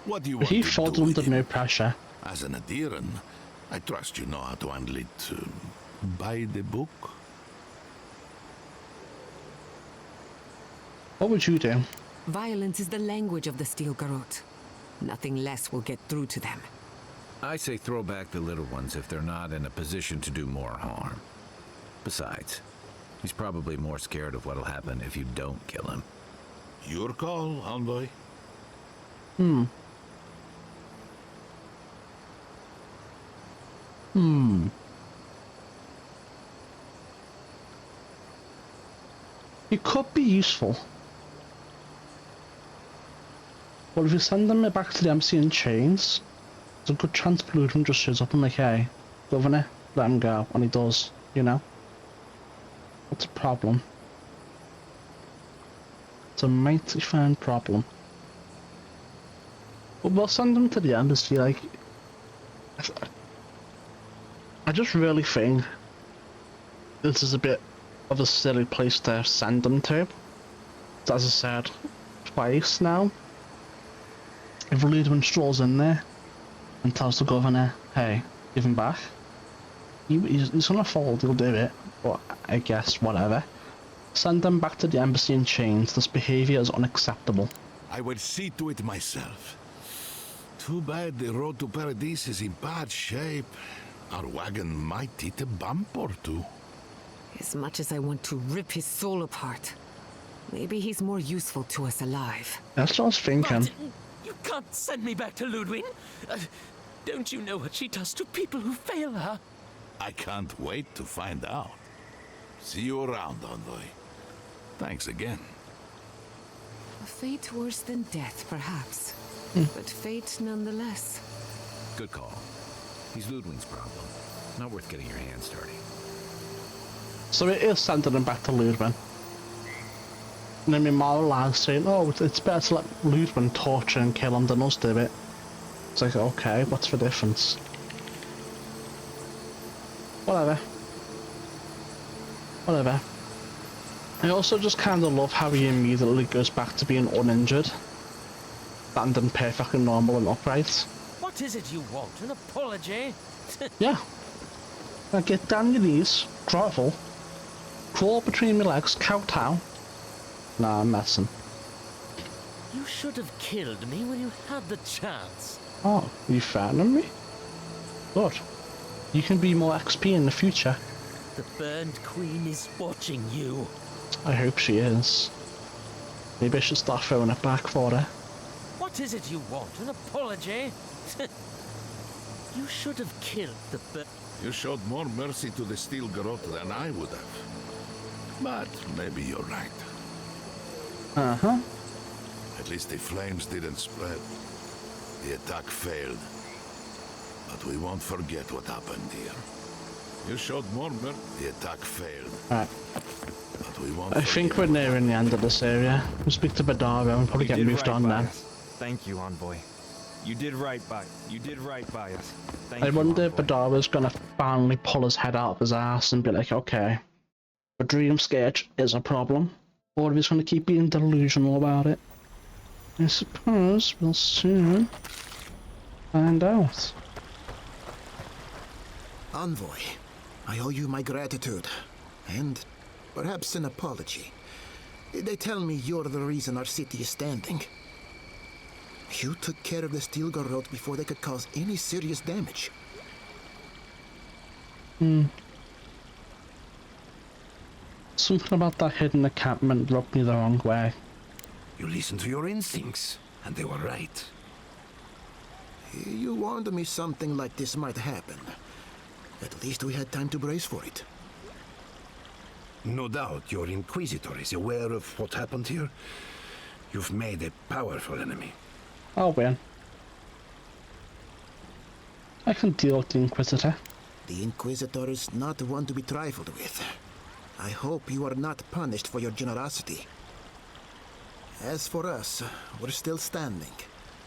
U: What do you want
A: He
U: to
A: fought
U: do
A: under
U: with
A: no
U: him?
A: pressure.
U: As an Adiran, I trust you know how to handle it by the book.
A: What would you do?
S: Violence is the language of the Steel Garrote. Nothing less will get through to them.
E: I say throw back the little ones if they're not in a position to do more harm. Besides, he's probably more scared of what'll happen if you don't kill him.
U: Your call, envoy.
A: It could be useful. Well, if you send them back to the embassy in chains, there's a good chance Bludrum just shows up and like, hey, Governor, let him go, and he does, you know? What's a problem? It's a mighty fine problem. But we'll send them to the embassy, like... I just really think this is a bit of a silly place to send them to. As I said twice now, if Ludwig strolls in there and tells the governor, hey, give him back, he's gonna fold, he'll do it, but I guess whatever. Send them back to the embassy in chains. This behaviour is unacceptable.
U: I will see to it myself. Too bad the road to Paradise is in bad shape. Our wagon might hit a bump or two.
S: As much as I want to rip his soul apart, maybe he's more useful to us alive.
A: That's what I was thinking.
T: But you can't send me back to Ludwig. Don't you know what she does to people who fail her?
U: I can't wait to find out. See you around, envoy. Thanks again.
S: A fate worse than death, perhaps. But fate nonetheless.
E: Good call. He's Ludwig's problem. Not worth getting your hands dirty.
A: So it is sending them back to Ludwig. And then my moral lies saying, oh, it's better to let Ludwig torture and kill him than us do it. It's like, okay, what's the difference? Whatever. Whatever. I also just kind of love how he immediately goes back to being uninjured. Standing perfectly normal and upright.
T: What is it you want? An apology?
A: Yeah. Now get down your knees, grovel, crawl between my legs, kowtow. Nah, I'm messing.
T: You should have killed me when you had the chance.
A: Oh, you threatening me? Good. You can be more XP in the future.
T: The Burned Queen is watching you.
A: I hope she is. Maybe I should start throwing it back for her.
T: What is it you want? An apology? You should have killed the
U: You showed more mercy to the Steel Garrote than I would have. But maybe you're right.
A: Uh-huh.
U: At least the flames didn't spread. The attack failed. But we won't forget what happened here. You showed more mercy. The attack failed.
A: Alright.
U: But we won't
A: I think we're nearing the end of this area. We'll speak to Badara and probably get moved on then.
B: Thank you, Envoy. You did right by us.
A: I wonder if Badara's gonna finally pull his head out of his ass and be like, okay, the dream scourge is a problem. Or if he's gonna keep being delusional about it. I suppose we'll soon find out.
R: Envoy, I owe you my gratitude, and perhaps an apology. They tell me you're the reason our city is standing. You took care of the Steel Garrote before they could cause any serious damage.
A: Something about that hidden encampment rubbed me the wrong way.
N: You listened to your instincts, and they were right.
R: You warned me something like this might happen. At least we had time to brace for it.
N: No doubt your Inquisitor is aware of what happened here. You've made a powerful enemy.
A: I'll win. I can deal with the Inquisitor.
R: The Inquisitor is not one to be trifled with. I hope you are not punished for your generosity. As for us, we're still standing,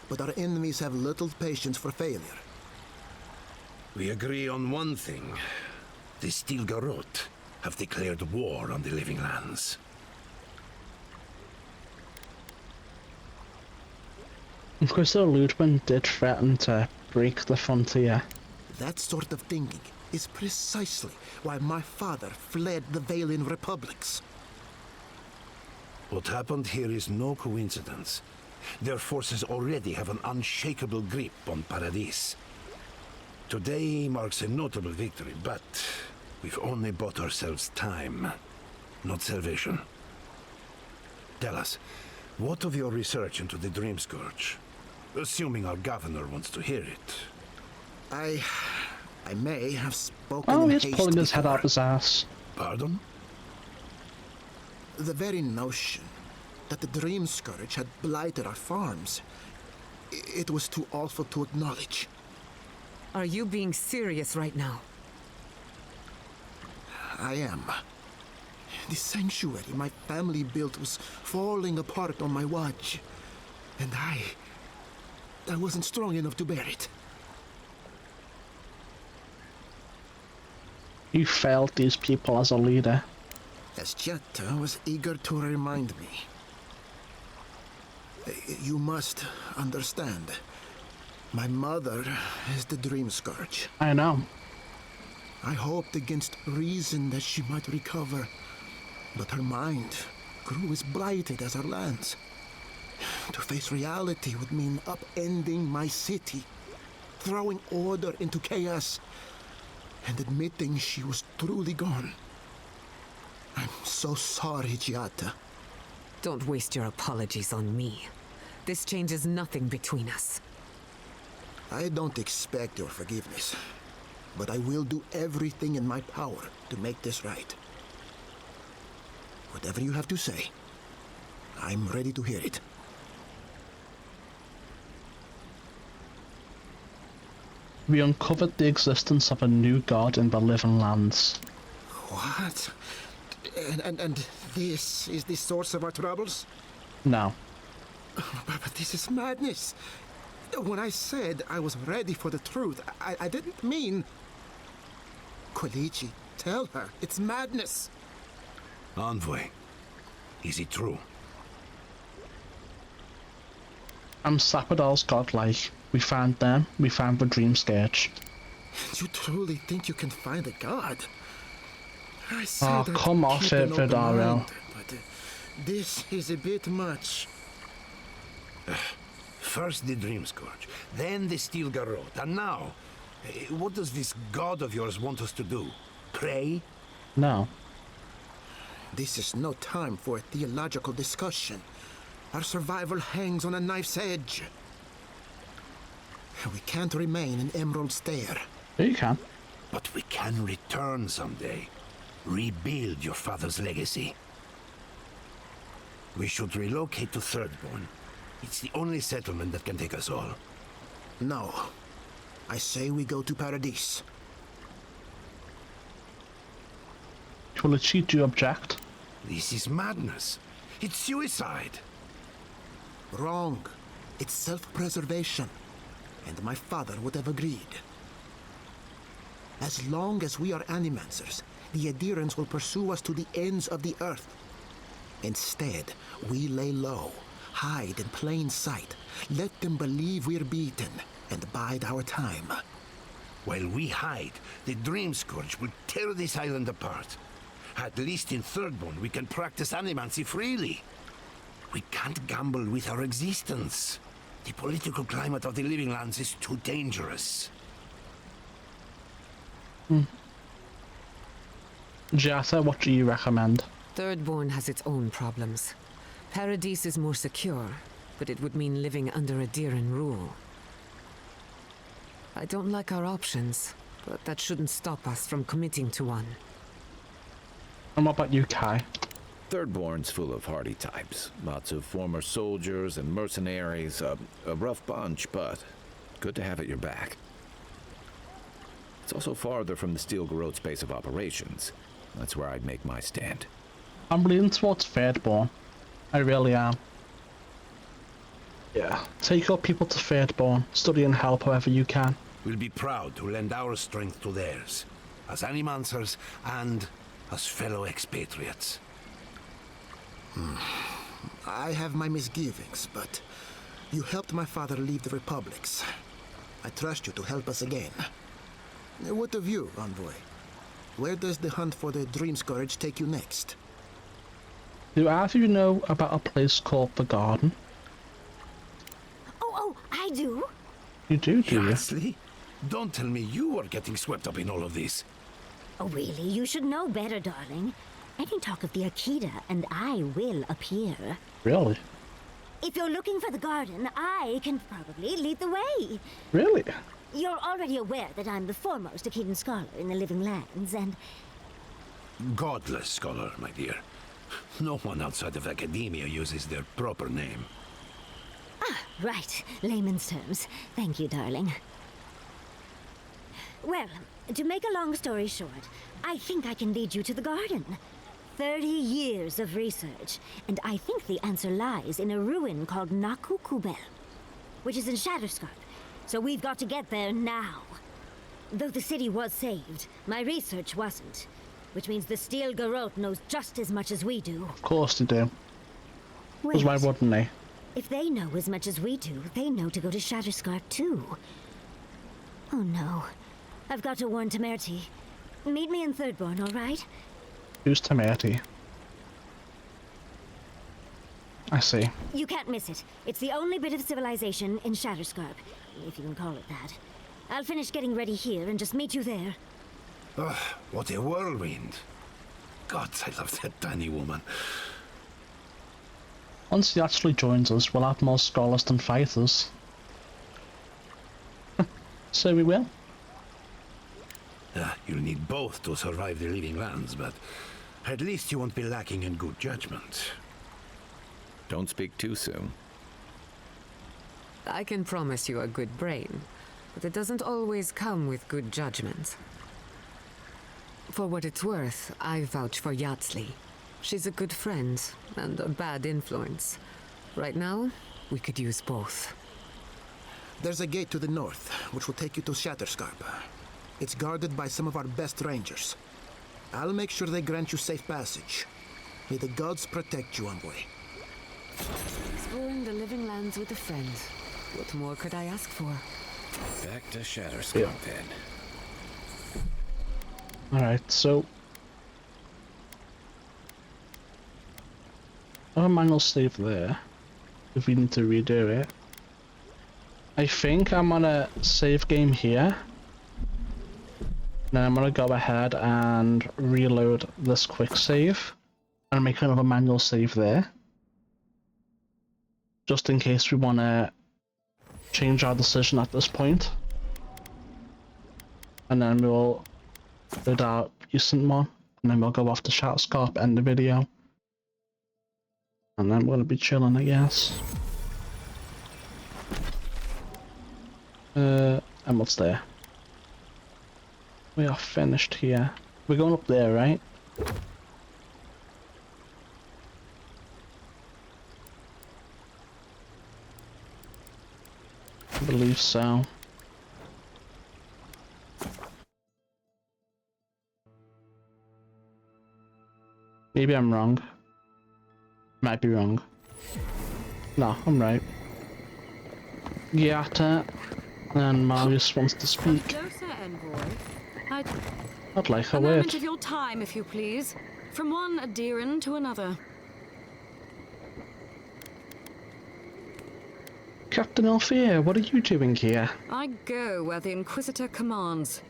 R: but our enemies have little patience for failure.
N: We agree on one thing. The Steel Garrote have declared war on the Living Lands.
A: Inquisitor Ludwig did threaten to break the frontier.
R: That sort of thinking is precisely why my father fled the Valian republics.
N: What happened here is no coincidence. Their forces already have an unshakable grip on Paradis. Today marks a notable victory, but we've only bought ourselves time, not salvation. Tell us, what of your research into the Dream Scourge? Assuming our governor wants to hear it.
R: I may have spoken
A: Oh,
R: in
A: he's
R: haste
A: pulling his head
R: before.
A: out his ass.
N: Pardon?
R: The very notion that the Dream Scourge had blighted our farms, it was too awful to acknowledge.
S: Are you being serious right now?
R: I am. The sanctuary my family built was falling apart on my watch. And I wasn't strong enough to bear it.
A: You failed these people as a leader.
R: As Jetta was eager to remind me. You must understand. My mother is the Dream Scourge.
A: I know.
R: I hoped against reason that she might recover, but her mind grew as blighted as her lands. To face reality would mean upending my city, throwing order into chaos, and admitting she was truly gone. I'm so sorry, Giata.
S: Don't waste your apologies on me. This changes nothing between us.
R: I don't expect your forgiveness, but I will do everything in my power to make this right. Whatever you have to say, I'm ready to hear it.
A: We uncovered the existence of a new god in the Living Lands.
R: What? And this is the source of our troubles?
A: No.
R: But this is madness. When I said I was ready for the truth, I didn't mean... Quilici, tell her. It's madness.
U: Envoy, is it true?
A: Sapadal's godlike. We found them. We found the dream scourge.
R: You truly think you can find a god? I said
A: Oh, come off it, Vidaro.
R: But this is a bit much.
U: First the Dream Scourge, then the Steel Garrote, and now, what does this god of yours want us to do? Pray?
A: No.
R: This is no time for a theological discussion. Our survival hangs on a knife's edge. We can't remain in Emerald Stair.
A: Yeah, you can.
U: But we can return someday. Rebuild your father's legacy. We should relocate to Thirdborn. It's the only settlement that can take us all.
R: No. I say we go to Paradise.
A: Quilici, do you object?
U: This is madness. It's suicide.
R: Wrong. It's self-preservation. And my father would have agreed. As long as we are animancers, the adherents will pursue us to the ends of the earth. Instead, we lay low, hide in plain sight, let them believe we're beaten, and bide our time.
U: While we hide, the Dream Scourge will tear this island apart. At least in Thirdborn, we can practice animancy freely. We can't gamble with our existence. The political climate of the Living Lands is too dangerous.
A: Jatha, what do you recommend?
S: Thirdborn has its own problems. Paradise is more secure, but it would mean living under Adiran rule. I don't like our options, but that shouldn't stop us from committing to one.
A: And what about you, Kai?
E: Thirdborn's full of hardy types. Lots of former soldiers and mercenaries. A rough bunch, but good to have at your back. It's also farther from the Steel Garrote's base of operations. That's where I'd make my stand.
A: I'm leaning towards Thirdborn. I really am. Yeah. Take your people to Thirdborn. Study and help however you can.
U: We'll be proud to lend our strength to theirs, as animancers and as fellow expatriates.
R: I have my misgivings, but you helped my father leave the Republics. I trust you to help us again. What of you, Envoy? Where does the hunt for the Dream Scourge take you next?
A: Do either of you know about a place called the Garden?
J: Oh, I do.
A: You do you?
U: Honestly? Don't tell me you are getting swept up in all of this.
J: Oh, really? You should know better, darling. Any talk of the Akita, and I will appear.
A: Really?
J: If you're looking for the garden, I can probably lead the way.
A: Really?
J: You're already aware that I'm the foremost Akitan scholar in the Living Lands, and...
U: Godless scholar, my dear. No one outside of academia uses their proper name.
J: Ah, right. Layman's terms. Thank you, darling. Well, to make a long story short, I think I can lead you to the garden. 30 years of research, and I think the answer lies in a ruin called Naku Kubel, which is in Shatterscarp. So we've got to get there now. Though the city was saved, my research wasn't. Which means the Steel Garrote knows just as much as we do.
A: Of course they do. Because why wouldn't they?
J: If they know as much as we do, they know to go to Shatterscarp too. Oh no. I've got to warn Temerity. Meet me in Thirdborn, all right?
A: Who's Temerity? I see.
J: You can't miss it. It's the only bit of civilization in Shatterscarp, if you can call it that. I'll finish getting ready here and just meet you there.
U: Ugh, what a whirlwind. God, I love that tiny woman.
A: Once he actually joins us, we'll have more scholars than fighters. So we will.
U: You'll need both to survive the Living Lands, but at least you won't be lacking in good judgment.
E: Don't speak too soon.
S: I can promise you a good brain, but it doesn't always come with good judgment. For what it's worth, I vouch for Yardsley. She's a good friend and a bad influence. Right now, we could use both.
R: There's a gate to the north, which will take you to Shatterscarp. It's guarded by some of our best rangers. I'll make sure they grant you safe passage. May the gods protect you, envoy.
S: Exploring the living lands with a friend. What more could I ask for?
E: Back to Shatterscarp then.
A: Alright, so... I have a manual save there, if we need to redo it. I think I'm gonna save game here. Then I'm gonna go ahead and reload this quick save and make another manual save there. Just in case we wanna change our decision at this point. And then we'll load our recent one, and then we'll go off to Shatterscarp, end the video. And then we're gonna be chilling, I guess. And what's there? We are finished here. We're going up there, right? I believe so. Maybe I'm wrong. Might be wrong. No, I'm right. Yata and Marius wants to speak.
O: Closer, envoy.
A: I'd like a
O: A
A: word.
O: moment of your time, if you please. From one Adiran to another.
A: Captain Althea, what are you doing here?
O: I go where the Inquisitor commands.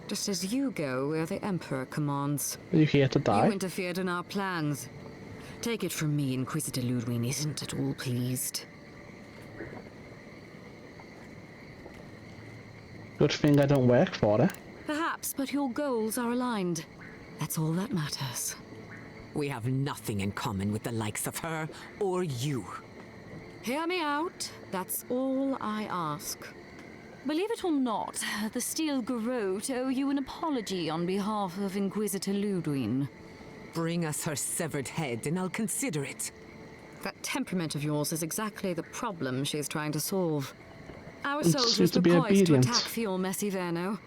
O: Just as you go where the Emperor commands.
A: Are you here to die?
O: You interfered in our plans. Take it from me, Inquisitor Ludwig isn't at all pleased.
A: Good thing I don't work for her.
O: Perhaps, but your goals are aligned. That's all that matters.
S: We have nothing in common with the likes of her or you.
O: Hear me out. That's all I ask. Believe it or not, the Steel Garrote owe you an apology on behalf of Inquisitor Ludwig.
S: Bring us her severed head and I'll consider it.
O: That temperament of yours is exactly the problem she's trying to solve. Our
A: It's
O: soldiers
A: to
O: were
A: be
O: poised to
A: obedient.
O: attack Fior Messiverno.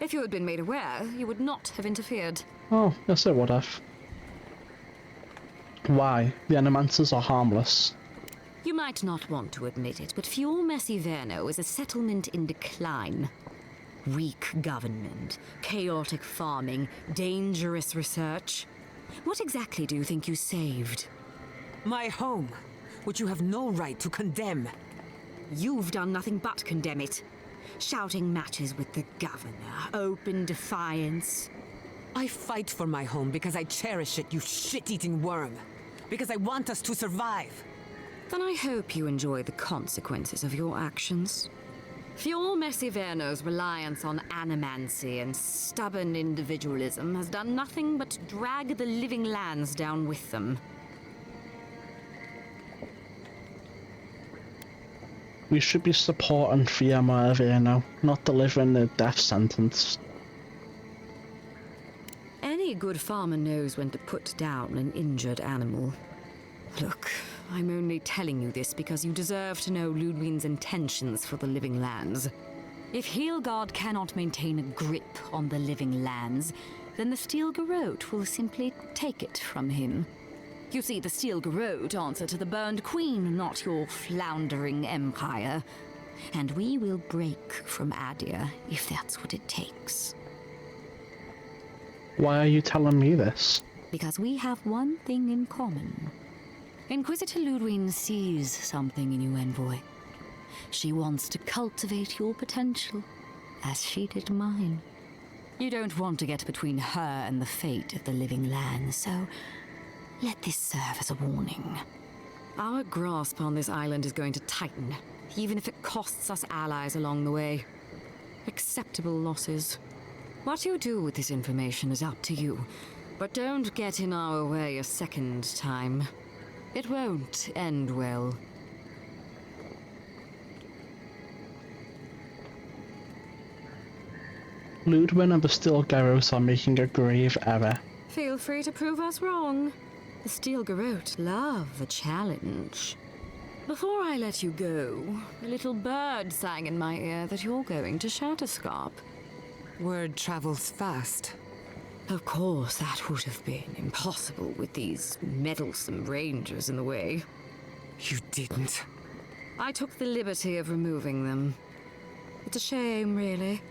O: If you had been made aware, you would not have interfered.
A: Oh, yes I would have. Why? The Animancers are harmless.
O: You might not want to admit it, but Fior Messiverno is a settlement in decline. Weak government, chaotic farming, dangerous research. What exactly do you think you saved?
S: My home, which you have no right to condemn.
O: You've done nothing but condemn it. Shouting matches with the governor, open defiance.
S: I fight for my home because I cherish it, you shit-eating worm. Because I want us to survive.
O: Then I hope you enjoy the consequences of your actions. Fior Messiverno's reliance on animancy and stubborn individualism has done nothing but drag the living lands down with them.
A: We should be supporting Fior Messiverno, not delivering the death sentence.
O: Any good farmer knows when to put down an injured animal. Look, I'm only telling you this because you deserve to know Ludwig's intentions for the living lands. If Heelgard cannot maintain a grip on the living lands, then the Steel Garrote will simply take it from him. You see, the Steel Garrote answer to the Burned Queen, not your floundering empire. And we will break from Adir if that's what it takes.
A: Why are you telling me this?
O: Because we have one thing in common. Inquisitor Ludwig sees something in you, envoy. She wants to cultivate your potential, as she did mine. You don't want to get between her and the fate of the living land, so let this serve as a warning. Our grasp on this island is going to tighten, even if it costs us allies along the way. Acceptable losses. What you do with this information is up to you, but don't get in our way a second time. It won't end well.
A: Ludwig and the Steel Garrote are making a grave error.
O: Feel free to prove us wrong. The Steel Garrote love a challenge. Before I let you go, a little bird sang in my ear that you're going to Shatterscarp.
S: Word travels fast.
O: Of course, that would have been impossible with these meddlesome rangers in the way.
S: You didn't.
O: I took the liberty of removing them. It's a shame, really.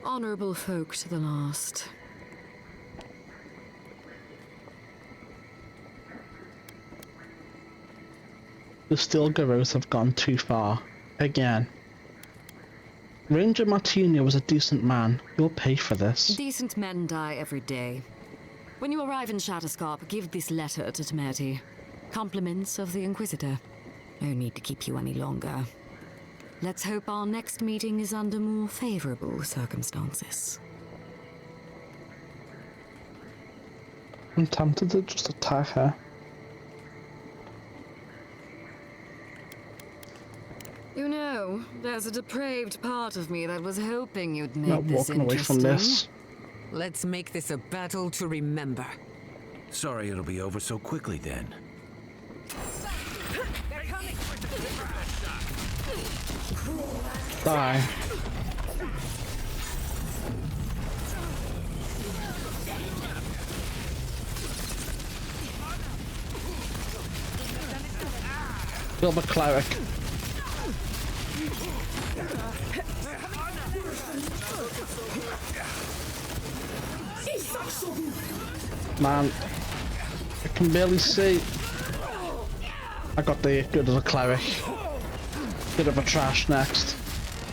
O: Honorable folk to the last.
A: The Steel Garrote have gone too far. Again. Ranger Martini was a decent man. You'll pay for this.
O: Decent men die every day. When you arrive in Shatterscarp, give this letter to Temerity. Compliments of the Inquisitor. No need to keep you any longer. Let's hope our next meeting is under more favorable circumstances.
A: I'm tempted to just attack her.
O: You know, there's a depraved part of me that was hoping you'd make
A: Not
O: this
A: walking away
O: interesting.
A: from this.
S: Let's make this a battle to remember.
E: Sorry it'll be over so quickly then.
A: Die. Kill the cleric. Man, I can barely see. I got the good of the cleric. Bit of a trash next.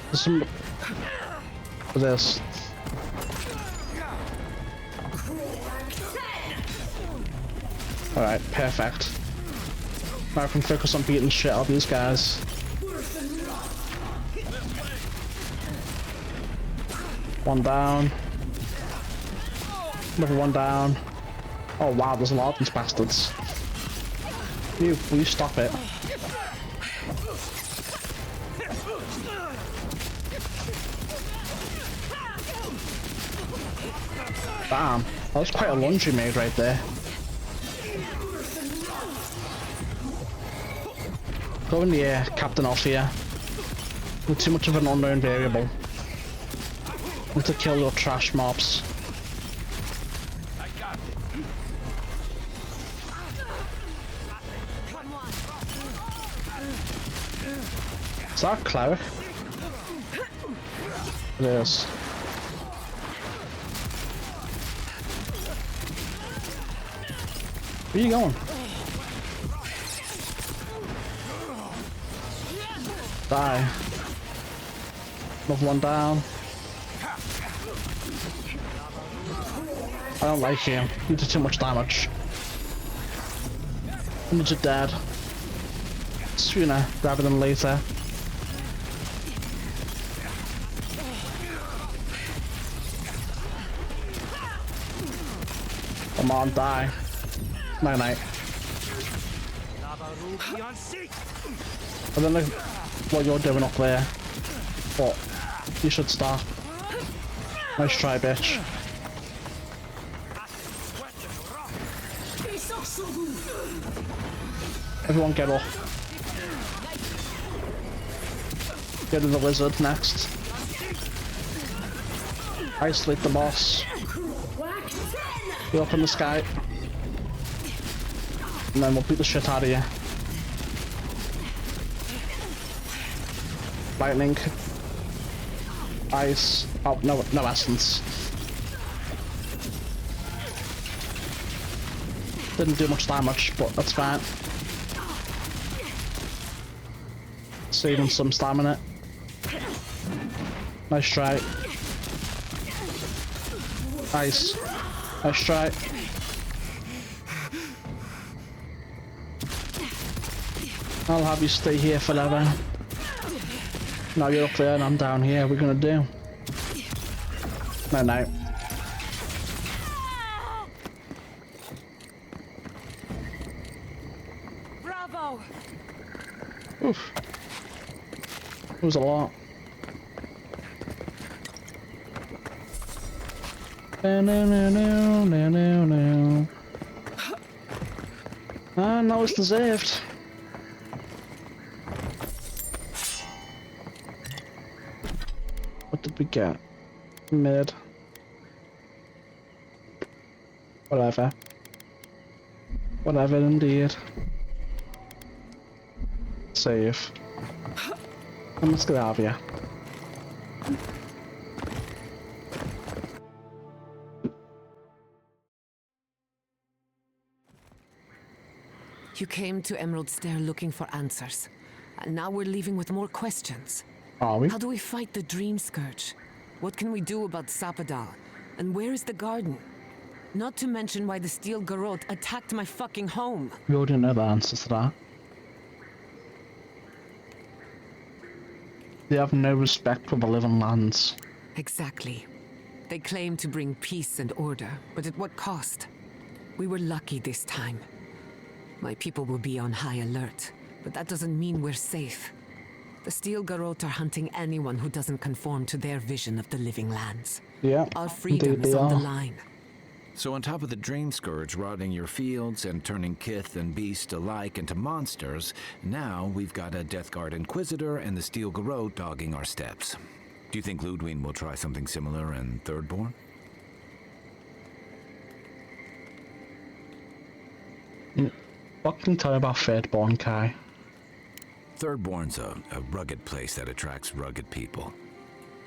A: There's some for this. Alright, perfect. Now I can focus on beating the shit out of these guys. One down. Another one down. Oh wow, there's a lot of these bastards. Will you stop it? Damn, that was quite a lunge you made right there. Go in the air, Captain off here. You're too much of an unknown variable. Need to kill your trash mobs. Is that a cleric? It is. Where are you going? Die. Another one down. I don't like you. You did too much damage. I'm just dead. Sooner rather than later. Come on, die. Night night. I don't know what you're doing up there, but you should stop. Nice try, bitch. Everyone get up. Get to the lizard next. Isolate the boss. Be up in the sky. And then we'll beat the shit out of you. Lightning. Ice. Oh, no essence. Didn't do much damage, but that's fine. Saving some stamina. Nice try. Nice. Nice try. I'll have you stay here forever. Now you're up there and I'm down here. We're gonna do. No.
O: Bravo!
A: Oof. It was a lot. No. And that was deserved. What did we get? Mid. Whatever. Whatever indeed. Save. And let's get out of here.
S: You came to Emerald Stair looking for answers, and now we're leaving with more questions.
A: Are we?
S: How do we fight the Dream Scourge? What can we do about Sapadal? And where is the garden? Not to mention why the Steel Garrote attacked my fucking home.
A: We already know the answers to that. They have no respect for the living lands.
S: Exactly. They claim to bring peace and order, but at what cost? We were lucky this time. My people will be on high alert, but that doesn't mean we're safe. The Steel Garrote are hunting anyone who doesn't conform to their vision of the living lands.
A: Yeah,
S: our freedom is on the line.
E: So on top of the Dream Scourge rotting your fields and turning kith and beast alike into monsters, now we've got a Deathguard Inquisitor and the Steel Garrote dogging our steps. Do you think Ludwig will try something similar in Thirdborn?
A: What can you tell me about Thirdborn, Kai?
E: Thirdborn's a rugged place that attracts rugged people.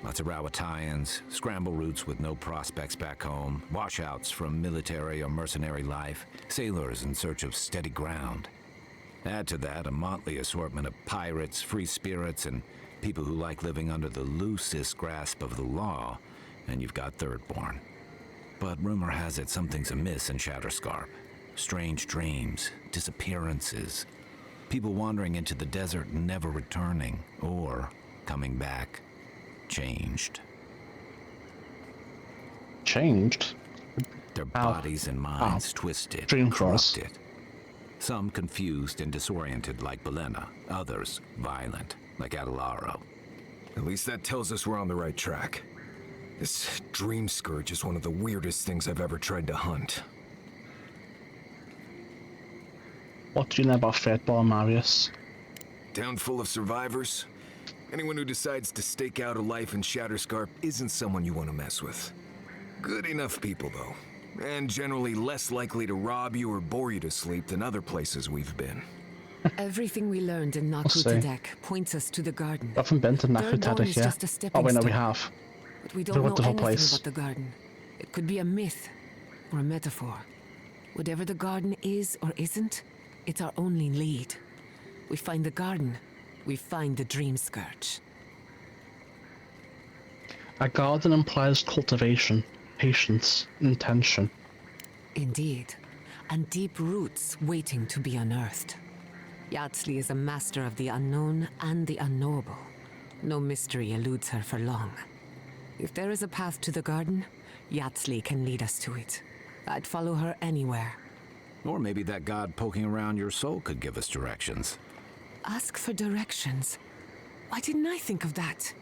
E: Lots of Rowattians, scramble routes with no prospects back home, washouts from military or mercenary life, sailors in search of steady ground. Add to that a motley assortment of pirates, free spirits, and people who like living under the loosest grasp of the law, and you've got Thirdborn. But rumor has it something's amiss in Shatterscarp. Strange dreams, disappearances, people wandering into the desert and never returning, or coming back changed.
A: Changed?
E: Their bodies and minds twisted, corrupted. Some confused and disoriented like Belena, others violent like Adelaro.
H: At least that tells us we're on the right track. This Dream Scourge is one of the weirdest things I've ever tried to hunt.
A: What do you know about Thirdborn, Marius?
H: Town full of survivors. Anyone who decides to stake out a life in Shatterscarp isn't someone you want to mess with. Good enough people, though. And generally less likely to rob you or bore you to sleep than other places we've been.
S: Everything we learned in Nakutadek points us to the garden.
A: I haven't been to Nakutadek yet. Oh wait, no, we have.
S: But we don't know anything about the garden. It could be a myth or a metaphor. Whatever the garden is or isn't, it's our only lead. We find the garden, we find the Dream Scourge.
A: A garden implies cultivation, patience, intention.
S: Indeed, and deep roots waiting to be unearthed. Yardsley is a master of the unknown and the unknowable. No mystery eludes her for long. If there is a path to the garden, Yardsley can lead us to it. I'd follow her anywhere.
E: Or maybe that god poking around your soul could give us directions.
S: Ask for directions. Why didn't I think of that?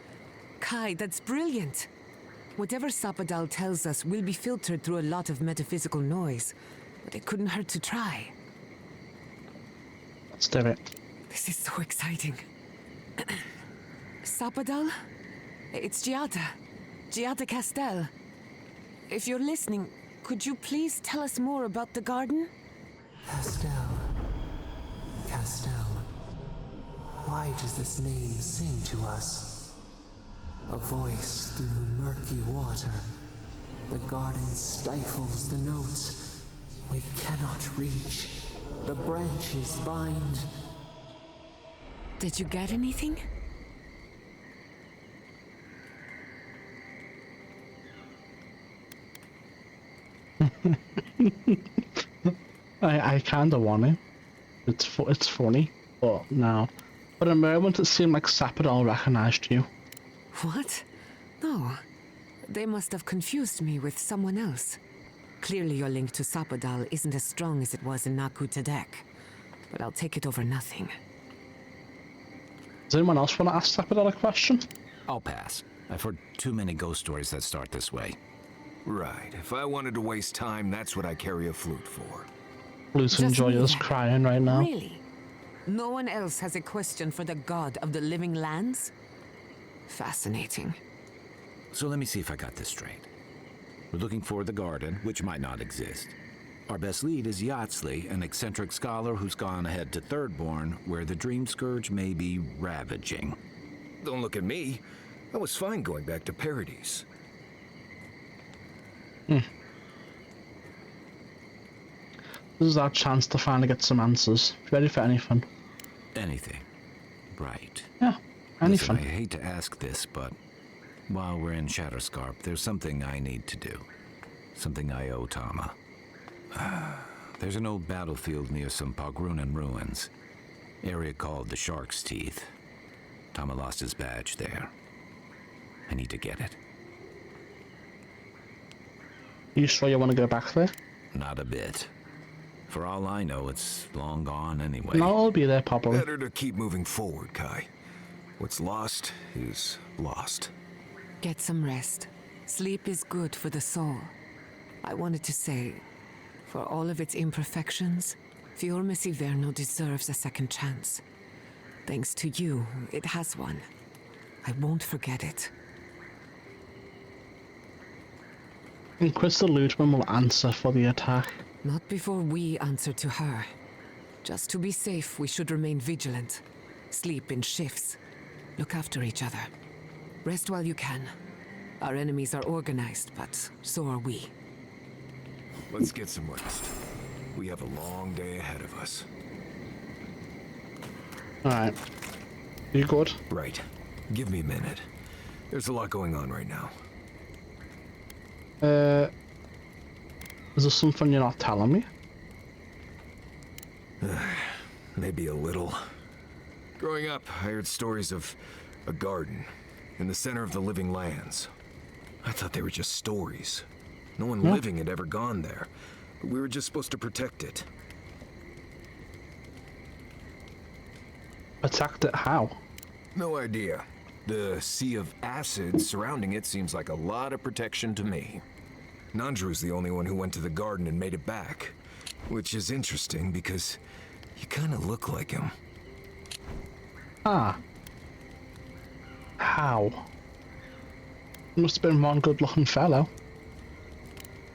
S: Kai, that's brilliant. Whatever Sapadal tells us will be filtered through a lot of metaphysical noise, but it couldn't hurt to try.
A: Let's do it.
S: This is so exciting. Sapadal? It's Giada. Giada Castel. If you're listening, could you please tell us more about the garden?
G: Castel. Why does this name sing to us? A voice through murky water. The garden stifles the notes. We cannot reach. The branches bind.
S: Did you get anything?
A: I kinda want it. It's funny, but no. For a moment it seemed like Sapadal recognized you.
S: What? No. They must have confused me with someone else. Clearly your link to Sapadal isn't as strong as it was in Nakutadek. But I'll take it over nothing.
A: Does anyone else want to ask Sapadal a question?
E: I'll pass. I've heard too many ghost stories that start this way.
H: Right. If I wanted to waste time, that's what I carry a flute for.
A: Blue's enjoyers crying right now.
S: Really? No one else has a question for the god of the living lands? Fascinating.
E: So let me see if I got this straight. We're looking for the garden, which might not exist. Our best lead is Yatsley, an eccentric scholar who's gone ahead to Thirdborn, where the Dream Scourge may be ravaging.
H: Don't look at me. I was fine going back to Paradise.
A: This is our chance to finally get some answers. Ready for anything?
E: Anything. Right.
A: Yeah, anything.
E: Listen, I hate to ask this, but while we're in Shatterscarp, there's something I need to do. Something I owe Tama. There's an old battlefield near some Pogrunan ruins. Area called the Shark's Teeth. Tama lost his badge there. I need to get it.
A: You sure you want to go back there?
E: Not a bit. For all I know, it's long gone anyway.
A: No, I'll be there probably.
H: Better to keep moving forward, Kai. What's lost is lost.
S: Get some rest. Sleep is good for the soul. I wanted to say, for all of its imperfections, Fiorme Siverno deserves a second chance. Thanks to you, it has one. I won't forget it.
A: And Crystal Ludman will answer for the attack.
S: Not before we answer to her. Just to be safe, we should remain vigilant. Sleep in shifts. Look after each other. Rest while you can. Our enemies are organized, but so are we.
H: Let's get some rest. We have a long day ahead of us.
A: Alright. You good?
H: Right. Give me a minute. There's a lot going on right now.
A: Is there something you're not telling me?
H: Maybe a little. Growing up, I heard stories of a garden in the center of the living lands. I thought they were just stories. No one living had ever gone there, but we were just supposed to protect it.
A: Attacked it how?
H: No idea. The sea of acid surrounding it seems like a lot of protection to me. Nandru's the only one who went to the garden and made it back, which is interesting because you kind of look like him.
A: Ah. How? Must have been one good-looking fellow.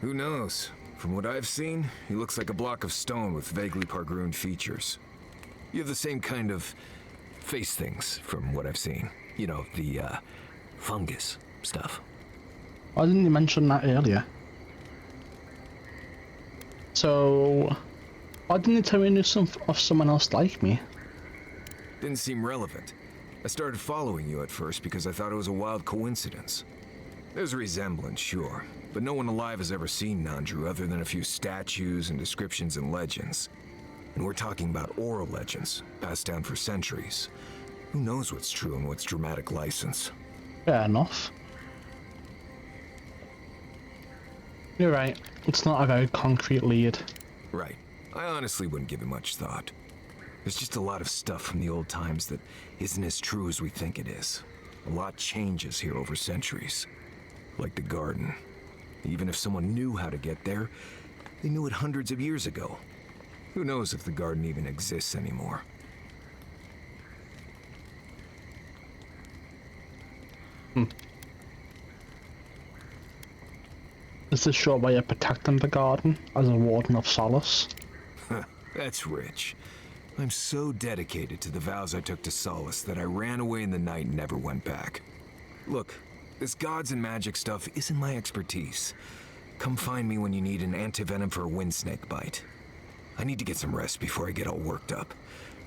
H: Who knows? From what I've seen, he looks like a block of stone with vaguely Pargroon features. You have the same kind of face things from what I've seen. You know, the, fungus stuff.
A: Why didn't you mention that earlier? So, why didn't you tell me you knew of someone else like me?
H: Didn't seem relevant. I started following you at first because I thought it was a wild coincidence. There's a resemblance, sure, but no one alive has ever seen Nandru other than a few statues and descriptions and legends. And we're talking about oral legends, passed down for centuries. Who knows what's true and what's dramatic license?
A: Fair enough. You're right. It's not a very concrete lead.
H: Right. I honestly wouldn't give it much thought. There's just a lot of stuff from the old times that isn't as true as we think it is. A lot changes here over centuries. Like the garden. Even if someone knew how to get there, they knew it hundreds of years ago. Who knows if the garden even exists anymore?
A: Is this your way of protecting the garden as a warden of Solace?
H: That's rich. I'm so dedicated to the vows I took to Solace that I ran away in the night and never went back. Look, this gods and magic stuff isn't my expertise. Come find me when you need an antivenom for a windsnake bite. I need to get some rest before I get all worked up.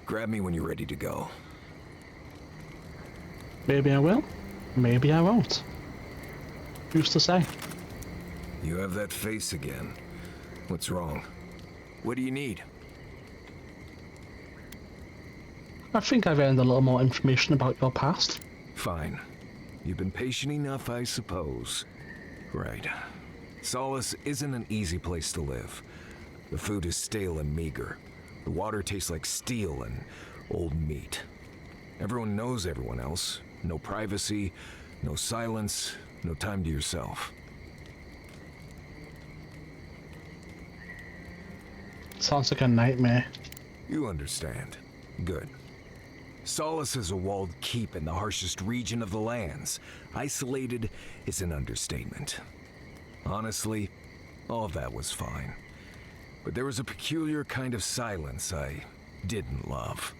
H: Grab me when you're ready to go.
A: Maybe I will, maybe I won't. Who's to say?
H: You have that face again. What's wrong? What do you need?
A: I think I've earned a little more information about your past.
H: Fine. You've been patient enough, I suppose. Right. Solace isn't an easy place to live. The food is stale and meager. The water tastes like steel and old meat. Everyone knows everyone else. No privacy, no silence, no time to yourself.
A: Sounds like a nightmare.
H: You understand. Good. Solace is a walled keep in the harshest region of the lands. Isolated is an understatement. Honestly, all of that was fine. But there was a peculiar kind of silence I didn't love.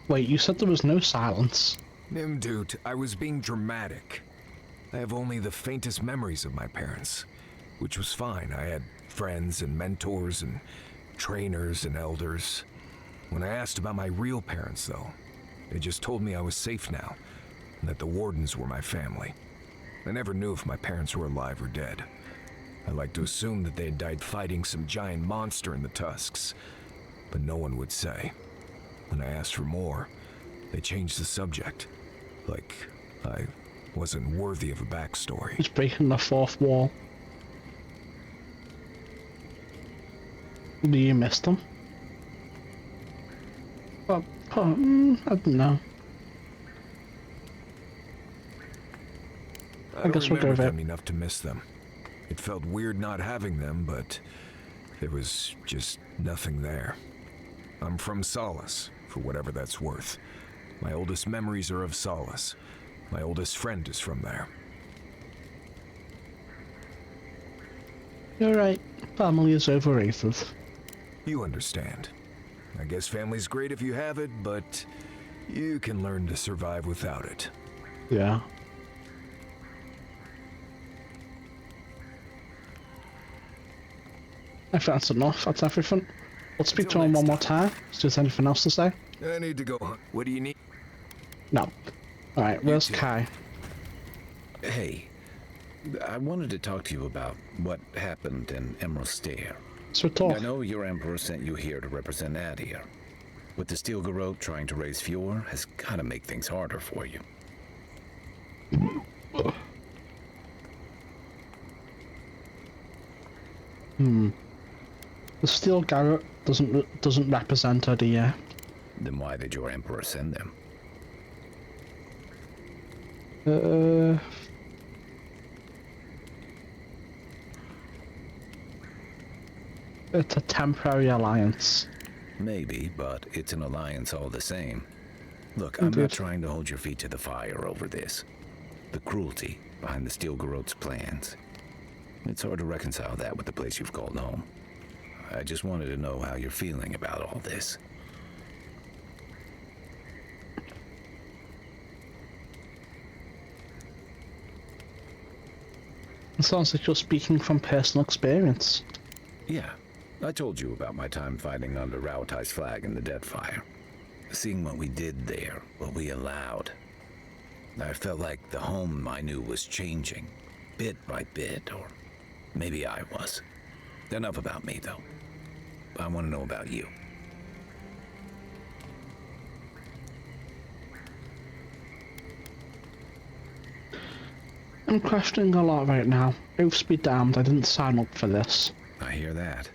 A: Wait, you said there was no silence.
H: Nimdut, I was being dramatic. I have only the faintest memories of my parents, which was fine. I had friends and mentors and trainers and elders. When I asked about my real parents, though, they just told me I was safe now, and that the wardens were my family. I never knew if my parents were alive or dead. I like to assume that they had died fighting some giant monster in the Tusks, but no one would say. When I asked for more, they changed the subject, like I wasn't worthy of a backstory.
A: He's breaking the fourth wall. Do you miss them? Well, I don't know.
H: I
A: guess we'll go
H: remember
A: there.
H: them enough to miss them. It felt weird not having them, but there was just nothing there. I'm from Solace, for whatever that's worth. My oldest memories are of Solace. My oldest friend is from there.
A: You're right. Family is overrated.
H: You understand. I guess family's great if you have it, but you can learn to survive without it.
A: Yeah. I think that's enough. That's everything. We'll speak to him one more time. See if there's anything else to say.
H: I need to go. What do you need?
A: No. Alright, where's Kai?
E: Hey, I wanted to talk to you about what happened in Emerald Stair.
A: So talk.
E: I know your emperor sent you here to represent Adir. With the Steel Garrote trying to raise Fjord has got to make things harder for you.
A: The Steel Garrote doesn't represent Adir.
E: Then why did your emperor send them?
A: It's a temporary alliance.
E: Maybe, but it's an alliance all the same. Look, I'm not trying to hold your feet to the fire over this. The cruelty behind the Steel Garrote's plans. It's hard to reconcile that with the place you've called home. I just wanted to know how you're feeling about all this.
A: It sounds like you're speaking from personal experience.
E: Yeah, I told you about my time fighting under Rauatai's flag in the Deadfire. Seeing what we did there, what we allowed. I felt like the home I knew was changing, bit by bit, or maybe I was. Enough about me, though. I want to know about you.
A: I'm questioning a lot right now. Oaths be damned, I didn't sign up for this.
E: I hear that.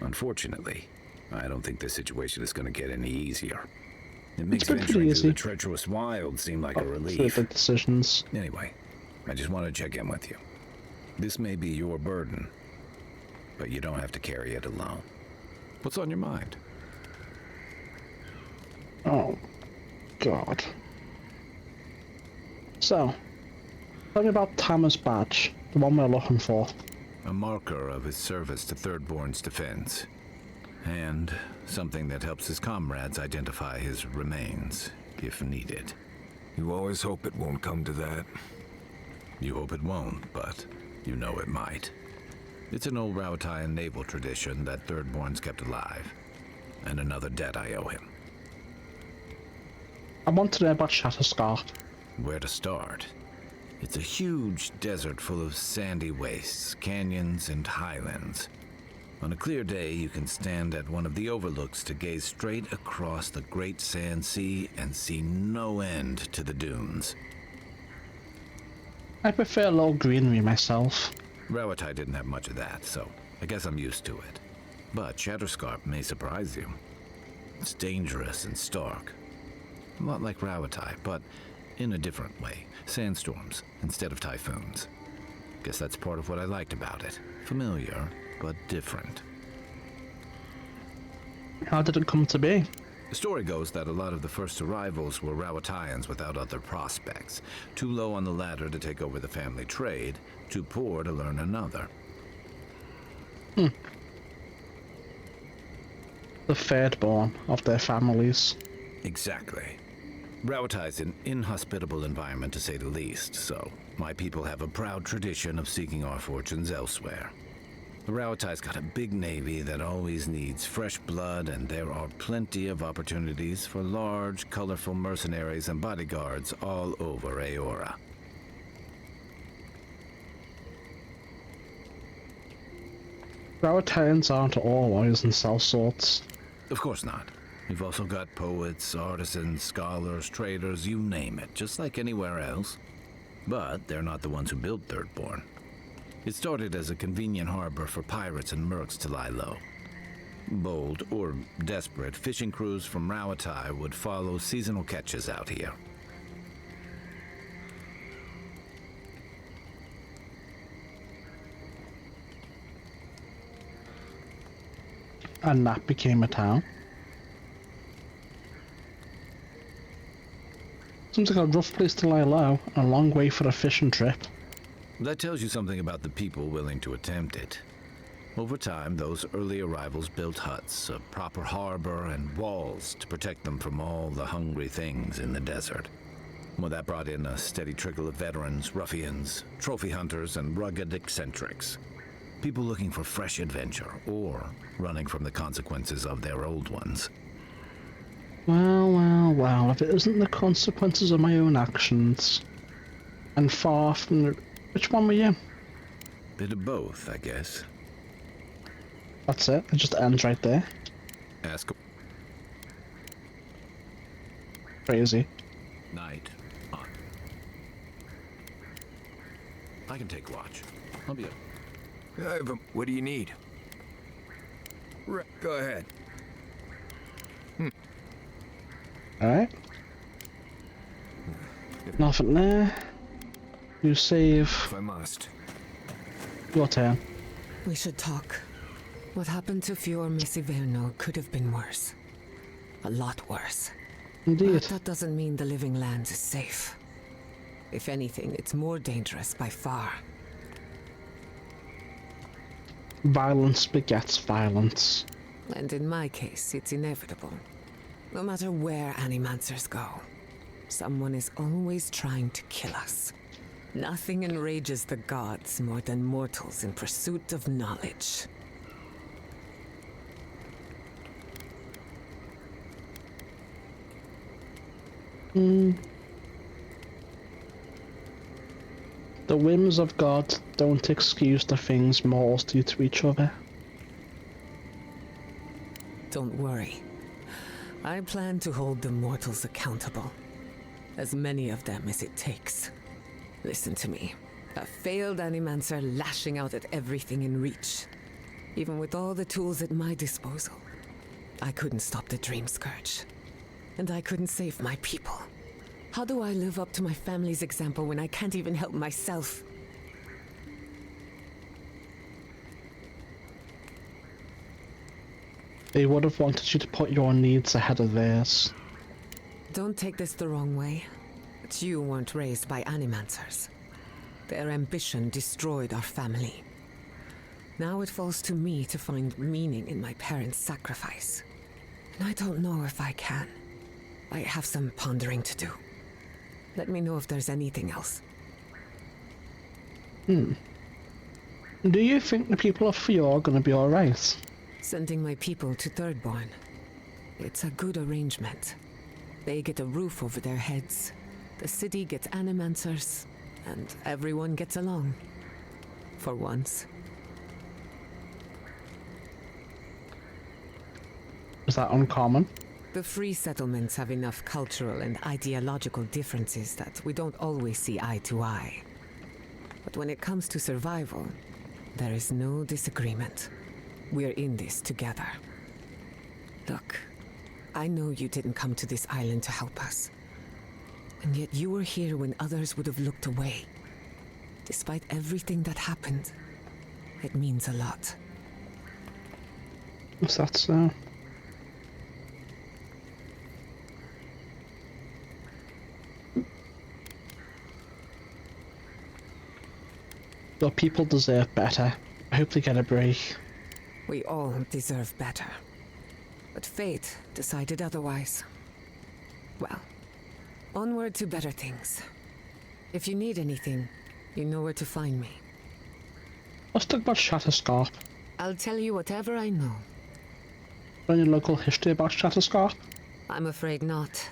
E: Unfortunately, I don't think this situation is going to get any easier. It makes venturing through the treacherous wild seem like a relief.
A: Big decisions.
E: Anyway, I just want to check in with you. This may be your burden, but you don't have to carry it alone. What's on your mind?
A: Oh, God. So, tell me about Tamer's badge, the one we're looking for.
E: A marker of his service to Thirdborn's defense. And something that helps his comrades identify his remains, if needed.
H: You always hope it won't come to that.
E: You hope it won't, but you know it might. It's an old Rauataian naval tradition that Thirdborn's kept alive. And another debt I owe him.
A: I want to know about Shatterscarp.
E: Where to start? It's a huge desert full of sandy wastes, canyons, and highlands. On a clear day, you can stand at one of the overlooks to gaze straight across the great sand sea and see no end to the dunes.
A: I prefer a little greenery myself.
E: Rauatai didn't have much of that, so I guess I'm used to it. But Shatterscarp may surprise you. It's dangerous and stark. A lot like Rauatai, but in a different way. Sandstorms instead of typhoons. Guess that's part of what I liked about it. Familiar, but different.
A: How did it come to be?
E: The story goes that a lot of the first arrivals were Rowatayans without other prospects. Too low on the ladder to take over the family trade, too poor to learn another.
A: The thirdborn of their families.
E: Exactly. Rawatai an inhospitable environment to say the least, so my people have a proud tradition of seeking our fortunes elsewhere. The Rawatai's got a big navy that always needs fresh blood, and there are plenty of opportunities for large, colorful mercenaries and bodyguards all over Aora.
A: Rawatayans aren't all lawyers and sellswords.
E: Of course not. We've also got poets, artisans, scholars, traders, you name it, just like anywhere else. But they're not the ones who built Thirdborn. It started as a convenient harbor for pirates and mercs to lie low. Bold, or desperate, fishing crews from Rawatai would follow seasonal catches out here.
A: And that became a town. Seems like a rough place to lie low, and a long way for a fishing trip.
E: That tells you something about the people willing to attempt it. Over time, those early arrivals built huts, a proper harbor, and walls to protect them from all the hungry things in the desert. Well, that brought in a steady trickle of veterans, ruffians, trophy hunters, and rugged eccentrics. People looking for fresh adventure, or running from the consequences of their old ones.
A: Well, if it isn't the consequences of my own actions. And far from the... Which one were you?
E: Bit of both, I guess.
A: That's it, it just ends right there.
E: Ask...
A: Crazy.
E: Night. On. I can take watch. I'll be up.
H: What do you need? Go ahead.
A: Alright. Nothing there. You save.
H: If I must.
A: Your turn.
S: We should talk. What happened to Fior Messiverno could have been worse. A lot worse.
A: Indeed.
S: But that doesn't mean the living lands is safe. If anything, it's more dangerous by far.
A: Violence begets violence.
S: And in my case, it's inevitable. No matter where animancers go, someone is always trying to kill us. Nothing enrages the gods more than mortals in pursuit of knowledge.
A: The whims of God don't excuse the things mortals do to each other.
S: Don't worry. I plan to hold the mortals accountable. As many of them as it takes. Listen to me. A failed animancer lashing out at everything in reach. Even with all the tools at my disposal. I couldn't stop the Dream Scourge. And I couldn't save my people. How do I live up to my family's example when I can't even help myself?
A: They would have wanted you to put your needs ahead of theirs.
S: Don't take this the wrong way, but you weren't raised by animancers. Their ambition destroyed our family. Now it falls to me to find meaning in my parents' sacrifice. And I don't know if I can. I have some pondering to do. Let me know if there's anything else.
A: Do you think the people of Fior are going to be alright?
S: Sending my people to Thirdborn. It's a good arrangement. They get a roof over their heads, the city gets animancers, and everyone gets along. For once.
A: Is that uncommon?
S: The free settlements have enough cultural and ideological differences that we don't always see eye to eye. But when it comes to survival, there is no disagreement. We're in this together. Look, I know you didn't come to this island to help us. And yet you were here when others would have looked away. Despite everything that happened, it means a lot.
A: Is that so? Your people deserve better. I hope they get a break.
S: We all deserve better. But fate decided otherwise. Well, onward to better things. If you need anything, you know where to find me.
A: Let's talk about Shatterscarp.
S: I'll tell you whatever I know.
A: Any local history about Shatterscarp?
S: I'm afraid not.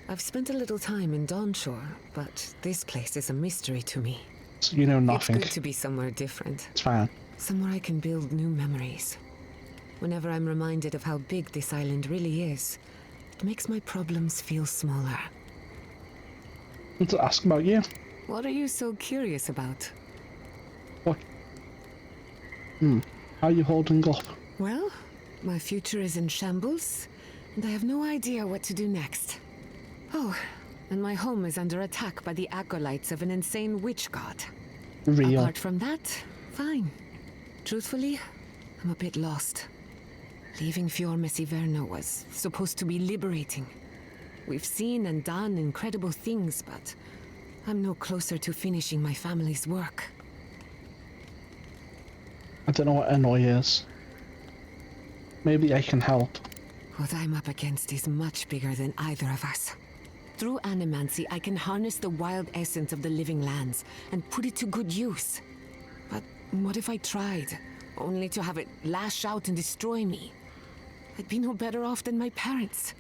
S: I've spent a little time in Dawnshore, but this place is a mystery to me.
A: So you know nothing.
S: It's good to be somewhere different.
A: It's fine.
S: Somewhere I can build new memories. Whenever I'm reminded of how big this island really is, it makes my problems feel smaller.
A: I want to ask about you.
S: What are you so curious about?
A: What? How are you holding up?
S: Well, my future is in shambles, and I have no idea what to do next. Oh, and my home is under attack by the acolytes of an insane witch god.
A: Real.
S: Apart from that, fine. Truthfully, I'm a bit lost. Leaving Fior Messiverno was supposed to be liberating. We've seen and done incredible things, but I'm no closer to finishing my family's work.
A: I don't know what annoy is. Maybe I can help.
S: What I'm up against is much bigger than either of us. Through animancy, I can harness the wild essence of the living lands and put it to good use. But what if I tried, only to have it lash out and destroy me? I'd be no better off than my parents.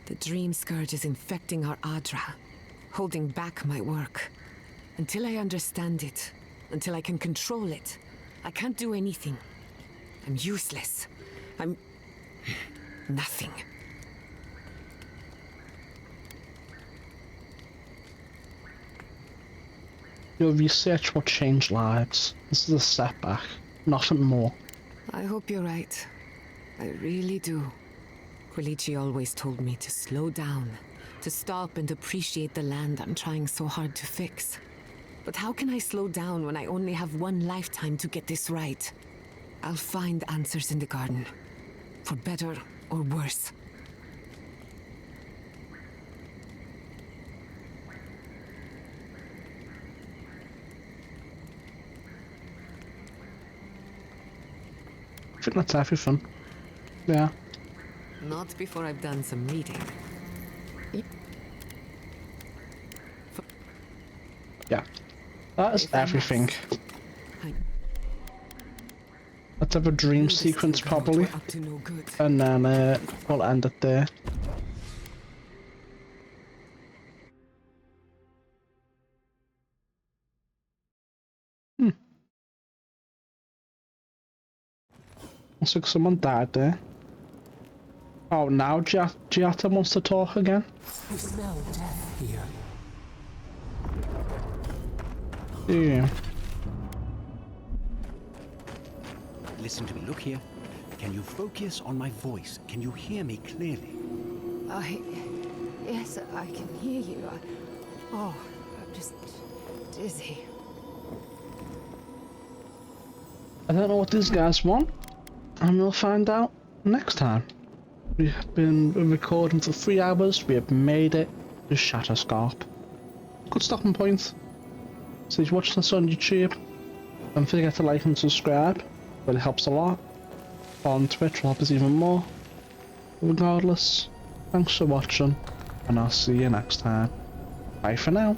S: The dream scourge is infecting our Adra, holding back my work. Until I understand it, until I can control it, I can't do anything. I'm useless. I'm nothing.
A: Your research will change lives. This is a setback, nothing more.
S: I hope you're right. I really do. Quilici always told me to slow down, to stop and appreciate the land I'm trying so hard to fix. But how can I slow down when I only have one lifetime to get this right? I'll find answers in the garden, for better or worse.
A: I think that's everything. Yeah.
S: Not before I've done some reading.
A: Yeah. That is everything. Let's have a dream sequence probably. And then we'll end it there. Looks like someone died there. Oh, now Giata wants to talk again?
G: You smell death here.
A: Yeah.
I: Listen to me. Look here. Can you focus on my voice? Can you hear me clearly?
K: Yes, I can hear you. I'm just dizzy.
A: I don't know what these guys want, and we'll find out next time. We have been recording for 3 hours. We have made it to Shatterscarp. Good stopping point. So if you're watching this on YouTube, don't forget to like and subscribe. It really helps a lot. On Twitch will help us even more. Regardless, thanks for watching, and I'll see you next time. Bye for now.